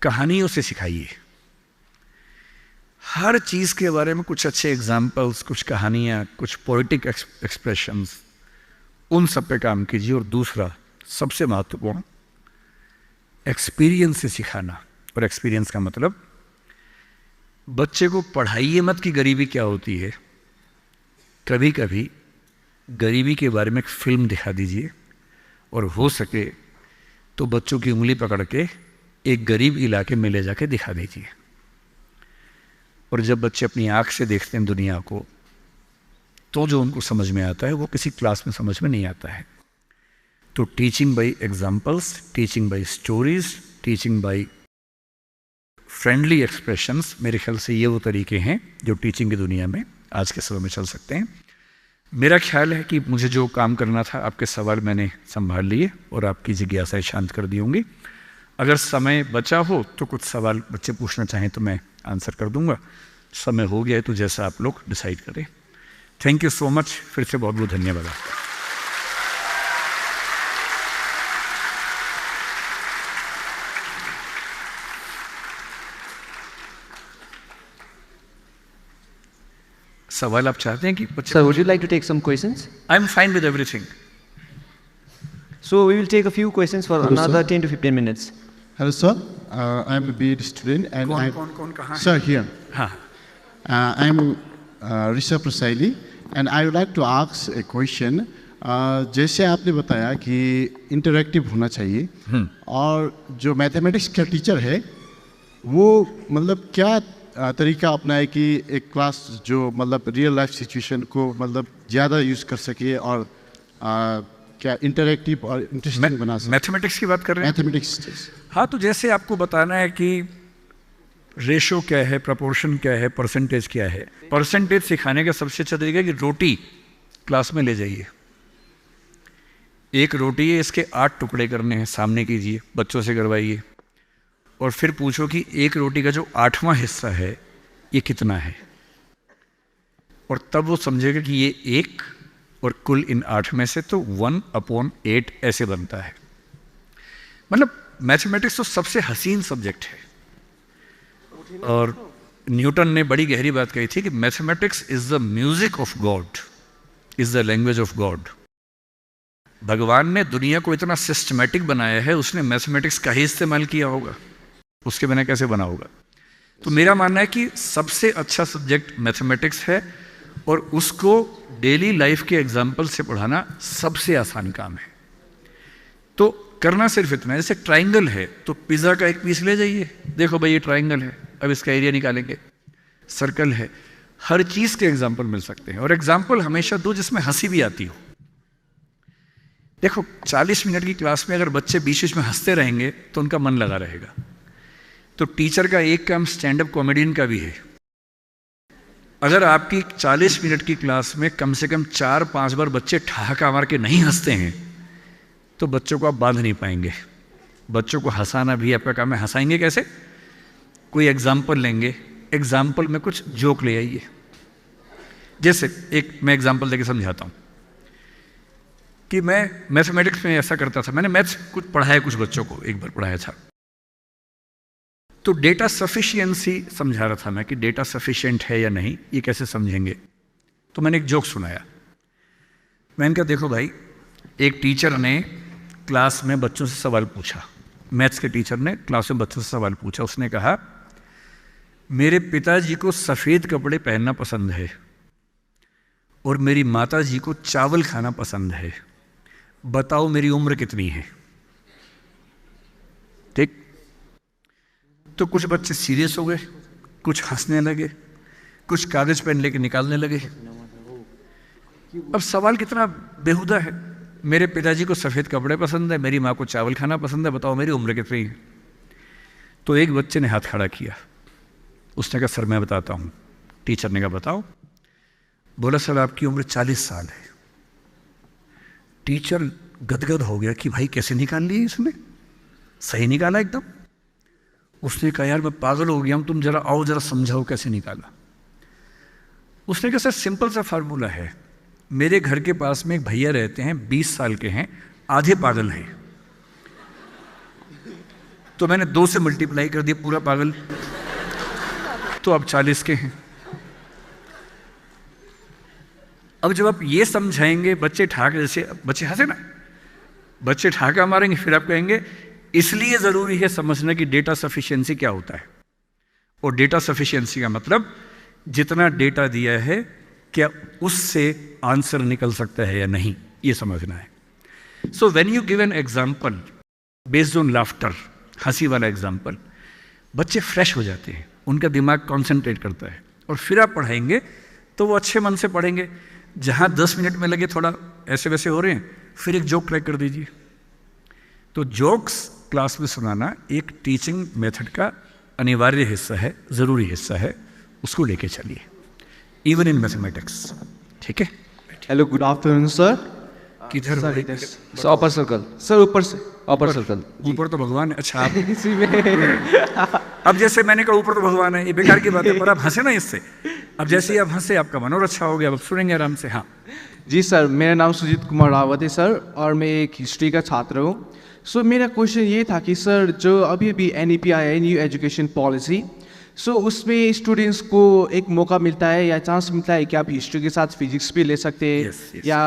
कहानियों से सिखाइए। हर चीज़ के बारे में कुछ अच्छे एग्जाम्पल्स, कुछ कहानियाँ, कुछ पोइटिक एक्सप्रेशंस, उन सब पे काम कीजिए। और दूसरा सबसे महत्वपूर्ण, एक्सपीरियंस से सिखाना। और एक्सपीरियंस का मतलब, बच्चे को पढ़ाइए मत कि गरीबी क्या होती है, कभी कभी गरीबी के बारे में एक फिल्म दिखा दीजिए, और हो सके तो बच्चों की उंगली पकड़ के एक गरीब इलाके में ले जाके दिखा दीजिए। और जब बच्चे अपनी आँख से देखते हैं दुनिया को, तो जो उनको समझ में आता है वो किसी क्लास में समझ में नहीं आता है। तो teaching bye examples, teaching bye stories, teaching bye friendly expressions, मेरे ख्याल से ये वो तरीके हैं जो टीचिंग की दुनिया में आज के समय में चल सकते हैं। मेरा ख्याल है कि मुझे जो काम करना था, आपके सवाल मैंने संभाल लिए और आपकी जिज्ञासाएं शांत कर दी होंगी। अगर समय बचा हो तो कुछ सवाल बच्चे पूछना चाहें तो मैं आंसर कर दूंगा। समय हो गया है तो जैसा आप लोग डिसाइड करें। थैंक यू सो मच, फिर से बहुत बहुत धन्यवाद आपका। सवाल आप चाहते हैं कि Sir, would you like to take some questions? I am fine with everything. So we will take a few questions for another 10 to 15 minutes. Hello, sir. I am a BEd student, and कौन कहाँ? sir here. हाँ, I am Rishabh Prasaili, and I would like to ask a question. जैसे आपने बताया कि इंटरैक्टिव होना चाहिए, और जो मैथमेटिक्स का टीचर है वो मतलब क्या तरीका अपनाए कि एक क्लास जो मतलब रियल लाइफ सिचुएशन को मतलब ज़्यादा यूज़ कर सके और क्या इंटरैक्टिव और इंटरेस्टिंग बना सके। मैथमेटिक्स की बात कर रहे हैं? मैथमेटिक्स। हाँ, तो जैसे आपको बताना है कि रेशो क्या है, प्रपोर्शन क्या है, परसेंटेज क्या है। परसेंटेज सिखाने का सबसे अच्छा तरीका है कि रोटी क्लास में ले जाइए। एक रोटी है, इसके 8 टुकड़े करने हैं, सामने कीजिए, बच्चों से करवाइए, और फिर पूछो कि एक रोटी का जो 8वां हिस्सा है ये कितना है, और तब वो समझेगा कि ये 1 और कुल इन 8 में से तो 1/8 ऐसे बनता है। मतलब मैथमेटिक्स तो सबसे हसीन सब्जेक्ट है, और न्यूटन ने बड़ी गहरी बात कही थी कि mathematics is the music of God, is the language of God. भगवान ने दुनिया को इतना सिस्टमैटिक बनाया है, उसने मैथमेटिक्स का ही इस्तेमाल किया होगा, उसके बिना कैसे बना होगा। तो मेरा मानना है कि सबसे अच्छा सब्जेक्ट मैथमेटिक्स है, और उसको डेली लाइफ के एग्जाम्पल से पढ़ाना सबसे आसान काम है। तो करना सिर्फ इतना है, जैसे ट्राइंगल है तो पिज़्ज़ा का एक पीस ले जाइए, देखो भाई ये ट्राइंगल है, अब इसका एरिया निकालेंगे। सर्कल है, हर चीज़ के एग्जाम्पल मिल सकते हैं, और एग्जाम्पल हमेशा दो जिसमें हंसी भी आती हो। देखो 40 मिनट की क्लास में अगर बच्चे बीच बीच में हंसते रहेंगे तो उनका मन लगा रहेगा। तो टीचर का एक काम स्टैंड अप कॉमेडियन का भी है। अगर आपकी 40 मिनट की क्लास में कम से कम 4-5 बार बच्चे ठहाका मार के नहीं हंसते हैं तो बच्चों को आप बांध नहीं पाएंगे। बच्चों को हंसाना भी आपका काम है। हंसाएंगे कैसे? कोई एग्जाम्पल लेंगे, एग्जाम्पल में कुछ जोक ले आइए। जैसे एक मैं एग्जाम्पल देके समझाता हूँ कि मैं मैथमेटिक्स में ऐसा करता था। मैंने मैथ्स कुछ पढ़ाया, कुछ बच्चों को एक बार पढ़ाया था। तो डेटा सफिशिएंसी समझा रहा था मैं कि डेटा सफिशिएंट है या नहीं, ये कैसे समझेंगे। तो मैंने एक जोक सुनाया। मैंने कहा देखो भाई, एक टीचर ने क्लास में बच्चों से सवाल पूछा। मैथ्स के टीचर ने क्लास में बच्चों से सवाल पूछा। उसने कहा मेरे पिताजी को सफ़ेद कपड़े पहनना पसंद है और मेरी माताजी को चावल खाना पसंद है, बताओ मेरी उम्र कितनी है। ठीक। तो कुछ बच्चे सीरियस हो गए, कुछ हंसने लगे, कुछ कागज पेन लेके निकालने लगे। अब सवाल कितना बेहुदा है। मेरे पिताजी को सफ़ेद कपड़े पसंद है, मेरी माँ को चावल खाना पसंद है, बताओ मेरी उम्र कितनी है। तो एक बच्चे ने हाथ खड़ा किया। उसने कहा सर मैं बताता हूँ। टीचर ने कहा बताओ। बोला सर आपकी उम्र 40 साल है। टीचर गदगद हो गया कि भाई कैसे निकाल लिए इसने, सही निकाला एकदम। उसने कहा यार मैं पागल हो गया हूँ, तुम जरा आओ जरा समझाओ कैसे निकाला। उसने कहा सर सिंपल सा फार्मूला है, मेरे घर के पास में एक भैया रहते हैं, 20 साल के हैं, आधे पागल हैं, तो मैंने 2 से मल्टीप्लाई कर दिया पूरा पागल, तो अब 40 के हैं। अब जब आप ये समझाएंगे बच्चे ठाक, जैसे बच्चे हंसे ना, बच्चे ठाका मारेंगे, फिर आप कहेंगे इसलिए ज़रूरी है समझना कि डेटा सफिशिएंसी क्या होता है। और डेटा सफिशिएंसी का मतलब जितना डेटा दिया है क्या उससे आंसर निकल सकता है या नहीं, ये समझना है। So when you give an example based on laughter, हंसी वाला एग्जाम्पल, बच्चे फ्रेश हो जाते हैं, उनका दिमाग कॉन्सेंट्रेट करता है, और फिर आप पढ़ाएंगे तो वो अच्छे मन से पढ़ेंगे। जहाँ 10 मिनट में लगे थोड़ा ऐसे वैसे हो रहे हैं, फिर एक जोक ट्राई कर दीजिए। तो जोक्स क्लास में सुनाना एक टीचिंग मेथड का अनिवार्य हिस्सा है, ज़रूरी हिस्सा है, उसको लेके चलिए, इवन इन मैथमेटिक्स। ठीक है। Hello, good afternoon sir. किधर सर भाई? इधर सर, अपर सर्कल सर, ऊपर से अपर सर्कल। ऊपर तो भगवान है। अच्छा आप इसी में अब जैसे मैंने कहा ऊपर तो भगवान है, ये बेकार की बात है, पर आप हंसे ना इससे। अब जैसे ही आप हंसे आपका मन और अच्छा हो गया, अब सुनेंगे आराम से। हाँ जी सर, मेरा नाम सुजीत कुमार रावत है सर, और मैं एक हिस्ट्री का छात्र हूँ। सो मेरा क्वेश्चन ये था कि सर, जो अभी अभी NEP आया है, न्यू एजुकेशन पॉलिसी, सो उसमें स्टूडेंट्स को एक मौका मिलता है या चांस मिलता है कि आप हिस्ट्री के साथ फिजिक्स भी ले सकते हैं, या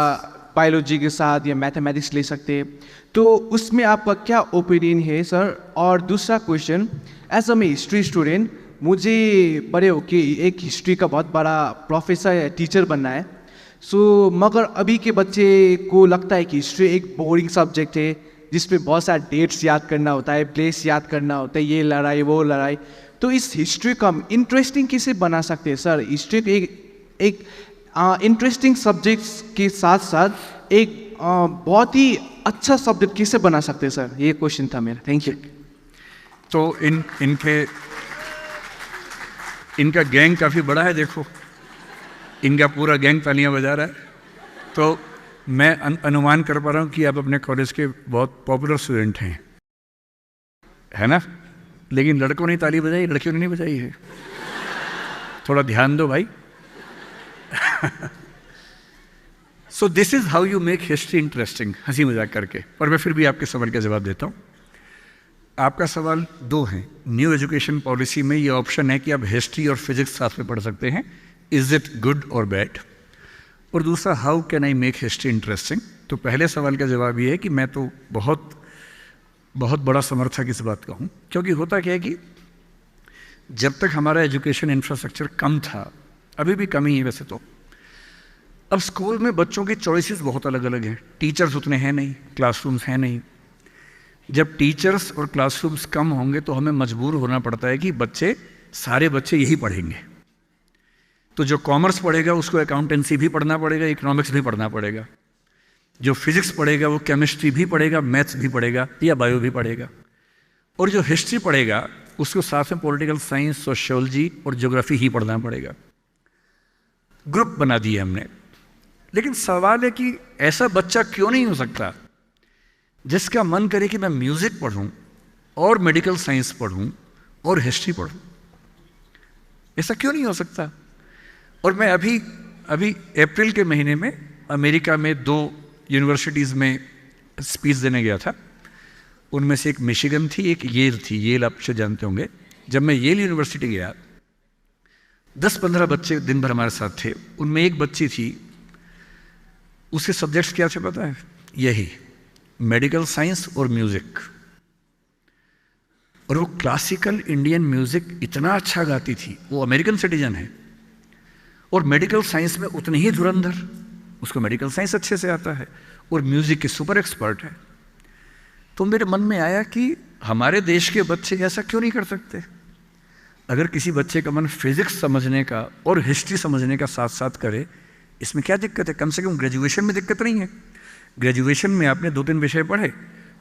बायोलॉजी के साथ या मैथमेटिक्स ले सकते हैं। तो उसमें आपका क्या ओपिनियन है सर? और दूसरा क्वेश्चन, एज अ मैं हिस्ट्री स्टूडेंट, मुझे बड़े होके एक हिस्ट्री का बहुत बड़ा प्रोफेसर या टीचर बनना है। सो मगर अभी के बच्चे को लगता है कि हिस्ट्री एक बोरिंग सब्जेक्ट है, जिसमें बहुत सारे डेट्स याद करना होता है, प्लेस याद करना होता है, ये लड़ाई वो लड़ाई। तो इस हिस्ट्री को हम इंटरेस्टिंग कैसे बना सकते हैं सर? हिस्ट्री को एक इंटरेस्टिंग सब्जेक्ट्स के साथ साथ एक बहुत ही अच्छा सब्जेक्ट कैसे बना सकते हैं सर? ये क्वेश्चन था मेरा। Thank you. तो इनका गैंग काफ़ी बड़ा है, देखो इनका पूरा गैंग तालियां बजा रहा है। तो मैं अनुमान कर पा रहा हूँ कि आप अपने कॉलेज के बहुत पॉपुलर स्टूडेंट हैं, है ना? लेकिन लड़कों ने ताली बजाई, लड़कियों ने नहीं बजाई है। थोड़ा ध्यान दो भाई। So this is how you make history interesting, हंसी मजाक करके। पर मैं फिर भी आपके सवाल का जवाब देता हूँ। आपका सवाल दो हैं। न्यू एजुकेशन पॉलिसी में ये ऑप्शन है कि आप हिस्ट्री और फिजिक्स साथ में पढ़ सकते हैं, इज इट गुड और बैड? और दूसरा, how can I make history interesting? तो पहले सवाल का जवाब ये है कि मैं तो बहुत बहुत बड़ा समर्थक इस बात का हूँ, क्योंकि होता क्या है कि जब तक हमारा एजुकेशन इंफ्रास्ट्रक्चर कम था, अभी भी कम ही है वैसे तो, अब स्कूल में बच्चों की चॉइसेस बहुत अलग अलग हैं। टीचर्स उतने हैं नहीं, क्लासरूम्स हैं नहीं। जब टीचर्स और क्लासरूम्स कम होंगे तो हमें मजबूर होना पड़ता है कि सारे बच्चे यही पढ़ेंगे। तो जो कॉमर्स पढ़ेगा उसको अकाउंटेंसी भी पढ़ना पड़ेगा, इकोनॉमिक्स भी पढ़ना पड़ेगा। जो फिजिक्स पढ़ेगा वो केमिस्ट्री भी पढ़ेगा, मैथ्स भी पढ़ेगा या बायो भी पढ़ेगा। और जो हिस्ट्री पढ़ेगा उसको साथ में पॉलिटिकल साइंस, सोशियोलॉजी और ज्योग्राफी ही पढ़ना पड़ेगा। ग्रुप बना दिए हमने। लेकिन सवाल है कि ऐसा बच्चा क्यों नहीं हो सकता जिसका मन करे कि मैं म्यूजिक पढ़ूं और मेडिकल साइंस पढ़ूं और हिस्ट्री पढ़ूं? ऐसा क्यों नहीं हो सकता? और मैं अभी अप्रैल के महीने में अमेरिका में 2 यूनिवर्सिटीज़ में स्पीच देने गया था। उनमें से एक मिशिगन थी, एक येल थी। येल आप शायद जानते होंगे। जब मैं येल यूनिवर्सिटी गया, 10-15 बच्चे दिन भर हमारे साथ थे। उनमें एक बच्ची थी, उसके सब्जेक्ट्स क्या थे पता है? यही मेडिकल साइंस और म्यूज़िक। और वो क्लासिकल इंडियन म्यूज़िक इतना अच्छा गाती थी। वो अमेरिकन सिटीजन है और मेडिकल साइंस में उतनी ही धुरंधर, उसको मेडिकल साइंस अच्छे से आता है और म्यूज़िक के सुपर एक्सपर्ट है। तो मेरे मन में आया कि हमारे देश के बच्चे ऐसा क्यों नहीं कर सकते? अगर किसी बच्चे का मन फिजिक्स समझने का और हिस्ट्री समझने का साथ साथ करे, इसमें क्या दिक्कत है? कम से कम ग्रेजुएशन में दिक्कत नहीं है। ग्रेजुएशन में आपने 2-3 विषय पढ़े,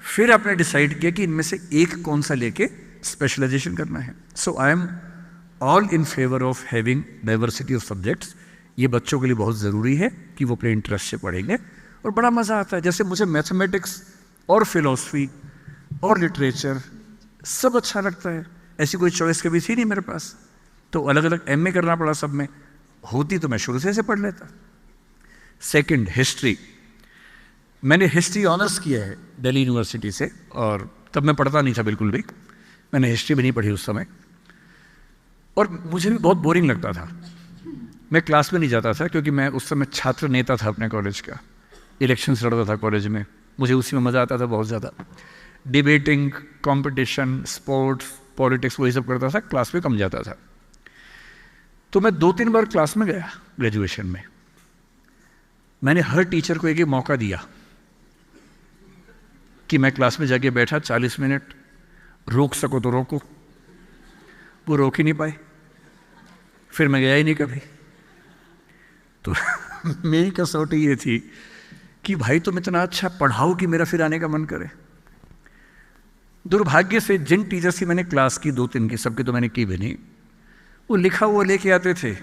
फिर आपने डिसाइड किया कि इनमें से एक कौन सा लेके स्पेशलाइजेशन करना है। So I am all in favour of having diversity of subjects. ये बच्चों के लिए बहुत ज़रूरी है कि वो अपने इंटरेस्ट से पढ़ेंगे और बड़ा मज़ा आता है। जैसे मुझे मैथमेटिक्स और फिलॉसफी और लिटरेचर सब अच्छा लगता है। ऐसी कोई चॉइस कभी थी नहीं मेरे पास, तो अलग अलग MA करना पड़ा सब में। होती तो मैं शुरू से पढ़ लेता। Second, history. मैंने हिस्ट्री ऑनर्स किया है दिल्ली यूनिवर्सिटी से, और तब मैं पढ़ता नहीं था बिल्कुल भी। मैंने हिस्ट्री भी नहीं पढ़ी उस समय, और मुझे भी बहुत बोरिंग लगता था। मैं क्लास में नहीं जाता था क्योंकि मैं उस समय छात्र नेता था अपने कॉलेज का। इलेक्शंस लड़ता था कॉलेज में, मुझे उसी में मज़ा आता था बहुत ज़्यादा। डिबेटिंग, कंपटीशन, स्पोर्ट्स, पॉलिटिक्स, वही सब करता था, क्लास में कम जाता था। तो मैं 2-3 बार क्लास में गया ग्रेजुएशन में। मैंने हर टीचर को एक मौका दिया कि मैं क्लास में जाके बैठा 40 मिनट, रोक सको तो रोको। वो रोक ही नहीं पाए, फिर मैं गया ही नहीं कभी। तो मेरी कसौटी ये थी कि भाई तुम इतना अच्छा पढ़ाओ कि मेरा फिर आने का मन करे। दुर्भाग्य से जिन टीचर्स की मैंने क्लास की, 2-3 की, सबकी तो मैंने की भी नहीं, वो लिखा हुआ लेके आते थे,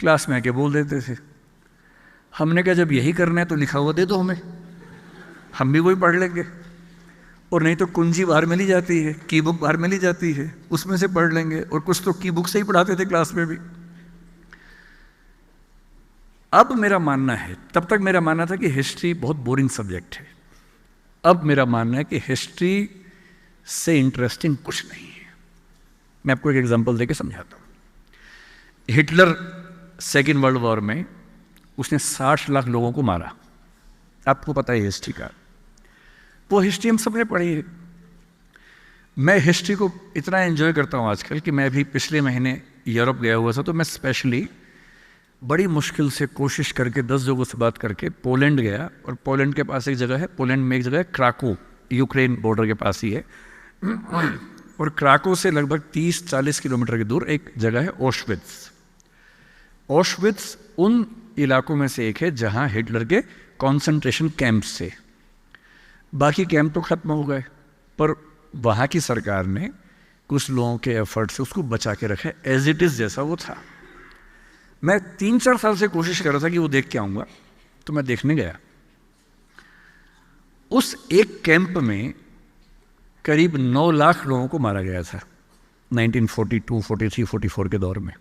क्लास में आके बोल देते थे। हमने कहा जब यही करना है तो लिखा हुआ दे दो हमें, हम भी वही पढ़ लेंगे, और नहीं तो कुंजी बाहर मिली जाती है, की बुक बाहर मिली जाती है, उसमें से पढ़ लेंगे। और कुछ तो की बुक से ही पढ़ाते थे क्लास में भी। अब मेरा मानना है, तब तक मेरा मानना था कि हिस्ट्री बहुत बोरिंग सब्जेक्ट है। अब मेरा मानना है कि हिस्ट्री से इंटरेस्टिंग कुछ नहीं है। मैं आपको एक एग्जांपल देके समझाता हूँ। हिटलर सेकेंड वर्ल्ड वॉर में उसने 60 लाख लोगों को मारा, आपको पता है हिस्ट्री का, वो हिस्ट्री हम सबने पढ़ी है। मैं हिस्ट्री को इतना एंजॉय करता हूँ आजकल कि मैं अभी पिछले महीने यूरोप गया हुआ था, तो मैं स्पेशली बड़ी मुश्किल से कोशिश करके 10 लोगों से बात करके पोलैंड गया। और पोलैंड के पास एक जगह है, पोलैंड में एक जगह है क्राको, यूक्रेन बॉर्डर के पास ही है, और क्राको से लगभग 30-40 किलोमीटर की दूर एक जगह है ऑशविट्स। ऑशविट्स उन इलाकों में से एक है जहाँ हिटलर के कॉन्सेंट्रेशन कैंप्स थे। बाकी कैंप तो ख़त्म हो गए, पर वहाँ की सरकार ने कुछ लोगों के एफर्ट से उसको बचा के रखा है एज इट इज़ जैसा वो था। मैं 3-4 साल से कोशिश कर रहा था कि वो देख के आऊँगा, तो मैं देखने गया। उस एक कैंप में करीब 9 लाख लोगों को मारा गया था 1942, 43, 44 के दौर में।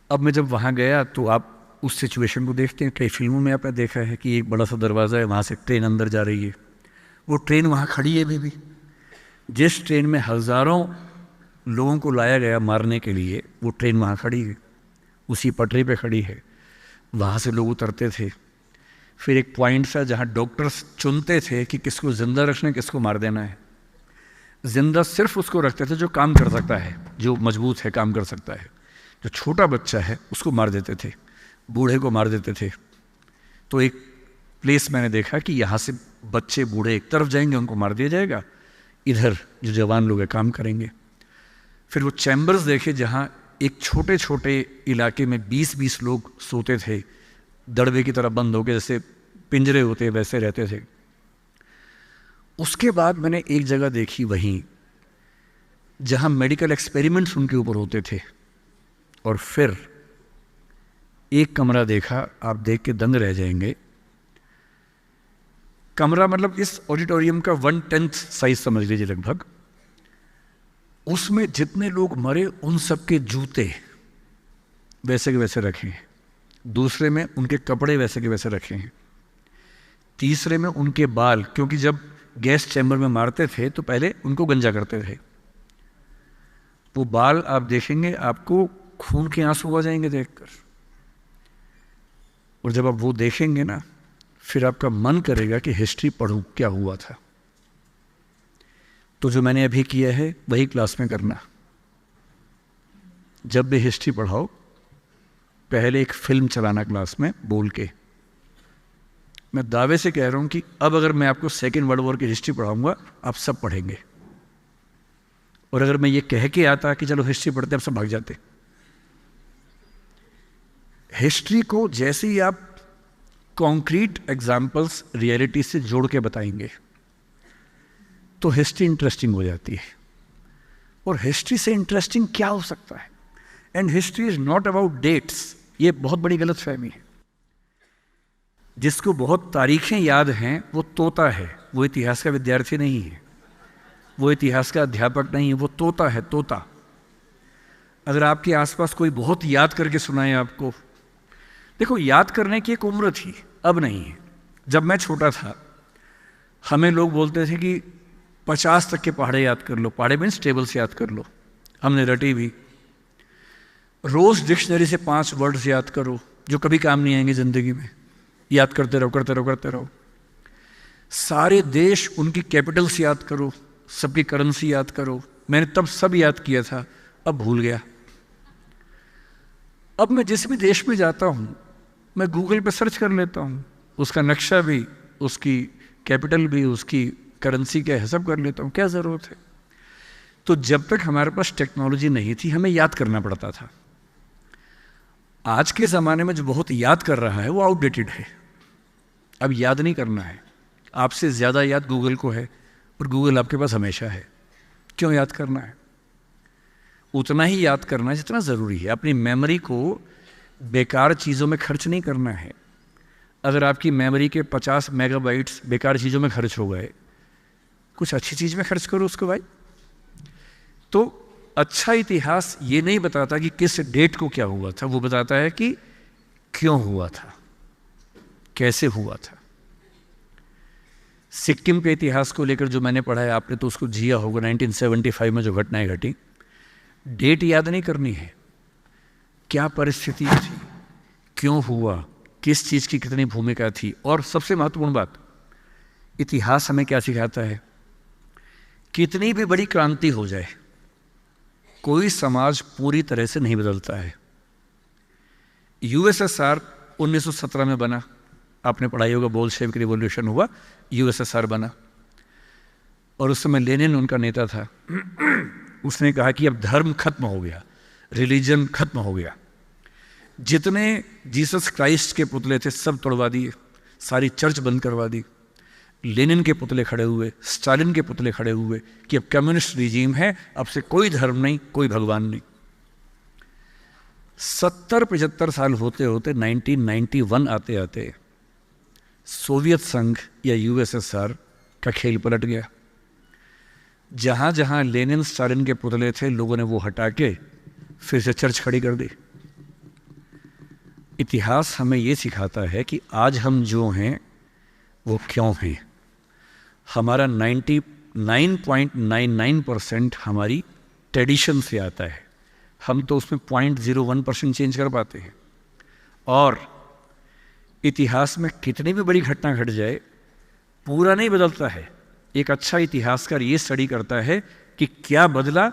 अब मैं जब वहाँ गया तो आप उस सिचुएशन को देखते हैं, कई फिल्मों में आपने देखा है कि एक बड़ा सा दरवाज़ा है, वहाँ से ट्रेन अंदर जा रही है, वो ट्रेन वहाँ खड़ी है अभी भी। जिस ट्रेन में हज़ारों लोगों को लाया गया मारने के लिए, वो ट्रेन वहाँ खड़ी है, उसी पटरी पे खड़ी है। वहाँ से लोग उतरते थे। फिर एक पॉइंट था जहाँ डॉक्टर्स चुनते थे कि किसको ज़िंदा रखना है, किसको मार देना है। ज़िंदा सिर्फ उसको रखते थे जो काम कर सकता है, जो मजबूत है, काम कर सकता है। जो छोटा बच्चा है उसको मार देते थे, बूढ़े को मार देते थे। तो एक प्लेस मैंने देखा कि यहाँ से बच्चे बूढ़े एक तरफ जाएंगे, उनको मार दिया जाएगा, इधर जो जवान लोग हैं काम करेंगे। फिर वो चैम्बर्स देखे जहाँ एक छोटे छोटे इलाके में 20-20 लोग सोते थे, दड़बे की तरह बंद होकर, जैसे पिंजरे होते वैसे रहते थे। उसके बाद मैंने एक जगह देखी वहीं जहाँ मेडिकल एक्सपेरिमेंट्स उनके ऊपर होते थे। और फिर एक कमरा देखा, आप देख के दंग रह जाएंगे। कमरा मतलब इस ऑडिटोरियम का 1/10 साइज समझ लीजिए लगभग। उसमें जितने लोग मरे उन सब के जूते वैसे के वैसे रखे हैं, दूसरे में उनके कपड़े वैसे के वैसे रखे हैं, तीसरे में उनके बाल, क्योंकि जब गैस चैम्बर में मारते थे तो पहले उनको गंजा करते थे। वो बाल आप देखेंगे, आपको खून के आंसू आ जाएंगे देखकर। और जब आप वो देखेंगे ना, फिर आपका मन करेगा कि हिस्ट्री पढ़ूं, क्या हुआ था। तो जो मैंने अभी किया है वही क्लास में करना। जब भी हिस्ट्री पढ़ाओ, पहले एक फिल्म चलाना क्लास में बोल के। मैं दावे से कह रहा हूं कि अब अगर मैं आपको सेकेंड वर्ल्ड वॉर की हिस्ट्री पढ़ाऊंगा, आप सब पढ़ेंगे। और अगर मैं ये कह के आता कि चलो हिस्ट्री पढ़ते, आप सब भाग जाते। हिस्ट्री को जैसे ही आप कॉन्क्रीट एग्जाम्पल्स रियलिटी से जोड़ के बताएंगे तो हिस्ट्री इंटरेस्टिंग हो जाती है। और हिस्ट्री से इंटरेस्टिंग क्या हो सकता है? And history is not about dates. ये बहुत बड़ी गलतफहमी है। जिसको बहुत तारीखें याद हैं वो तोता है, वो इतिहास का विद्यार्थी नहीं है, वो इतिहास का अध्यापक नहीं है, वो तोता है, तोता। अगर आपके आसपास कोई बहुत याद करके सुनाए आपको, देखो याद करने की एक उम्र थी, अब नहीं है। जब मैं छोटा था हमें लोग बोलते थे कि 50 तक के पहाड़े याद कर लो, पहाड़े मीन्स टेबल से याद कर लो, हमने रटी भी। रोज़ डिक्शनरी से 5 वर्ड्स याद करो जो कभी काम नहीं आएंगे ज़िंदगी में, याद करते रहो करते रहो करते रहो। सारे देश उनकी कैपिटल्स याद करो, सबकी करेंसी याद करो। मैंने तब सब याद किया था, अब भूल गया। अब मैं जिस भी देश में जाता हूँ मैं गूगल पे सर्च कर लेता हूँ, उसका नक्शा भी, उसकी कैपिटल भी, उसकी करेंसी क्या है, सब कर लेता हूँ। क्या ज़रूरत है? तो जब तक हमारे पास टेक्नोलॉजी नहीं थी हमें याद करना पड़ता था। आज के ज़माने में जो बहुत याद कर रहा है वो आउटडेटेड है। अब याद नहीं करना है, आपसे ज़्यादा याद गूगल को है और गूगल आपके पास हमेशा है। क्यों याद करना है? उतना ही याद करना जितना ज़रूरी है। अपनी मेमोरी को बेकार चीज़ों में खर्च नहीं करना है। अगर आपकी मेमोरी के 50 मेगाबाइट्स बेकार चीज़ों में खर्च हो गए, कुछ अच्छी चीज़ में खर्च करो उसको भाई। तो अच्छा इतिहास ये नहीं बताता कि किस डेट को क्या हुआ था, वो बताता है कि क्यों हुआ था, कैसे हुआ था। सिक्किम के इतिहास को लेकर जो मैंने पढ़ा है, आपने तो उसको जिया होगा, 1975 में जो घटनाएं घटी। डेट याद नहीं करनी है, क्या परिस्थिति थी, क्यों हुआ, किस चीज़ की कितनी भूमिका थी। और सबसे महत्वपूर्ण बात, इतिहास हमें क्या सिखाता है, कितनी भी बड़ी क्रांति हो जाए, कोई समाज पूरी तरह से नहीं बदलता है। यूएसएसआर 1917 में बना, आपने पढ़ाई होगा, बोल्शेविक रिवॉल्यूशन हुआ, यूएसएसआर बना। और उस समय लेनिन उनका नेता था। उसने कहा कि अब धर्म खत्म हो गया, रिलीजन खत्म हो गया। जितने जीसस क्राइस्ट के पुतले थे सब तोड़वा दिए, सारी चर्च बंद करवा दी। लेनिन के पुतले खड़े हुए, स्टालिन के पुतले खड़े हुए कि अब कम्युनिस्ट रिजीम है, अब से कोई धर्म नहीं, कोई भगवान नहीं। 70-75 साल होते होते 1991 आते आते सोवियत संघ या यूएसएसआर का खेल पलट गया। जहाँ जहाँ लेनिन स्टालिन के पुतले थे, लोगों ने वो हटा के फिर से चर्च खड़ी कर दी। इतिहास हमें ये सिखाता है कि आज हम जो हैं वो क्यों हैं। हमारा 99.99% हमारी ट्रेडिशन से आता है, हम तो उसमें 0.01% चेंज कर पाते हैं। और इतिहास में कितनी भी बड़ी घटना घट जाए, पूरा नहीं बदलता है। एक अच्छा इतिहासकार ये स्टडी करता है कि क्या बदला,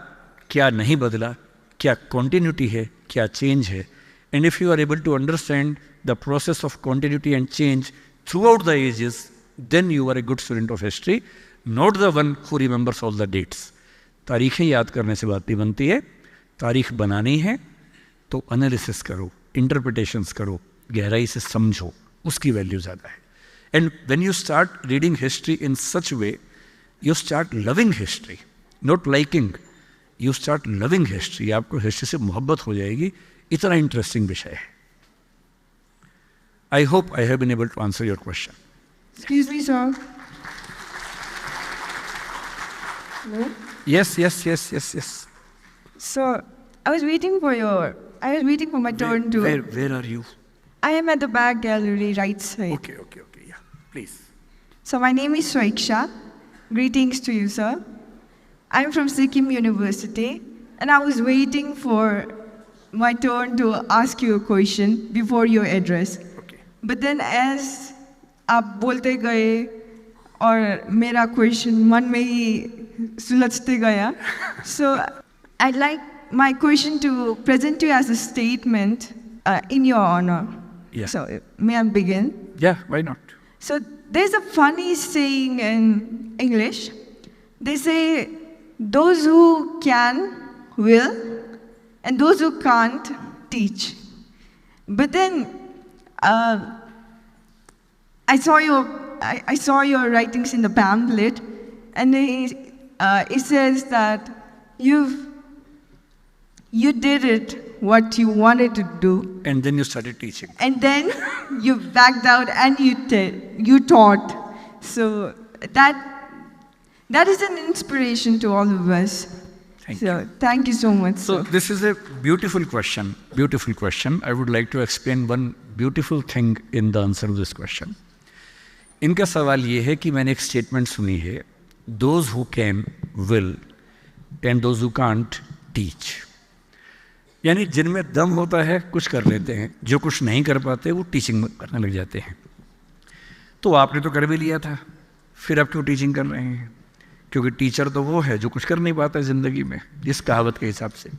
क्या नहीं बदला, क्या कॉन्टिन्यूटी है, क्या चेंज है। And if you are able to understand the process of continuity and change throughout the ages, then you are a good student of history, not the one who remembers all the dates. तारीखें याद करने से बात नहीं बनती है, तारीख बनानी है तो एनालिसिस करो, इंटरप्रिटेशंस करो, गहराई से समझो, उसकी वैल्यू ज़्यादा है। And when you start reading history in such way, you start loving history, not liking, you start loving history. आपको हिस्ट्री से मोहब्बत हो जाएगी, इतना इंटरेस्टिंग विषय है। I hope I have been able to answer your question. Excuse me, sir. Hello? Yes. So, I was waiting for my turn to. Where are you? I am at the back gallery, right side. Okay, yeah, please. So, my name is Swaiksha. Greetings to you, sir. I'm from Sikkim University, and I was waiting for my turn to ask you a question before your address. Okay. But then as आप बोलते गए और मेरा क्वेश्चन मन में ही सुलझते गया, so I'd like my question to present to you as a statement in your honor. Yeah. So may I begin? Yeah, why not? So there's a funny saying in English. They say, those who can will, and those who can't teach. But then I saw your writings in the pamphlet, and it says that you did it what you wanted to do, and then you started teaching, and then you backed out and you taught. So that is an inspiration to all of us. Thank you so much. So this is a beautiful question. I would like to explain one beautiful thing in the answer of this question. इनका सवाल ये है कि मैंने एक स्टेटमेंट सुनी है, those who can will and those who can't teach. यानी जिनमें दम होता है कुछ कर लेते हैं, जो कुछ नहीं कर पाते वो टीचिंग करने लग जाते हैं। तो आपने तो कर भी लिया था, फिर आप क्यों टीचिंग कर रहे हैं? क्योंकि टीचर तो वो है जो कुछ कर नहीं पाता ज़िंदगी में, इस कहावत के हिसाब से।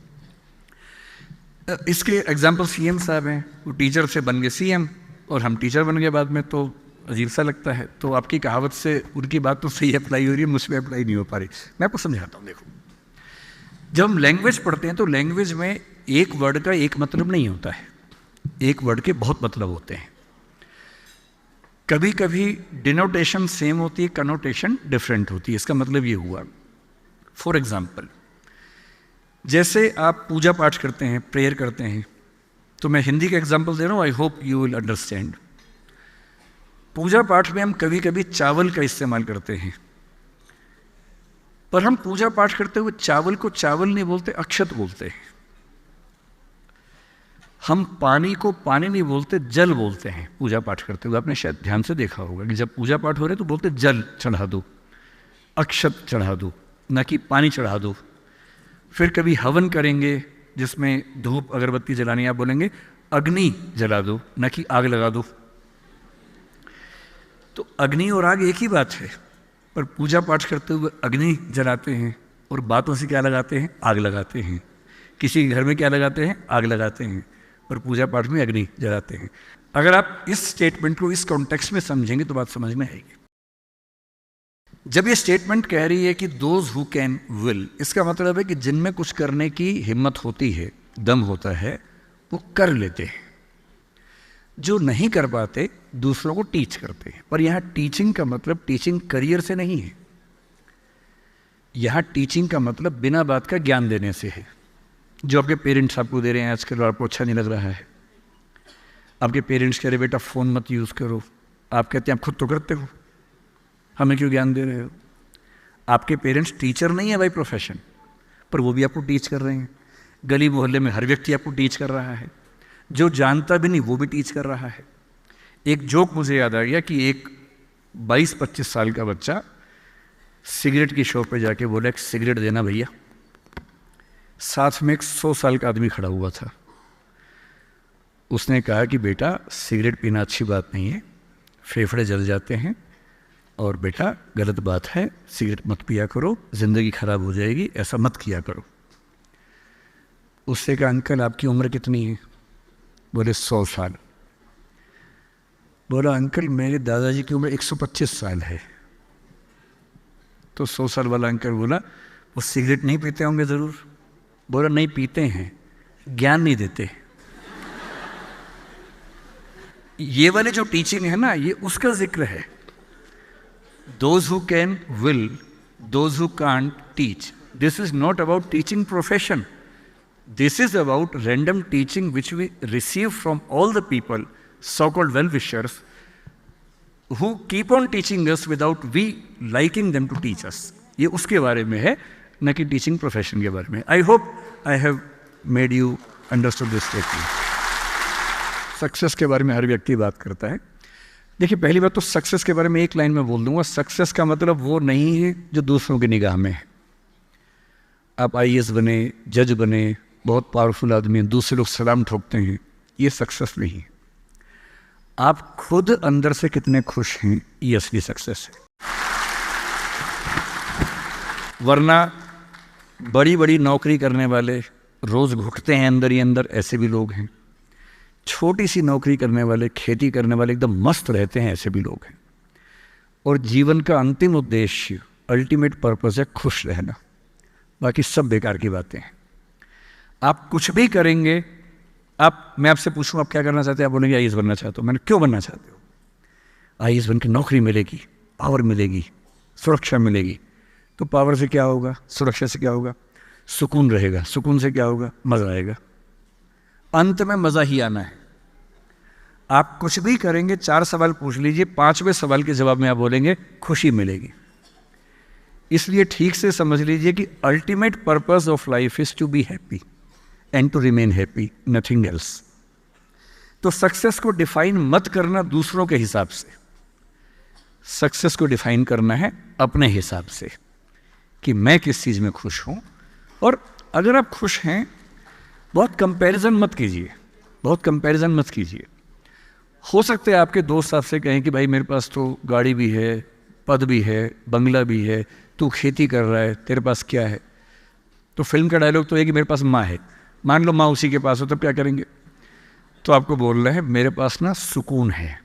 इसके एग्जाम्पल सीएम साहब हैं, वो टीचर से बन गए सीएम और हम टीचर बन गए बाद में, तो अजीब सा लगता है। तो आपकी कहावत से उनकी बात तो सही अप्लाई हो रही है, मुझ पर अप्लाई नहीं हो पा रही। मैं आपको समझाता हूँ। देखो, जब हम लैंग्वेज पढ़ते हैं तो लैंग्वेज में एक वर्ड का एक मतलब नहीं होता है, एक वर्ड के बहुत मतलब होते हैं। कभी कभी डिनोटेशन सेम होती है, कनोटेशन डिफरेंट होती है। इसका मतलब ये हुआ, फॉर एग्जाम्पल, जैसे आप पूजा पाठ करते हैं, प्रेयर करते हैं, तो मैं हिंदी का एग्जाम्पल दे रहा हूँ, I hope you will understand. पूजा पाठ में हम कभी कभी चावल का इस्तेमाल करते हैं, पर हम पूजा पाठ करते हुए चावल को चावल नहीं बोलते, अक्षत बोलते हैं। हम पानी को पानी नहीं बोलते, जल बोलते हैं पूजा पाठ करते हुए। आपने शायद ध्यान से देखा होगा कि जब पूजा पाठ हो रहे तो बोलते जल चढ़ा दो, अक्षत चढ़ा दो, ना कि पानी चढ़ा दो। फिर कभी हवन करेंगे जिसमें धूप अगरबत्ती जलानी, आप बोलेंगे अग्नि जला दो, ना कि आग लगा दो। तो अग्नि और आग एक ही बात है, पर पूजा पाठ करते हुए अग्नि जलाते हैं और बातों से क्या लगाते हैं, आग लगाते हैं। किसी के घर में क्या लगाते हैं, आग लगाते हैं, पर पूजा पाठ में अग्नि जलाते हैं। अगर आप इस स्टेटमेंट को इस कॉन्टेक्स्ट में समझेंगे तो बात समझ में आएगी। जब ये स्टेटमेंट कह रही है कि दोज हु कैन विल, इसका मतलब है कि जिनमें कुछ करने की हिम्मत होती है, दम होता है, वो कर लेते हैं। जो नहीं कर पाते दूसरों को टीच करते हैं। पर यहाँ टीचिंग का मतलब टीचिंग करियर से नहीं है। यहाँ टीचिंग का मतलब बिना बात का ज्ञान देने से है। जो आपके पेरेंट्स आपको दे रहे हैं आजकल और आपको अच्छा नहीं लग रहा है, आपके पेरेंट्स कह रहे बेटा फ़ोन मत यूज़ करो, आप कहते हैं आप खुद तो करते हो, हमें क्यों ज्ञान दे रहे हो। आपके पेरेंट्स टीचर नहीं है बाई प्रोफेशन, पर वो भी आपको टीच कर रहे हैं। गली मोहल्ले में हर व्यक्ति आपको टीच कर रहा है, जो जानता भी नहीं वो भी टीच कर रहा है। एक जोक मुझे याद आ गया कि एक 22-25 साल का बच्चा सिगरेट की शॉप पे जाके बोला एक सिगरेट देना भैया। साथ में एक 100 साल का आदमी खड़ा हुआ था। उसने कहा कि बेटा सिगरेट पीना अच्छी बात नहीं है, फेफड़े जल जाते हैं, और बेटा गलत बात है, सिगरेट मत पिया करो, ज़िंदगी खराब हो जाएगी, ऐसा मत किया करो। उससे कहा अंकल आपकी उम्र कितनी है? बोले 100 साल। बोला अंकल मेरे दादाजी की उम्र 125 साल है। तो 100 साल वाला अंकल बोला वो सिगरेट नहीं पीते होंगे ज़रूर? बोला नहीं पीते हैं, ज्ञान नहीं देते। ये वाले जो टीचिंग है ना, ये उसका जिक्र है। Those who can will, those who can't teach. This is not about teaching profession. This is about random teaching which we receive from all the people, so-called well-wishers, who keep on teaching us without we liking them to teach us. ये उसके बारे में है, न कि टीचिंग प्रोफेशन के बारे में। I hope I have made you understood this statement. Success के बारे में हर व्यक्ति बात करता है। देखिए पहली बात तो सक्सेस के बारे में एक लाइन में बोल दूंगा, सक्सेस का मतलब वो नहीं है जो दूसरों की निगाह में है। आप IAS बने, जज बने, बहुत पावरफुल आदमी हैं, दूसरे लोग सलाम ठोकते हैं, ये सक्सेस नहीं है। आप खुद अंदर से कितने खुश हैं, ये असली सक्सेस है। वरना बड़ी बड़ी नौकरी करने वाले रोज़ घुटते हैं अंदर ही अंदर, ऐसे भी लोग हैं। छोटी सी नौकरी करने वाले, खेती करने वाले एकदम मस्त रहते हैं, ऐसे भी लोग हैं। और जीवन का अंतिम उद्देश्य, अल्टीमेट पर्पस है खुश रहना, बाकी सब बेकार की बातें हैं। आप कुछ भी करेंगे, मैं आपसे पूछूं आप क्या करना चाहते हैं, आप बोलेंगे IAS बनना चाहते हो। मैंने क्यों बनना चाहते हो? IAS बन के नौकरी मिलेगी, पावर मिलेगी, सुरक्षा मिलेगी। तो पावर से क्या होगा, सुरक्षा से क्या होगा? सुकून रहेगा। सुकून से क्या होगा? मज़ा आएगा। अंत में मज़ा ही आना है। आप कुछ भी करेंगे, 4 सवाल पूछ लीजिए, 5वें सवाल के जवाब में आप बोलेंगे खुशी मिलेगी। इसलिए ठीक से समझ लीजिए कि ultimate purpose of life is to be happy and to remain happy, nothing else. तो सक्सेस को डिफाइन मत करना दूसरों के हिसाब से, सक्सेस को डिफाइन करना है अपने हिसाब से कि मैं किस चीज़ में खुश हूँ। और अगर आप खुश हैं, बहुत कंपैरिजन मत कीजिए, बहुत कंपैरिजन मत कीजिए। हो सकता है आपके दोस्त आपसे कहें कि भाई मेरे पास तो गाड़ी भी है, पद भी है, बंगला भी है, तू खेती कर रहा है, तेरे पास क्या है? तो फिल्म का डायलॉग तो है कि मेरे पास माँ है। मान लो माँ उसी के पास हो, तब क्या करेंगे? तो आपको बोल रहे हैं मेरे पास ना सुकून है।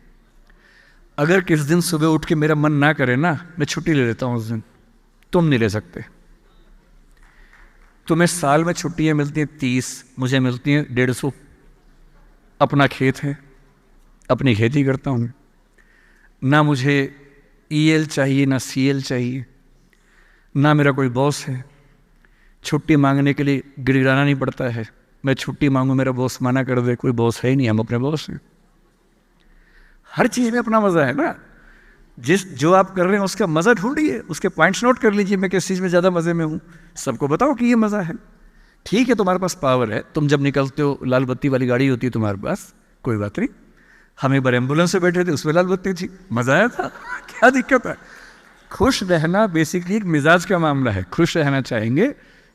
अगर किस दिन सुबह उठ के मेरा मन ना करे ना, मैं छुट्टी ले लेता हूँ उस दिन। तुम नहीं ले सकते। तुम्हें साल में छुट्टियाँ मिलती हैं 30, मुझे मिलती हैं 150। अपना खेत है, अपनी खेती करता हूँ, ना मुझे EL चाहिए ना CL चाहिए, ना मेरा कोई बॉस है, छुट्टी मांगने के लिए गिड़गिड़ाना नहीं पड़ता है, मैं छुट्टी मांगू, मेरा बॉस मना कर दे, कोई बॉस है ही नहीं, हम अपने बॉस हैं। हर चीज़ में अपना मज़ा है ना। जो आप कर रहे हैं उसका मज़ा ढूंढिए, उसके पॉइंट्स नोट कर लीजिए, मैं किस चीज़ में ज़्यादा मज़े में हूँ, सबको बताओ कि ये मज़ा है। ठीक है, तुम्हारे पास पावर है, तुम जब निकलते हो लाल बत्ती वाली गाड़ी होती है तुम्हारे पास, कोई बात नहीं। हम एक बार एम्बुलेंस से बैठे थे, उसमें लाल बत्ती थी, मज़ा आया था। क्या दिक्कत है? खुश रहना बेसिकली एक मिजाज का मामला है। खुश रहना चाहेंगे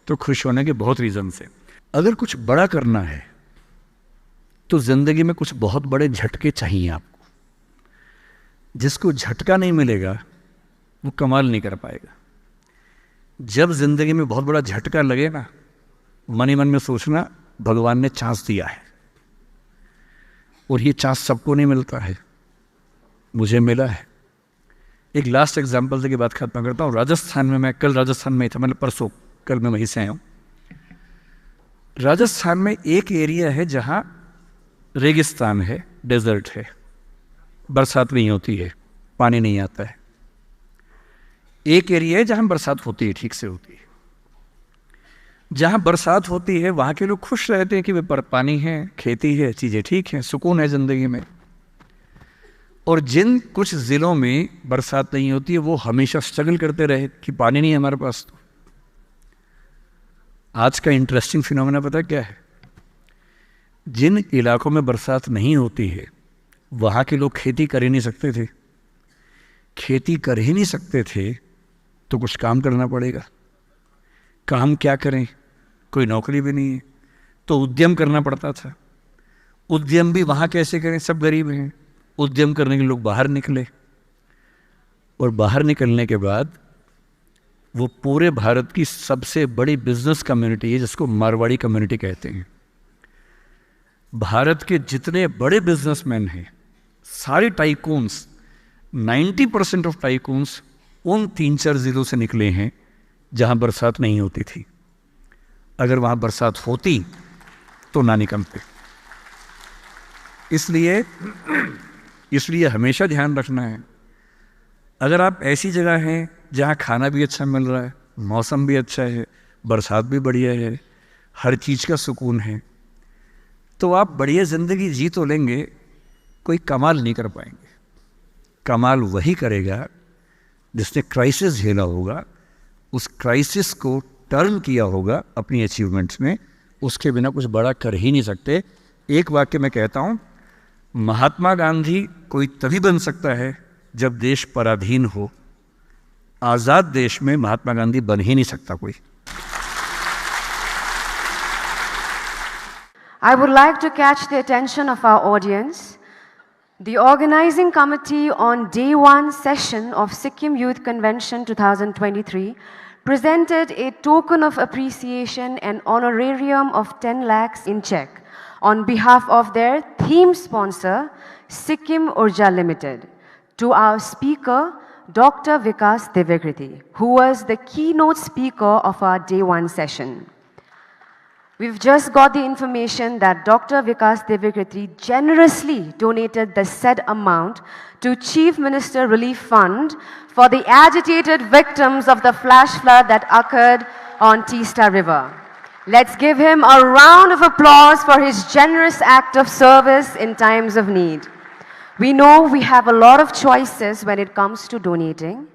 तो खुश होने के बहुत रीज़न्स हैं। अगर कुछ बड़ा करना है तो ज़िंदगी में कुछ बहुत बड़े झटके चाहिए आपको। जिसको झटका नहीं मिलेगा वो कमाल नहीं कर पाएगा। जब ज़िंदगी में बहुत बड़ा झटका लगे ना, मन ही मन में सोचना भगवान ने चांस दिया है, और ये चांस सबको नहीं मिलता है, मुझे मिला है। एक लास्ट एग्जाम्पल से की बात खत्म करता हूँ। राजस्थान में, मैं कल राजस्थान में ही था, मतलब परसों, कल मैं वहीं से आया हूँ। राजस्थान में एक एरिया है जहाँ रेगिस्तान है, डेजर्ट है, बरसात नहीं होती है, पानी नहीं आता है। एक एरिया है जहाँ बरसात होती है, ठीक से होती है। जहाँ बरसात होती है वहाँ के लोग खुश रहते हैं कि वे पानी है, खेती है, चीज़ें ठीक हैं, सुकून है ज़िंदगी में। और जिन कुछ ज़िलों में बरसात नहीं होती है वो हमेशा स्ट्रगल करते रहे कि पानी नहीं है हमारे पास। तो आज का इंटरेस्टिंग फिनोमेना पता क्या है? जिन इलाकों में बरसात नहीं होती है वहाँ के लोग खेती कर ही नहीं सकते थे। खेती कर ही नहीं सकते थे तो कुछ काम करना पड़ेगा। काम क्या करें? कोई नौकरी भी नहीं है, तो उद्यम करना पड़ता था। उद्यम भी वहाँ कैसे करें? सब गरीब हैं। उद्यम करने के लोग बाहर निकले, और बाहर निकलने के बाद वो पूरे भारत की सबसे बड़ी बिजनेस कम्युनिटी है जिसको मारवाड़ी कम्युनिटी कहते हैं। भारत के जितने बड़े बिजनेसमैन हैं, सारे टाइकून्स, 90% ऑफ टाइकून्स उन 3-4 ज़िलों से निकले हैं जहां बरसात नहीं होती थी। अगर वहां बरसात होती तो ना निकलते। इसलिए हमेशा ध्यान रखना है, अगर आप ऐसी जगह हैं जहां खाना भी अच्छा मिल रहा है, मौसम भी अच्छा है, बरसात भी बढ़िया है, हर चीज़ का सुकून है, तो आप बढ़िया ज़िंदगी जी तो लेंगे, कोई कमाल नहीं कर पाएंगे। कमाल वही करेगा जिसने क्राइसिस झेला होगा, उस क्राइसिस को टर्न किया होगा अपनी अचीवमेंट्स में। उसके बिना कुछ बड़ा कर ही नहीं सकते। एक वाक्य मैं कहता हूँ, महात्मा गांधी कोई तभी बन सकता है जब देश पराधीन हो। आज़ाद देश में महात्मा गांधी बन ही नहीं सकता कोई। I would like to catch the attention of our audience. The organizing committee on Day 1 session of Sikkim Youth Convention 2023 presented a token of appreciation and honorarium of 10 lakhs in check on behalf of their theme sponsor, Sikkim Urja Limited, to our speaker, Dr. Vikas Devakriti, who was the keynote speaker of our Day 1 session. We've just got the information that Dr. Vikas Devakriti generously donated the said amount to Chief Minister Relief Fund for the agitated victims of the flash flood that occurred on Teesta River. Let's give him a round of applause for his generous act of service in times of need. We know we have a lot of choices when it comes to donating,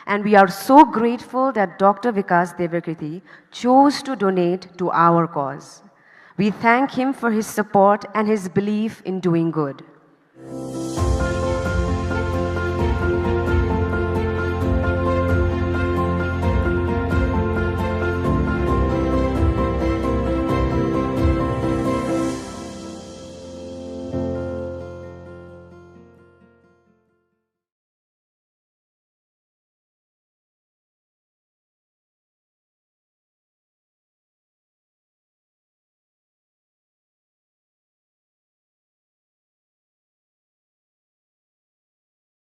and we are so grateful that Dr. Vikas Devakriti chose to donate to our cause. We thank him for his support and his belief in doing good.